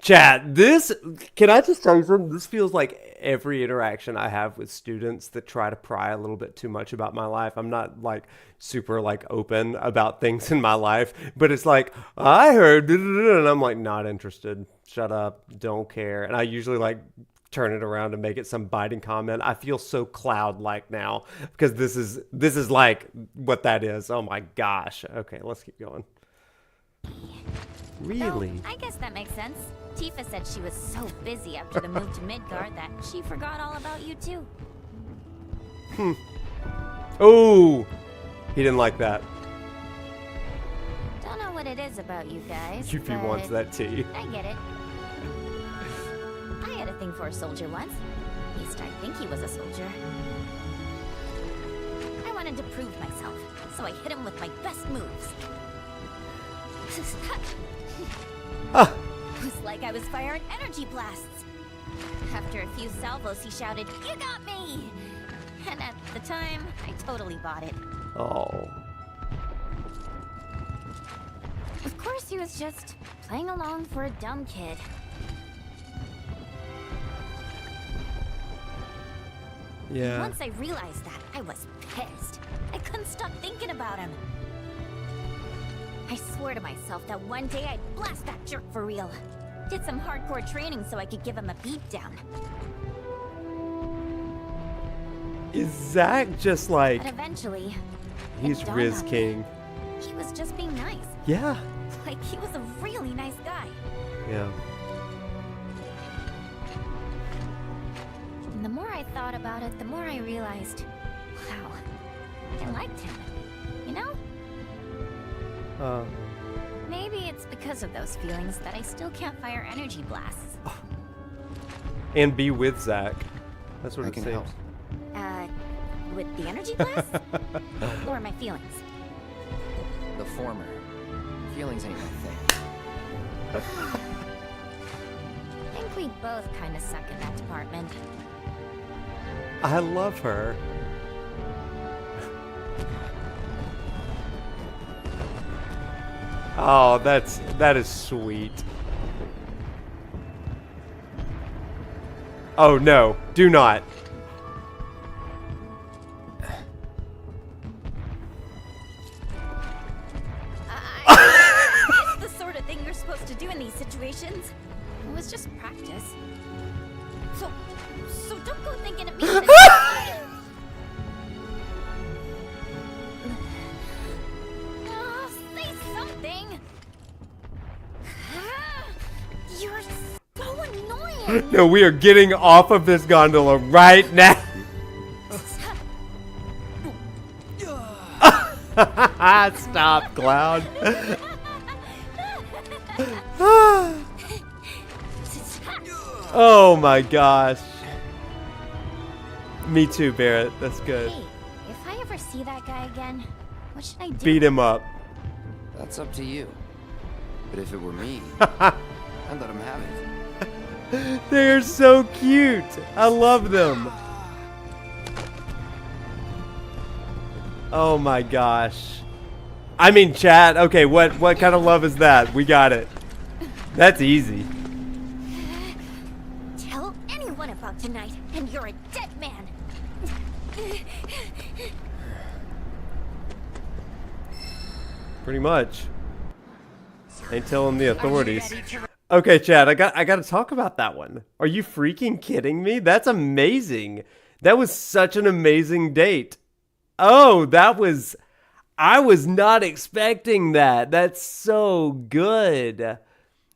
Chat, this, can I just tell you something? This feels like every interaction I have with students that try to pry a little bit too much about my life. I'm not like super like open about things in my life, but it's like, I heard, and I'm like, not interested. Shut up. Don't care. And I usually like turn it around and make it some biting comment. I feel so Cloud-like now because this is like what that is. Oh my gosh. Okay, let's keep going. Really? So, I guess that makes sense. Tifa said she was so busy after the move to Midgard that she forgot all about you too. Oh, he didn't like that. Don't know what it is about you guys. Yuffie wants that tea. I get it. I had a thing for a soldier once. At least I think he was a soldier. I wanted to prove myself, so I hit him with my best moves. It was like I was firing energy blasts. After a few salvos, he shouted, "You got me!" And at the time, I totally bought it. Oh. Of course, he was just playing along for a dumb kid. Yeah. Once I realized that, I was pissed. I couldn't stop thinking about him. I swore to myself that one day I'd blast that jerk for real. Did some hardcore training so I could give him a beatdown. Is Zack just like... But eventually... He's Riz King. He was just being nice. Yeah. Like, he was a really nice guy. Yeah. And the more I thought about it, the more I realized, wow, I liked him. You know? Maybe it's because of those feelings that I still can't fire energy blasts. And be with Zack. That's what it seems. Help. With the energy blasts? Or my feelings? The former. Feelings ain't my thing. I think we both kind of suck in that department. I love her. Oh, that is sweet. Oh no, do not. So don't go thinking it means say something. You're so annoying. No, we are getting off of this gondola right now. Stop, Cloud. Oh my gosh. Me too, Barret. That's good. Hey, if I ever see that guy again, what should I do? Beat him up. That's up to you. But if it were me, I'd let him have it. They're so cute. I love them. Oh my gosh. I mean, chat. Okay, what kind of love is that? We got it. That's easy. Tell anyone about tonight, and you're a dead man. Pretty much. Ain't telling the authorities. Okay, Chad, I got to talk about that one. Are you freaking kidding me? That's amazing. That was such an amazing date. Oh, I was not expecting that. That's so good.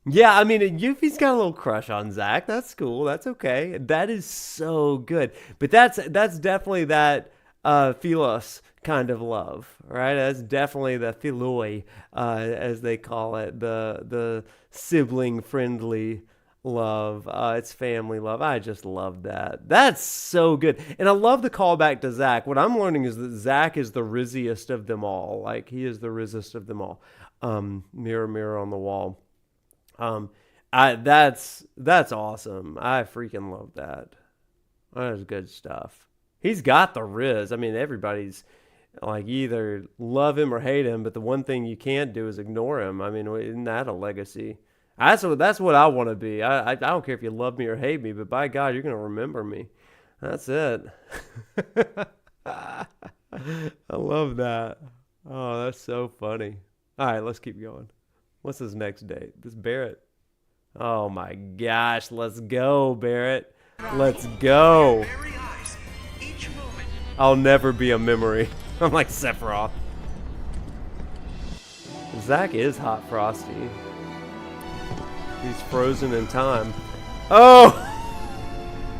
Yeah, I mean, Yuffie's got a little crush on Zack. That's cool. That's okay. That is so good. But that's definitely that philos kind of love, right? That's definitely the philoi, as they call it, the sibling friendly love. It's family love. I just love that. That's so good. And I love the callback to Zack. What I'm learning is that Zack is the rizziest of them all. Like, he is the rizziest of them all. Mirror, mirror on the wall. That's awesome. I freaking love that. That is good stuff. He's got the riz. I mean, everybody's like, either love him or hate him, but the one thing you can't do is ignore him. I mean, isn't that a legacy? That's what I want to be. I don't care if you love me or hate me, but by God, you're going to remember me. That's it. I love that. Oh, that's so funny. All right, let's keep going. What's his next date? This Barret. Oh my gosh, let's go, Barret. Let's go. I'll never be a memory. I'm like Sephiroth. Zack is hot frosty. He's frozen in time. Oh!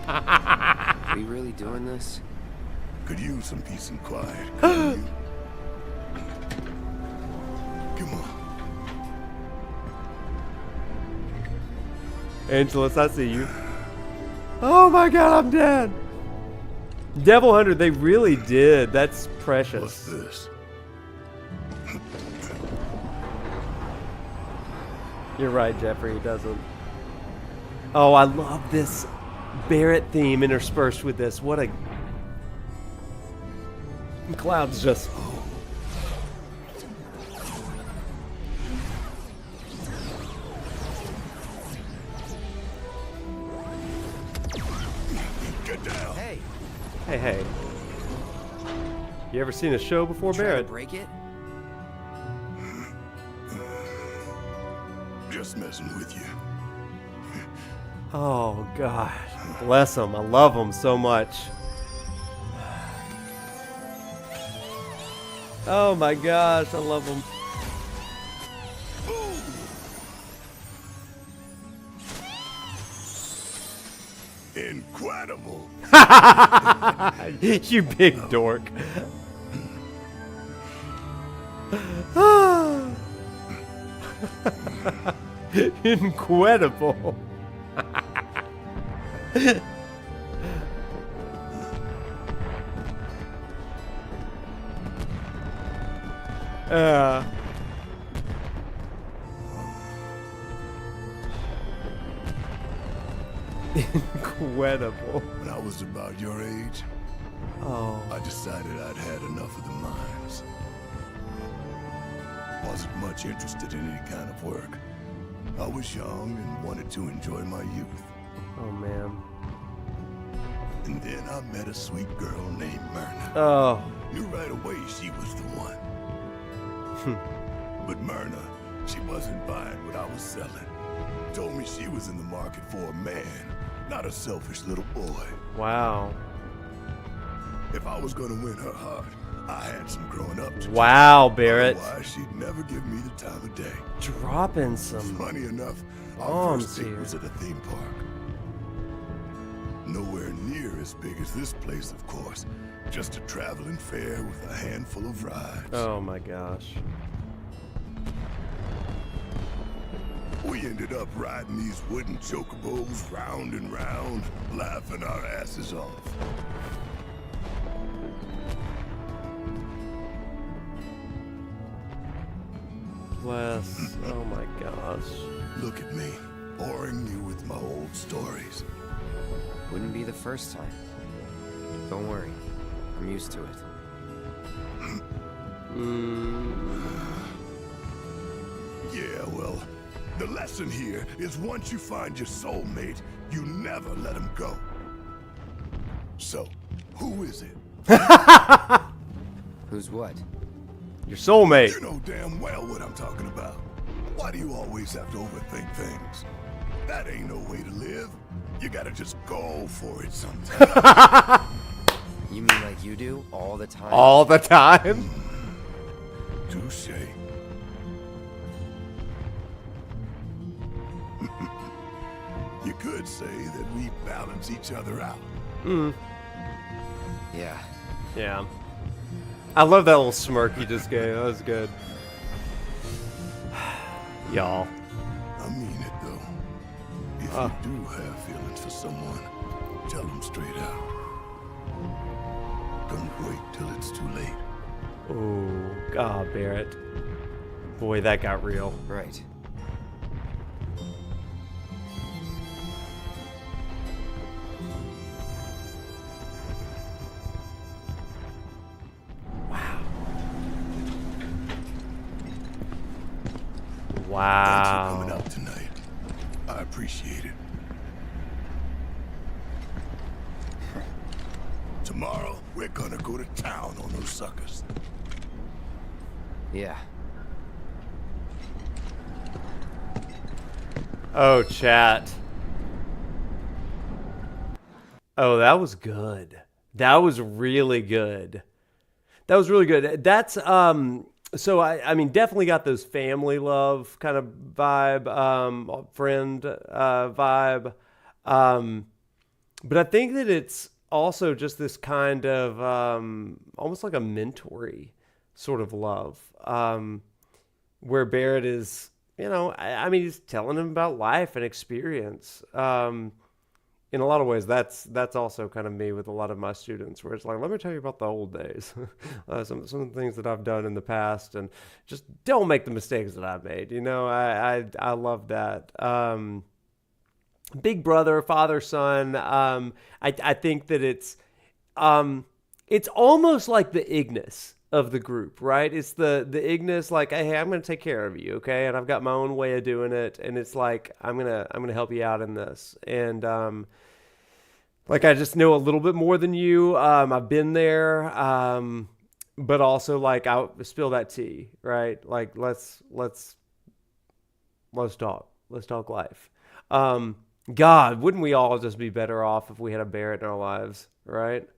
Are you really doing this? Could use some peace and quiet, couldn't you? Come on. Angelus, I see you. Oh my God, I'm dead. Devil Hunter, they really did. That's precious. What's this? You're right, Jeffrey, he doesn't. Oh, I love this Barret theme interspersed with this. What a... Cloud's just... Get down. Hey, Hey. You ever seen a show before, try to Barret? break it? Just messing with you. Oh, gosh. Bless him. I love him so much. Oh, my gosh. I love him. Incredible. You big dork. Incredible. Incredible. When I was about your age, I decided I'd had enough of the mines. Wasn't much interested in any kind of work. I was young and wanted to enjoy my youth. Oh, man. And then I met a sweet girl named Myrna. Oh. Knew right away she was the one. But Myrna, she wasn't buying what I was selling. Told me she was in the market for a man, not a selfish little boy. Wow. If I was gonna win her heart, I had some growing up to do. Wow, Barret. Otherwise, she'd never give me the time of day. Dropping some Funny enough, our bombs first date here. was at a theme park. Nowhere near as big as this place, of course. Just a traveling fair with a handful of rides. Oh my gosh. We ended up riding these wooden chocobos round and round, laughing our asses off. Bless. Oh my gosh. Look at me, boring you with my old stories. Wouldn't be the first time. Don't worry. I'm used to it. Yeah, well, the lesson here is once you find your soulmate, you never let him go. So, who is it? Who's what? Your soulmate. You know damn well what I'm talking about. Why do you always have to overthink things? That ain't no way to live. You gotta just go for it sometimes. You mean like you do all the time? All the time? Touche. You could say that we balance each other out. Yeah. Yeah. I love that little smirk he just gave. That was good. Y'all. I mean it though. If you do have feelings for someone, tell them straight out. Don't wait till it's too late. Oh, God, Barret. Boy, that got real. Right. Wow. Thanks for coming out tonight. I appreciate it. Tomorrow, we're gonna go to town on those suckers. Yeah. Oh, chat. Oh, that was good. That was really good. That was really good. That's so I mean definitely got those family love kind of vibe, friend vibe. But I think that it's also just this kind of almost like a mentory sort of love, where Barret is, you know, I mean, he's telling him about life and experience. In a lot of ways, that's also kind of me with a lot of my students, where it's like, let me tell you about the old days, some of the things that I've done in the past, and just don't make the mistakes that I've made. You know, I love that. Big brother, father, son. I think that it's almost like the Ignis of the group, right? It's the Ignis, like, hey, I'm going to take care of you, okay? And I've got my own way of doing it, and it's like I'm gonna help you out in this, and like I just know a little bit more than you. I've been there, but also like I'll spill that tea, right? Like let's talk life. God, wouldn't we all just be better off if we had a Barret in our lives, right?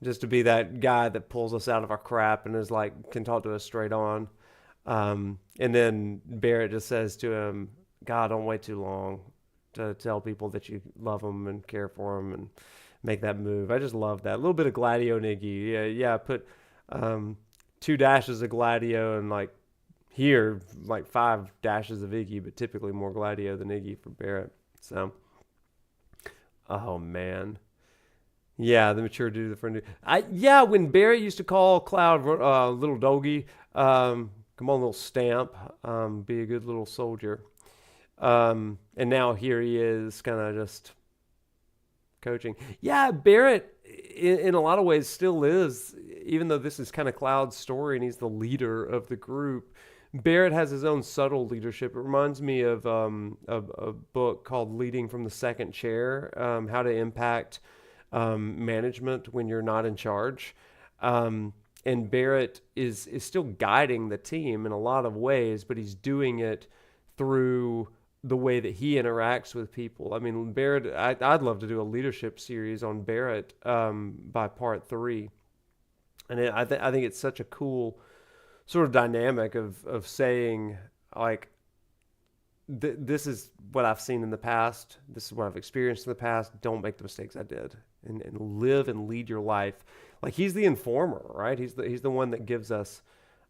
Just to be that guy that pulls us out of our crap and is like, can talk to us straight on. And then Barret just says to him, God, don't wait too long to tell people that you love them and care for them and make that move. I just love that. A little bit of Gladio and Iggy. Yeah, put 2 dashes of Gladio and like here, like 5 dashes of Iggy, but typically more Gladio than Iggy for Barret. So, oh man. Yeah, the mature dude, the friend dude. When Barret used to call Cloud little doggy, come on, little stamp, be a good little soldier. And now here he is kind of just coaching. Yeah, Barret in a lot of ways still is, even though this is kind of Cloud's story and he's the leader of the group. Barret has his own subtle leadership. It reminds me of a book called Leading from the Second Chair, how to impact management when you're not in charge. And Barret is still guiding the team in a lot of ways, but he's doing it through the way that he interacts with people. I mean, Barret, I'd love to do a leadership series on Barret by part 3. And I think it's such a cool sort of dynamic of saying, like, this is what I've seen in the past. This is what I've experienced in the past. Don't make the mistakes I did, and live and lead your life. Like, he's the informer, right? He's the one that gives us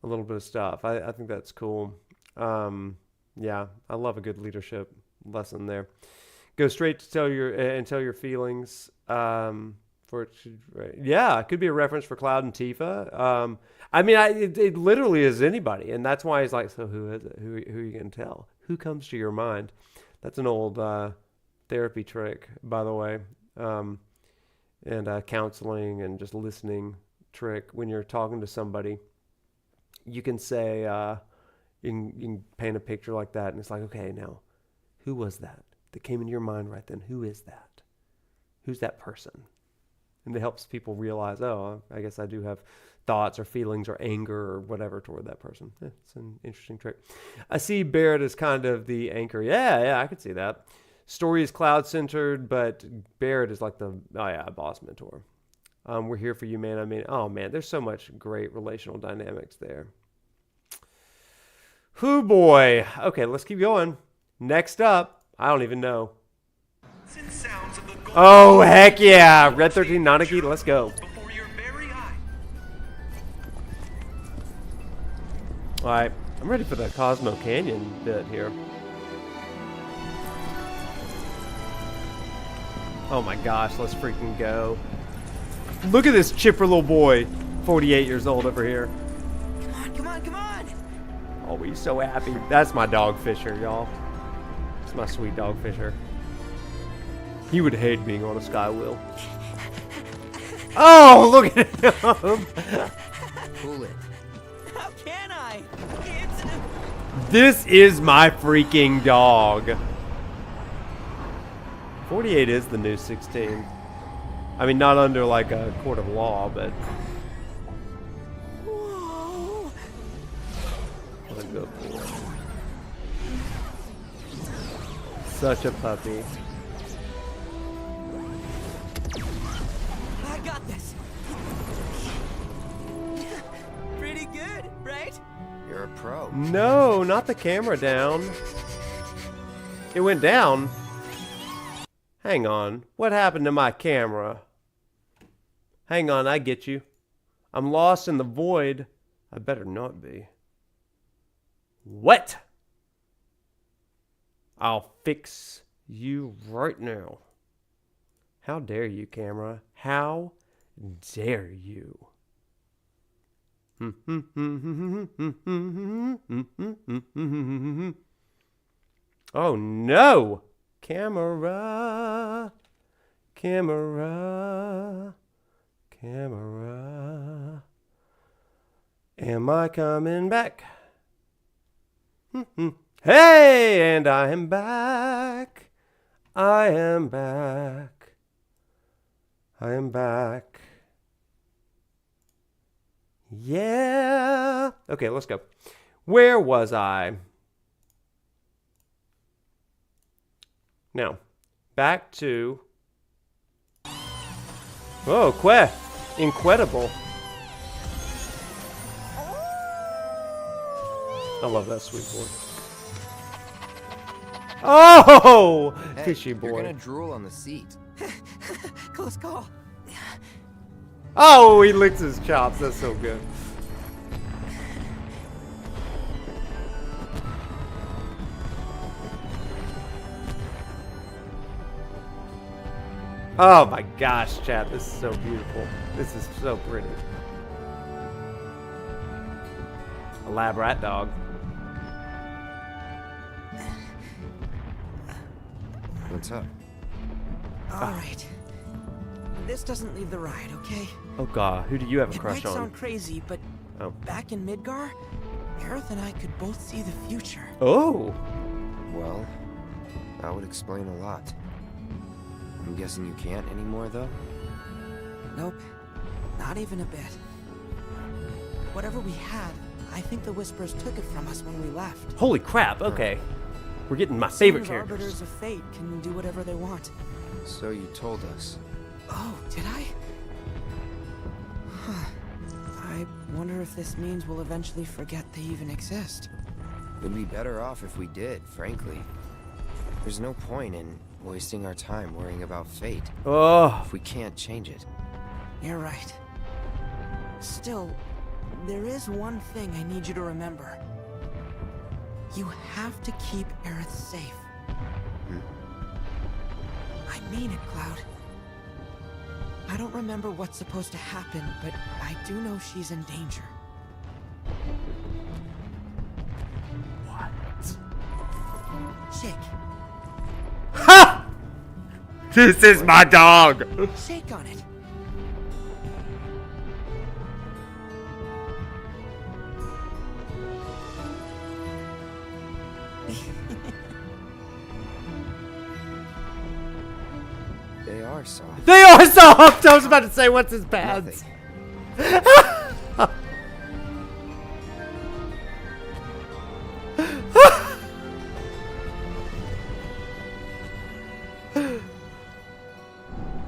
a little bit of stuff. I think that's cool. Yeah, I love a good leadership lesson there. Go straight to tell your feelings. Yeah, it could be a reference for Cloud and Tifa. I mean, it literally is anybody, and that's why he's like, so who is it? Who are you gonna tell? Who comes to your mind? That's an old therapy trick, by the way, and counseling and just listening trick. When you're talking to somebody, you can say, you can paint a picture like that, and it's like, okay, now, who was that came into your mind right then? Who is that? Who's that person? And it helps people realize, oh, I guess I do have thoughts or feelings or anger or whatever toward that person. It's an interesting trick. I see Barret as kind of the anchor. Yeah, I could see that. Story is cloud-centered, but Barret is like the, boss mentor. We're here for you, man. I mean, oh, man, there's so much great relational dynamics there. Whoo, boy. Okay, let's keep going. Next up, I don't even know. Oh, heck yeah. Red 13 Nanaki, let's go. Alright, I'm ready for the Cosmo Canyon bit here. Oh my gosh, let's freaking go. Look at this chipper little boy. 48 years old over here. Come on! Oh, he's so happy. That's my dog Fisher, y'all. It's my sweet dog Fisher. He would hate being on a sky wheel. Oh, look at him! Pull it. How can I? This is my freaking dog. 48 is the new 16. I mean, not under like a court of law, but. Whoa. What a good boy. Such a puppy. I got this. Pretty good, right? You're a pro. No, not the camera down. It went down. Hang on. What happened to my camera? Hang on, I get you. I'm lost in the void. I better not be. What? I'll fix you right now. How dare you, camera? How dare you? Oh no! Camera. Am I coming back? Hey, and I am back. I am back. Yeah. Okay, let's go. Where was I? Now, back to... Oh, Incredible. I love that sweet boy. Oh! Hey, Fishy boy. You're gonna drool on the seat. Close call. Oh, he licks his chops. That's so good. Oh my gosh, chat. This is so beautiful. This is so pretty. A lab rat dog. What's up? All right. This doesn't leave the ride, okay? Oh god, who do you have a crush It might on? sound crazy, but back in Midgar, Aerith and I could both see the future. Oh! Well, that would explain a lot. I'm guessing you can't anymore, though? Nope. Not even a bit. Whatever we had, I think the Whispers took it from us when we left. Holy crap, okay. We're getting my favorite Seems characters. Arbiters of Fate can do whatever they want. So you told us. Oh, did I? Huh. I wonder if this means we'll eventually forget they even exist. We'd be better off if we did, frankly. There's no point in wasting our time worrying about fate. Oh. If we can't change it. You're right. Still, there is one thing I need you to remember. You have to keep Aerith safe. I mean it, Cloud. I don't remember what's supposed to happen, but I do know she's in danger. What? Shake. Ha! This is my dog. Shake on it. They are soft. They are soft! I was about to say, what's his pads?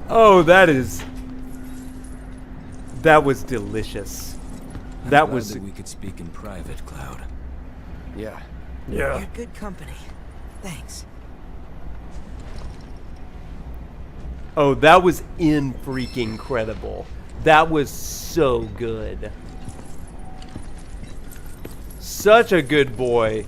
Oh, that was delicious. That Glad was. that we could speak in private, Cloud. Yeah. Yeah. You're good company. Thanks. Oh, that was freaking incredible. That was so good. Such a good boy.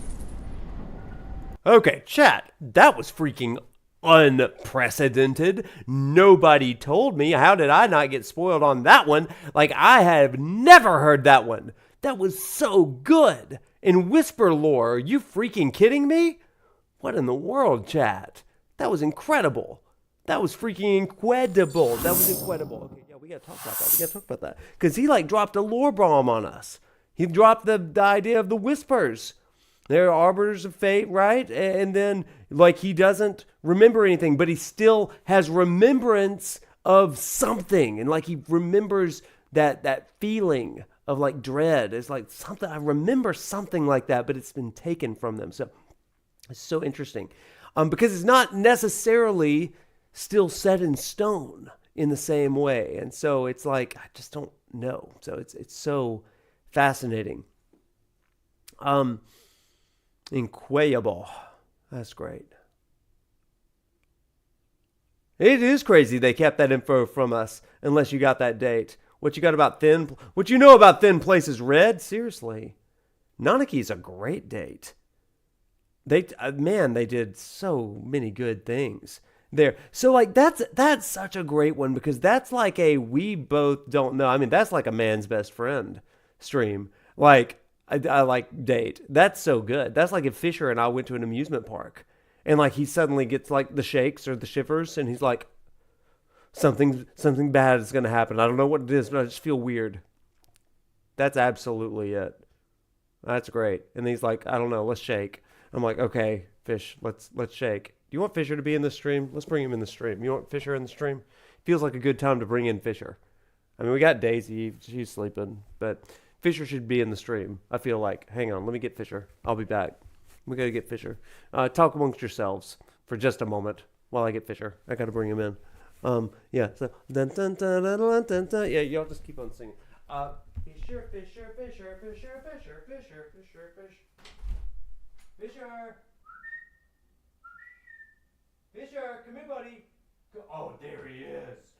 Okay, chat. That was freaking unprecedented. Nobody told me. How did I not get spoiled on that one? Like, I have never heard that one. That was so good. In Whisper lore, are you freaking kidding me? What in the world, chat? That was incredible. That was freaking incredible. That was incredible. Okay, yeah, we gotta talk about that. Because he, like, dropped a lore bomb on us. He dropped the idea of the Whispers. They're arbiters of fate, right? And then, like, he doesn't remember anything, but he still has remembrance of something. And, like, he remembers that feeling of, like, dread. It's like something, I remember something like that, but it's been taken from them. So it's so interesting. Because it's not necessarily still set in stone in the same way. And so it's like, I just don't know. So it's so fascinating. Incredible. That's great. It is crazy they kept that info from us unless you got that date. What you got about what you know about Thin Places Red? Seriously. Nanaki's a great date. They did so many good things there. So, like, that's such a great one, because that's like a we both don't know. I mean, that's like a man's best friend stream. Like, I like date. That's so good. That's like if Fisher and I went to an amusement park and, like, he suddenly gets, like, the shakes or the shivers and he's like, something bad is going to happen. I don't know what it is, but I just feel weird. That's absolutely it. That's great. And he's like, I don't know, let's shake. I'm like, okay, Fish, let's shake. Do you want Fisher to be in the stream? Let's bring him in the stream. You want Fisher in the stream? Feels like a good time to bring in Fisher. I mean, we got Daisy. She's sleeping. But Fisher should be in the stream, I feel like. Hang on. Let me get Fisher. I'll be back. We got to get Fisher. Talk amongst yourselves for just a moment while I get Fisher. I got to bring him in. Yeah. So, dun, dun, dun, dun, dun, dun, dun. Yeah, y'all just keep on singing. Fisher, Fisher, Fisher, Fisher, Fisher, Fisher, Fisher, Fisher. Fisher! Fisher, come in, buddy. Oh, there he is.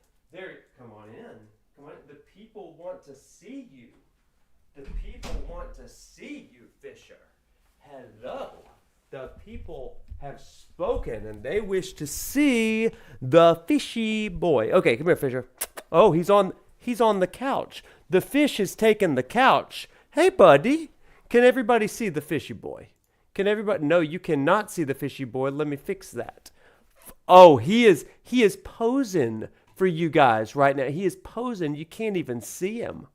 Come on in. Come on in. The people want to see you. The people want to see you, Fisher. Hello. The people have spoken, and they wish to see the fishy boy. Okay, come here, Fisher. Oh, he's on the couch. The fish has taken the couch. Hey, buddy. Can everybody see the fishy boy? Can everybody? No, you cannot see the fishy boy. Let me fix that. Oh, he is posing for you guys right now. He is posing. You can't even see him.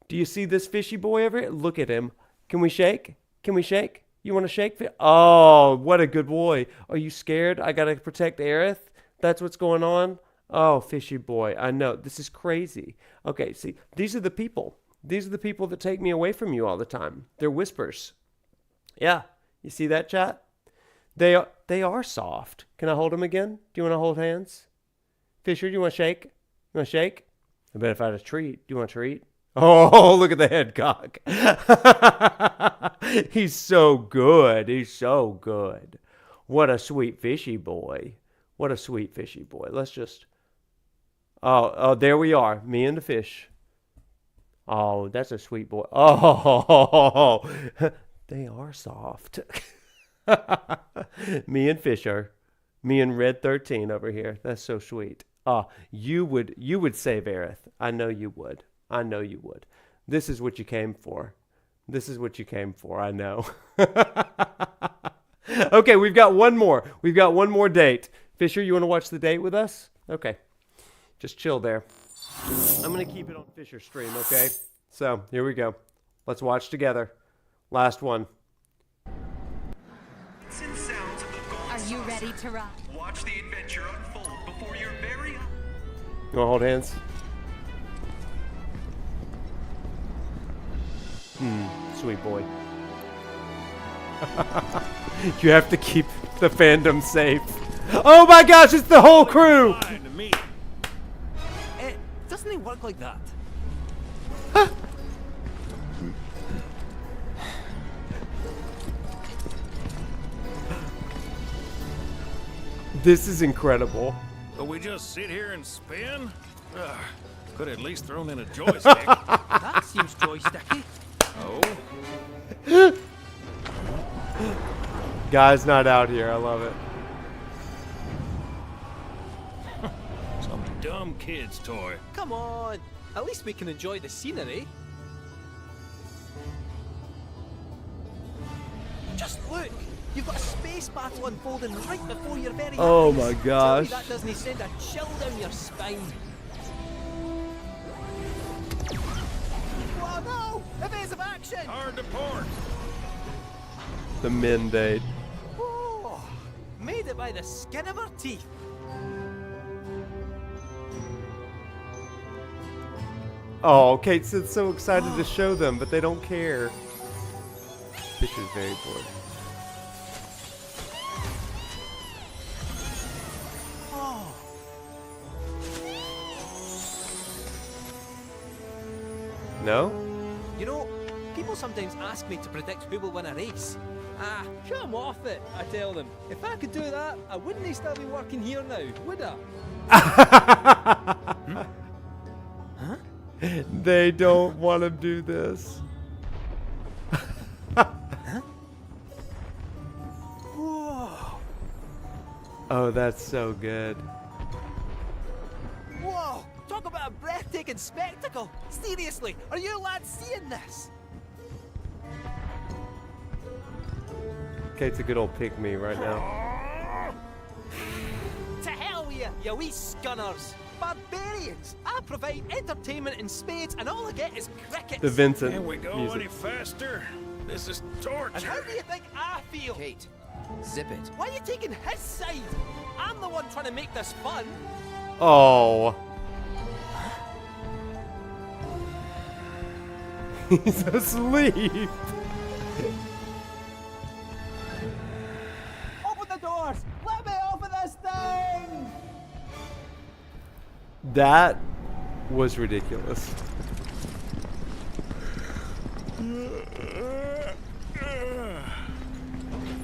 Do you see this fishy boy over here? Look at him. Can we shake? Can we shake? You want to shake? Oh, what a good boy. Are you scared? I got to protect Aerith? That's what's going on? Oh, fishy boy. I know. This is crazy. Okay, see, these are the people. These are the people that take me away from you all the time. They're whispers. Yeah. You see that, chat? They are soft. Can I hold them again? Do you want to hold hands? Fisher, do you want to shake? You want to shake? I bet if I had a treat. Do you want a treat? Oh, look at the head cock. He's so good. He's so good. What a sweet fishy boy. What a sweet fishy boy. Let's just... Oh, there we are. Me and the fish. Oh, that's a sweet boy. Oh, they are soft. Me and Fisher. Me and Red 13 over here. That's so sweet. You would save Aerith. I know you would. I know you would. This is what you came for. This is what you came for. I know. Okay, we've got one more. We've got one more date. Fisher, you want to watch the date with us? Okay. Just chill there. I'm going to keep it on Fisher's stream, okay? So, here we go. Let's watch together. Last one. Are you ready to rock? Watch the adventure unfold before your very... You want to hold hands? Sweet boy. You have to keep the fandom safe. Oh my gosh, it's the whole crew! Doesn't it work like that? This is incredible. But we just sit here and spin? Could at least thrown in a joystick. That seems joysticky. Oh? Guy's not out here. I love it. Some dumb kid's toy. Come on. At least we can enjoy the scenery. Just look. You've got a space battle unfolding right before your very eyes. Oh my gosh. Tell me that doesn't send a chill down your spine. Oh no! Evasive action! Hard to port. The men date. Oh, made it by the skin of our teeth. Oh, Kate's so excited to show them, but they don't care. Fisher's very bored. Oh. No? You know, people sometimes ask me to predict who will win a race. Ah, come off it, I tell them. If I could do that, I wouldn't still be working here now, would I? Huh? They don't want to do this. Huh? Whoa. Oh, that's so good. Whoa! Talk about a breathtaking spectacle! Seriously, are you lads seeing this? Kate's a good old pick-me right now. To hell with you wee scunners! Barbarians! I provide entertainment in spades and all I get is crickets! The Vincent Can we go music. any faster? This is torture. And how do you think I feel? Kate, zip it. Why are you taking his side? I'm the one trying to make this fun! Oh. He's asleep. Open the doors! Let me off of this thing! That was ridiculous.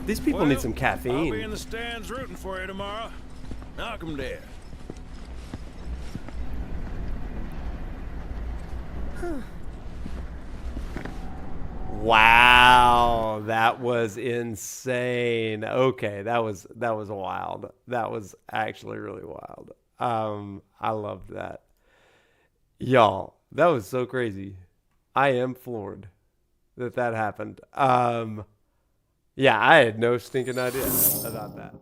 These people need some caffeine. I'll be in the stands rooting for you tomorrow. Knock 'em dead. Wow, that was insane. Okay, that was wild. That was actually really wild. I loved that. Y'all, that was so crazy. I am floored that happened. Yeah, I had no stinking idea about that.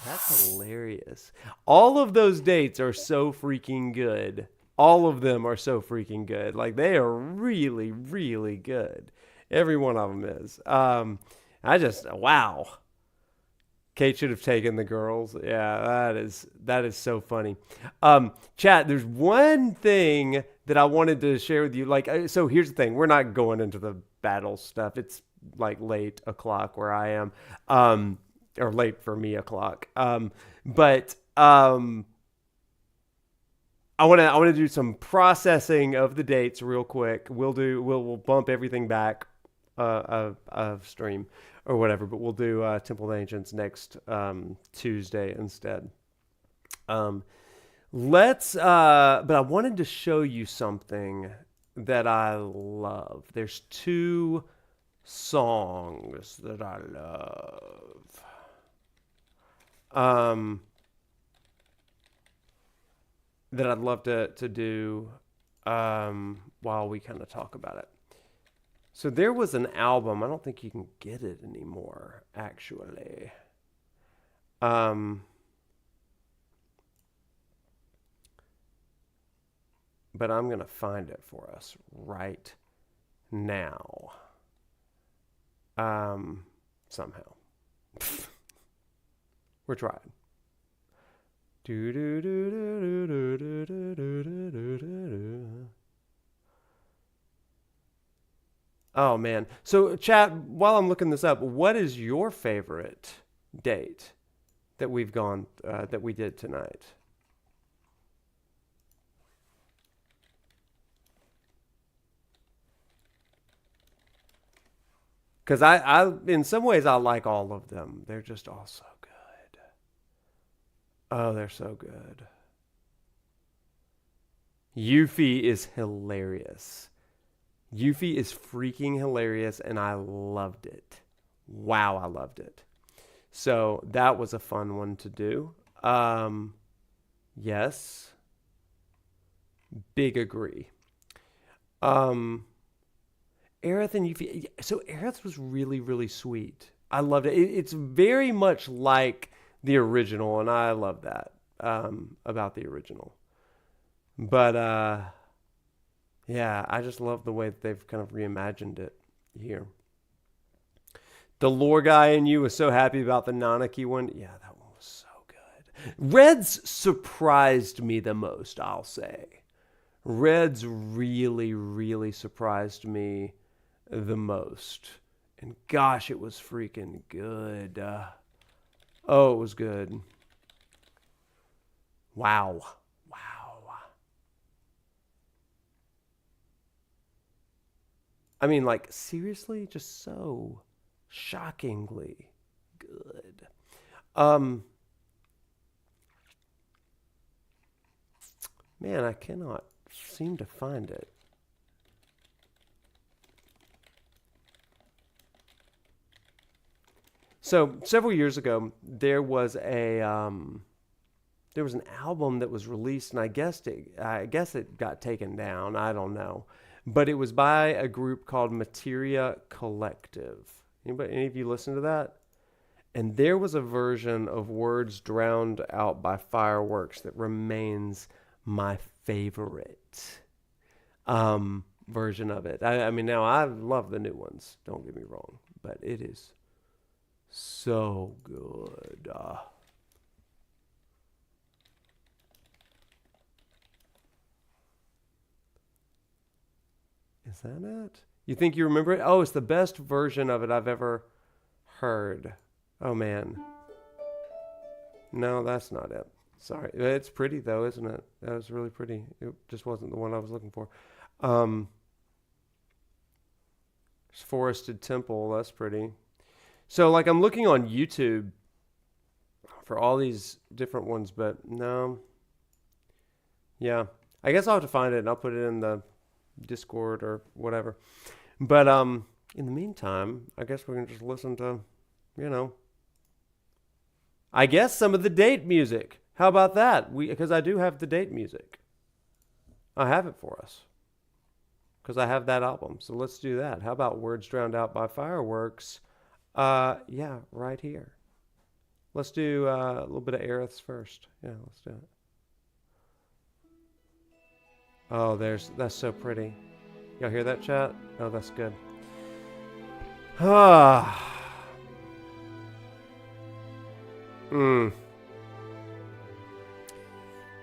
That's hilarious. All of those dates are so freaking good. All of them are so freaking good. Like, they are really, really good. Every one of them is. Wow. Kate should have taken the girls. Yeah, that is so funny. Chat, there's one thing that I wanted to share with you. Like, so here's the thing. We're not going into the battle stuff. It's like late o'clock where I am. or late for me o'clock. But I want to do some processing of the dates real quick. We'll bump everything back of stream or whatever, but we'll do Temple of Ancients next Tuesday instead. But I wanted to show you something that I love. There's 2 songs that I love. That I'd love to do while we kind of talk about it. So there was an album. I don't think you can get it anymore, actually. But I'm going to find it for us right now. Somehow. We're trying. Oh, man. So, chat, while I'm looking this up, what is your favorite date that we've gone, that we did tonight? Because I, in some ways, I like all of them. They're just all so good. Oh, they're so good. Yuffie is hilarious. Yuffie is freaking hilarious, and I loved it. Wow, I loved it. So that was a fun one to do. Yes. Big agree. Aerith and Yuffie. So Aerith was really, really sweet. I loved it. It's very much like the original, and I love that about the original. But yeah, I just love the way that they've kind of reimagined it here. The lore guy in you was so happy about the Nanaki one. Yeah, that one was so good. Reds surprised me the most, I'll say. Reds really, really surprised me the most. And gosh, it was freaking good. Oh, it was good. Wow. I mean, like, seriously? Just so shockingly good. Man, I cannot seem to find it. So, several years ago, there was an album that was released, and I guess it got taken down. I don't know. But it was by a group called Materia Collective. Any of you listen to that? And there was a version of Words Drowned Out by Fireworks that remains my favorite version of it. I mean, now I love the new ones. Don't get me wrong. But it is so good. Is that it? You think you remember it? Oh, it's the best version of it I've ever heard. Oh, man. No, that's not it. Sorry. It's pretty, though, isn't it? That was really pretty. It just wasn't the one I was looking for. Forested Temple. That's pretty. So, like, I'm looking on YouTube for all these different ones, but no. Yeah. I guess I'll have to find it, and I'll put it in the Discord or whatever. But in the meantime, I guess we're going to just listen to, I guess some of the date music. How about that? Because I do have the date music. I have it for us. Because I have that album. So let's do that. How about Words Drowned Out by Fireworks? Yeah, right here. Let's do a little bit of Aerith's first. Yeah, let's do it. Oh, that's so pretty. Y'all hear that, chat? Oh, that's good.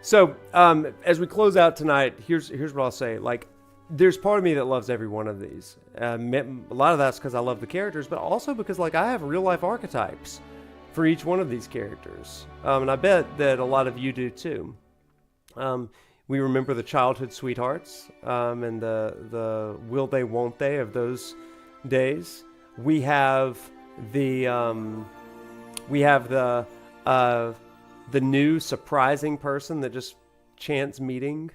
So, as we close out tonight, here's what I'll say. Like, there's part of me that loves every one of these. A lot of that's because I love the characters, but also because, like, I have real life archetypes for each one of these characters. And I bet that a lot of you do too. We remember the childhood sweethearts and the will they, won't they of those days. We have the new surprising person that just chance meeting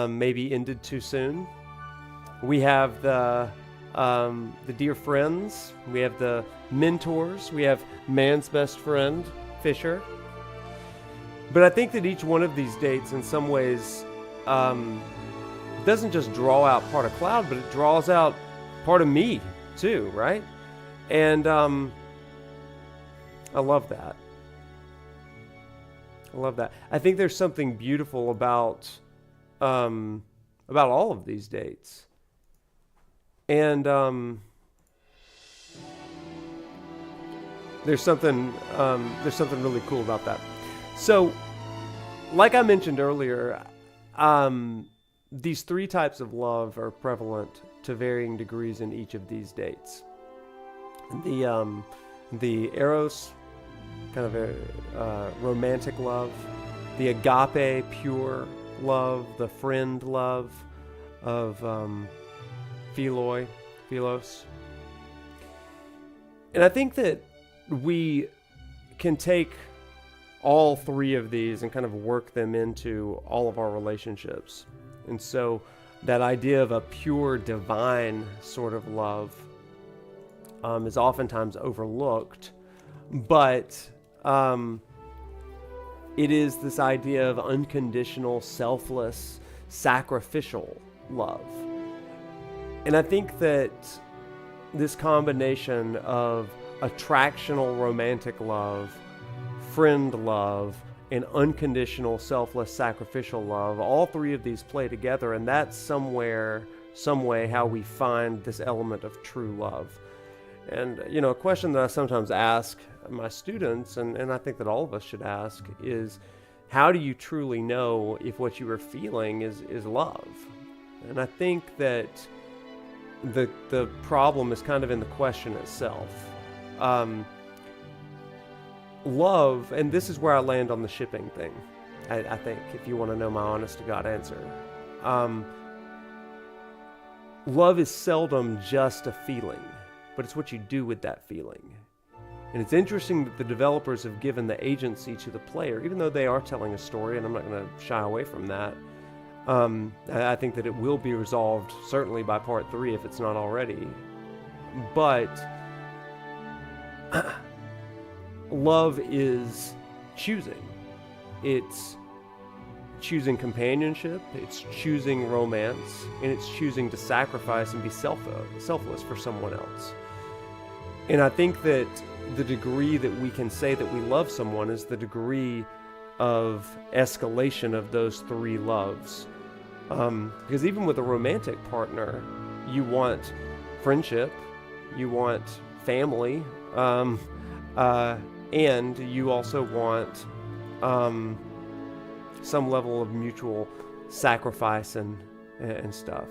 maybe ended too soon. We have the dear friends. We have the mentors. We have man's best friend, Fisher. But I think that each one of these dates in some ways doesn't just draw out part of Cloud, but it draws out part of me too, right? And I love that. I love that. I think there's something beautiful about all of these dates. And there's something really cool about that. So, like I mentioned earlier, these three types of love are prevalent to varying degrees in each of these dates. The Eros, kind of a romantic love, the agape, pure love, the friend love of Philos. And I think that we can take all three of these and kind of work them into all of our relationships. And so that idea of a pure divine sort of love is oftentimes overlooked, but it is this idea of unconditional, selfless, sacrificial love. And I think that this combination of attractional romantic love, friend love, and unconditional, selfless, sacrificial love, all three of these play together, and that's some way how we find this element of true love. And, you know, a question that I sometimes ask my students, and I think that all of us should ask, is how do you truly know if what you are feeling is love? And I think that the problem is kind of in the question itself. Love, and this is where I land on the shipping thing, I think, if you want to know my honest to God answer. Love is seldom just a feeling, but it's what you do with that feeling. And it's interesting that the developers have given the agency to the player, even though they are telling a story, and I'm not going to shy away from that. I think that it will be resolved, certainly by part 3, if it's not already. But love is choosing. It's choosing companionship, it's choosing romance, and it's choosing to sacrifice and be selfless for someone else. And I think that the degree that we can say that we love someone is the degree of escalation of those three loves. Because even with a romantic partner, you want friendship, you want family, and you also want some level of mutual sacrifice and stuff.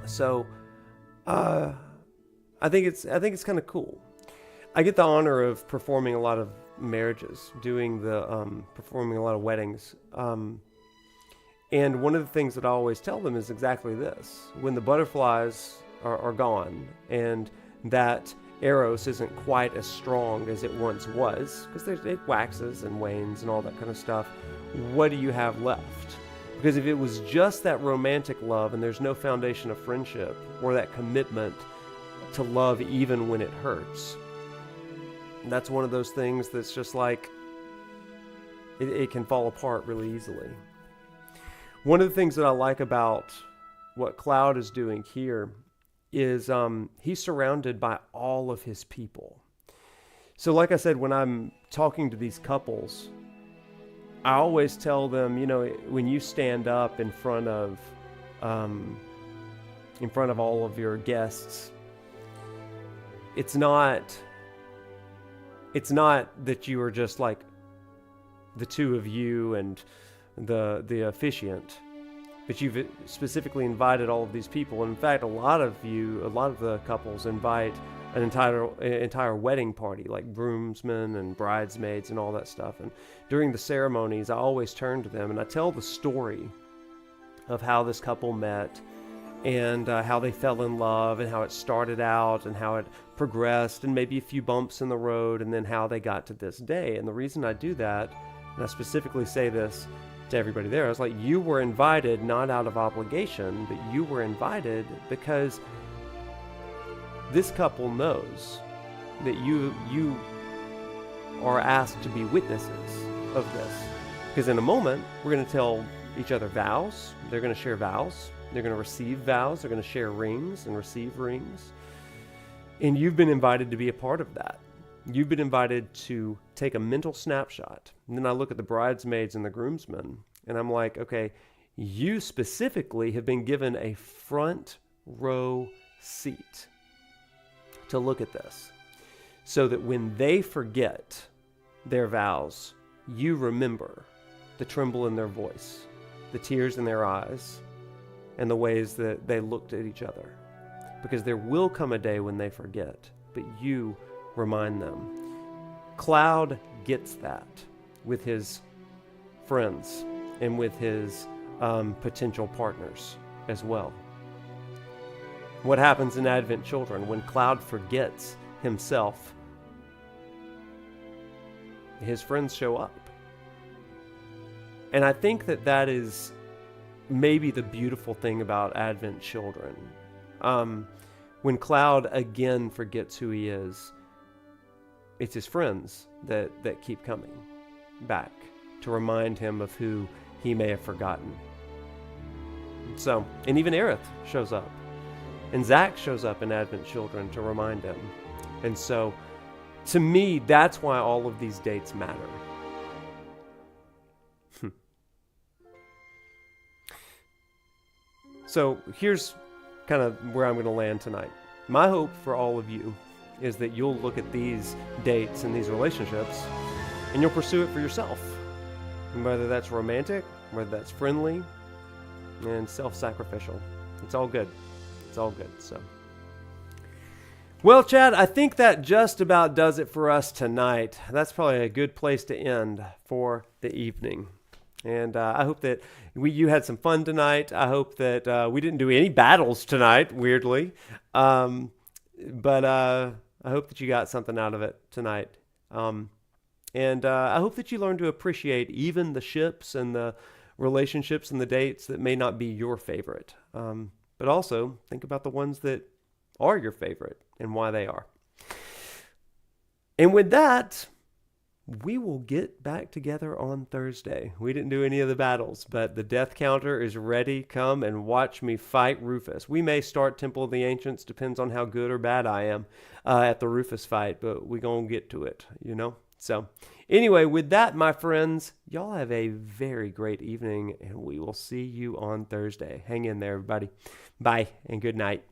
So I think it's kind of cool. I get the honor of performing a lot of marriages, doing the performing a lot of weddings. And one of the things that I always tell them is exactly this: when the butterflies are gone and that Eros isn't quite as strong as it once was, because it waxes and wanes and all that kind of stuff, what do you have left? Because if it was just that romantic love and there's no foundation of friendship or that commitment to love even when it hurts, that's one of those things that's just like, it can fall apart really easily. One of the things that I like about what Cloud is doing here is he's surrounded by all of his people. So like I said, when I'm talking to these couples, I always tell them, you know, when you stand up in front of all of your guests, it's not that you are just like the two of you and the officiant, but you've specifically invited all of these people. And in fact, a lot of the couples invite an entire wedding party, like groomsmen and bridesmaids and all that stuff. And during the ceremonies, I always turn to them and I tell the story of how this couple met and how they fell in love and how it started out and how it progressed and maybe a few bumps in the road and then how they got to this day. And the reason I do that, and I specifically say this to everybody there, I was like, you were invited not out of obligation, but you were invited because this couple knows that you are asked to be witnesses of this. Because in a moment, we're going to tell each other vows. They're going to share vows. They're going to receive vows. They're going to share rings and receive rings. And you've been invited to be a part of that. You've been invited to take a mental snapshot. And then I look at the bridesmaids and the groomsmen, and I'm like, okay, you specifically have been given a front row seat to look at this, so that when they forget their vows, you remember the tremble in their voice, the tears in their eyes, and the ways that they looked at each other. Because there will come a day when they forget, but you remind them. Cloud gets that with his friends and with his potential partners as well. What happens in Advent Children when Cloud forgets himself? His friends show up. And I think that that is maybe the beautiful thing about Advent Children. When Cloud again forgets who he is, it's his friends that keep coming back to remind him of who he may have forgotten. So, and even Aerith shows up. And Zack shows up in Advent Children to remind him. And so, to me, that's why all of these dates matter. So, here's kind of where I'm going to land tonight. My hope for all of you is that you'll look at these dates and these relationships and you'll pursue it for yourself. And whether that's romantic, whether that's friendly, and self-sacrificial. It's all good. It's all good. So, well, Chad, I think that just about does it for us tonight. That's probably a good place to end for the evening. And I hope that you had some fun tonight. I hope that we didn't do any battles tonight, weirdly. But I hope that you got something out of it tonight. And I hope that you learn to appreciate even the ships and the relationships and the dates that may not be your favorite. But also think about the ones that are your favorite and why they are. And with that, we will get back together on Thursday. We didn't do any of the battles, but the death counter is ready. Come and watch me fight Rufus. We may start Temple of the Ancients, depends on how good or bad I am at the Rufus fight, but we're going to get to it, you know? So anyway, with that, my friends, y'all have a very great evening, and we will see you on Thursday. Hang in there, everybody. Bye, and good night.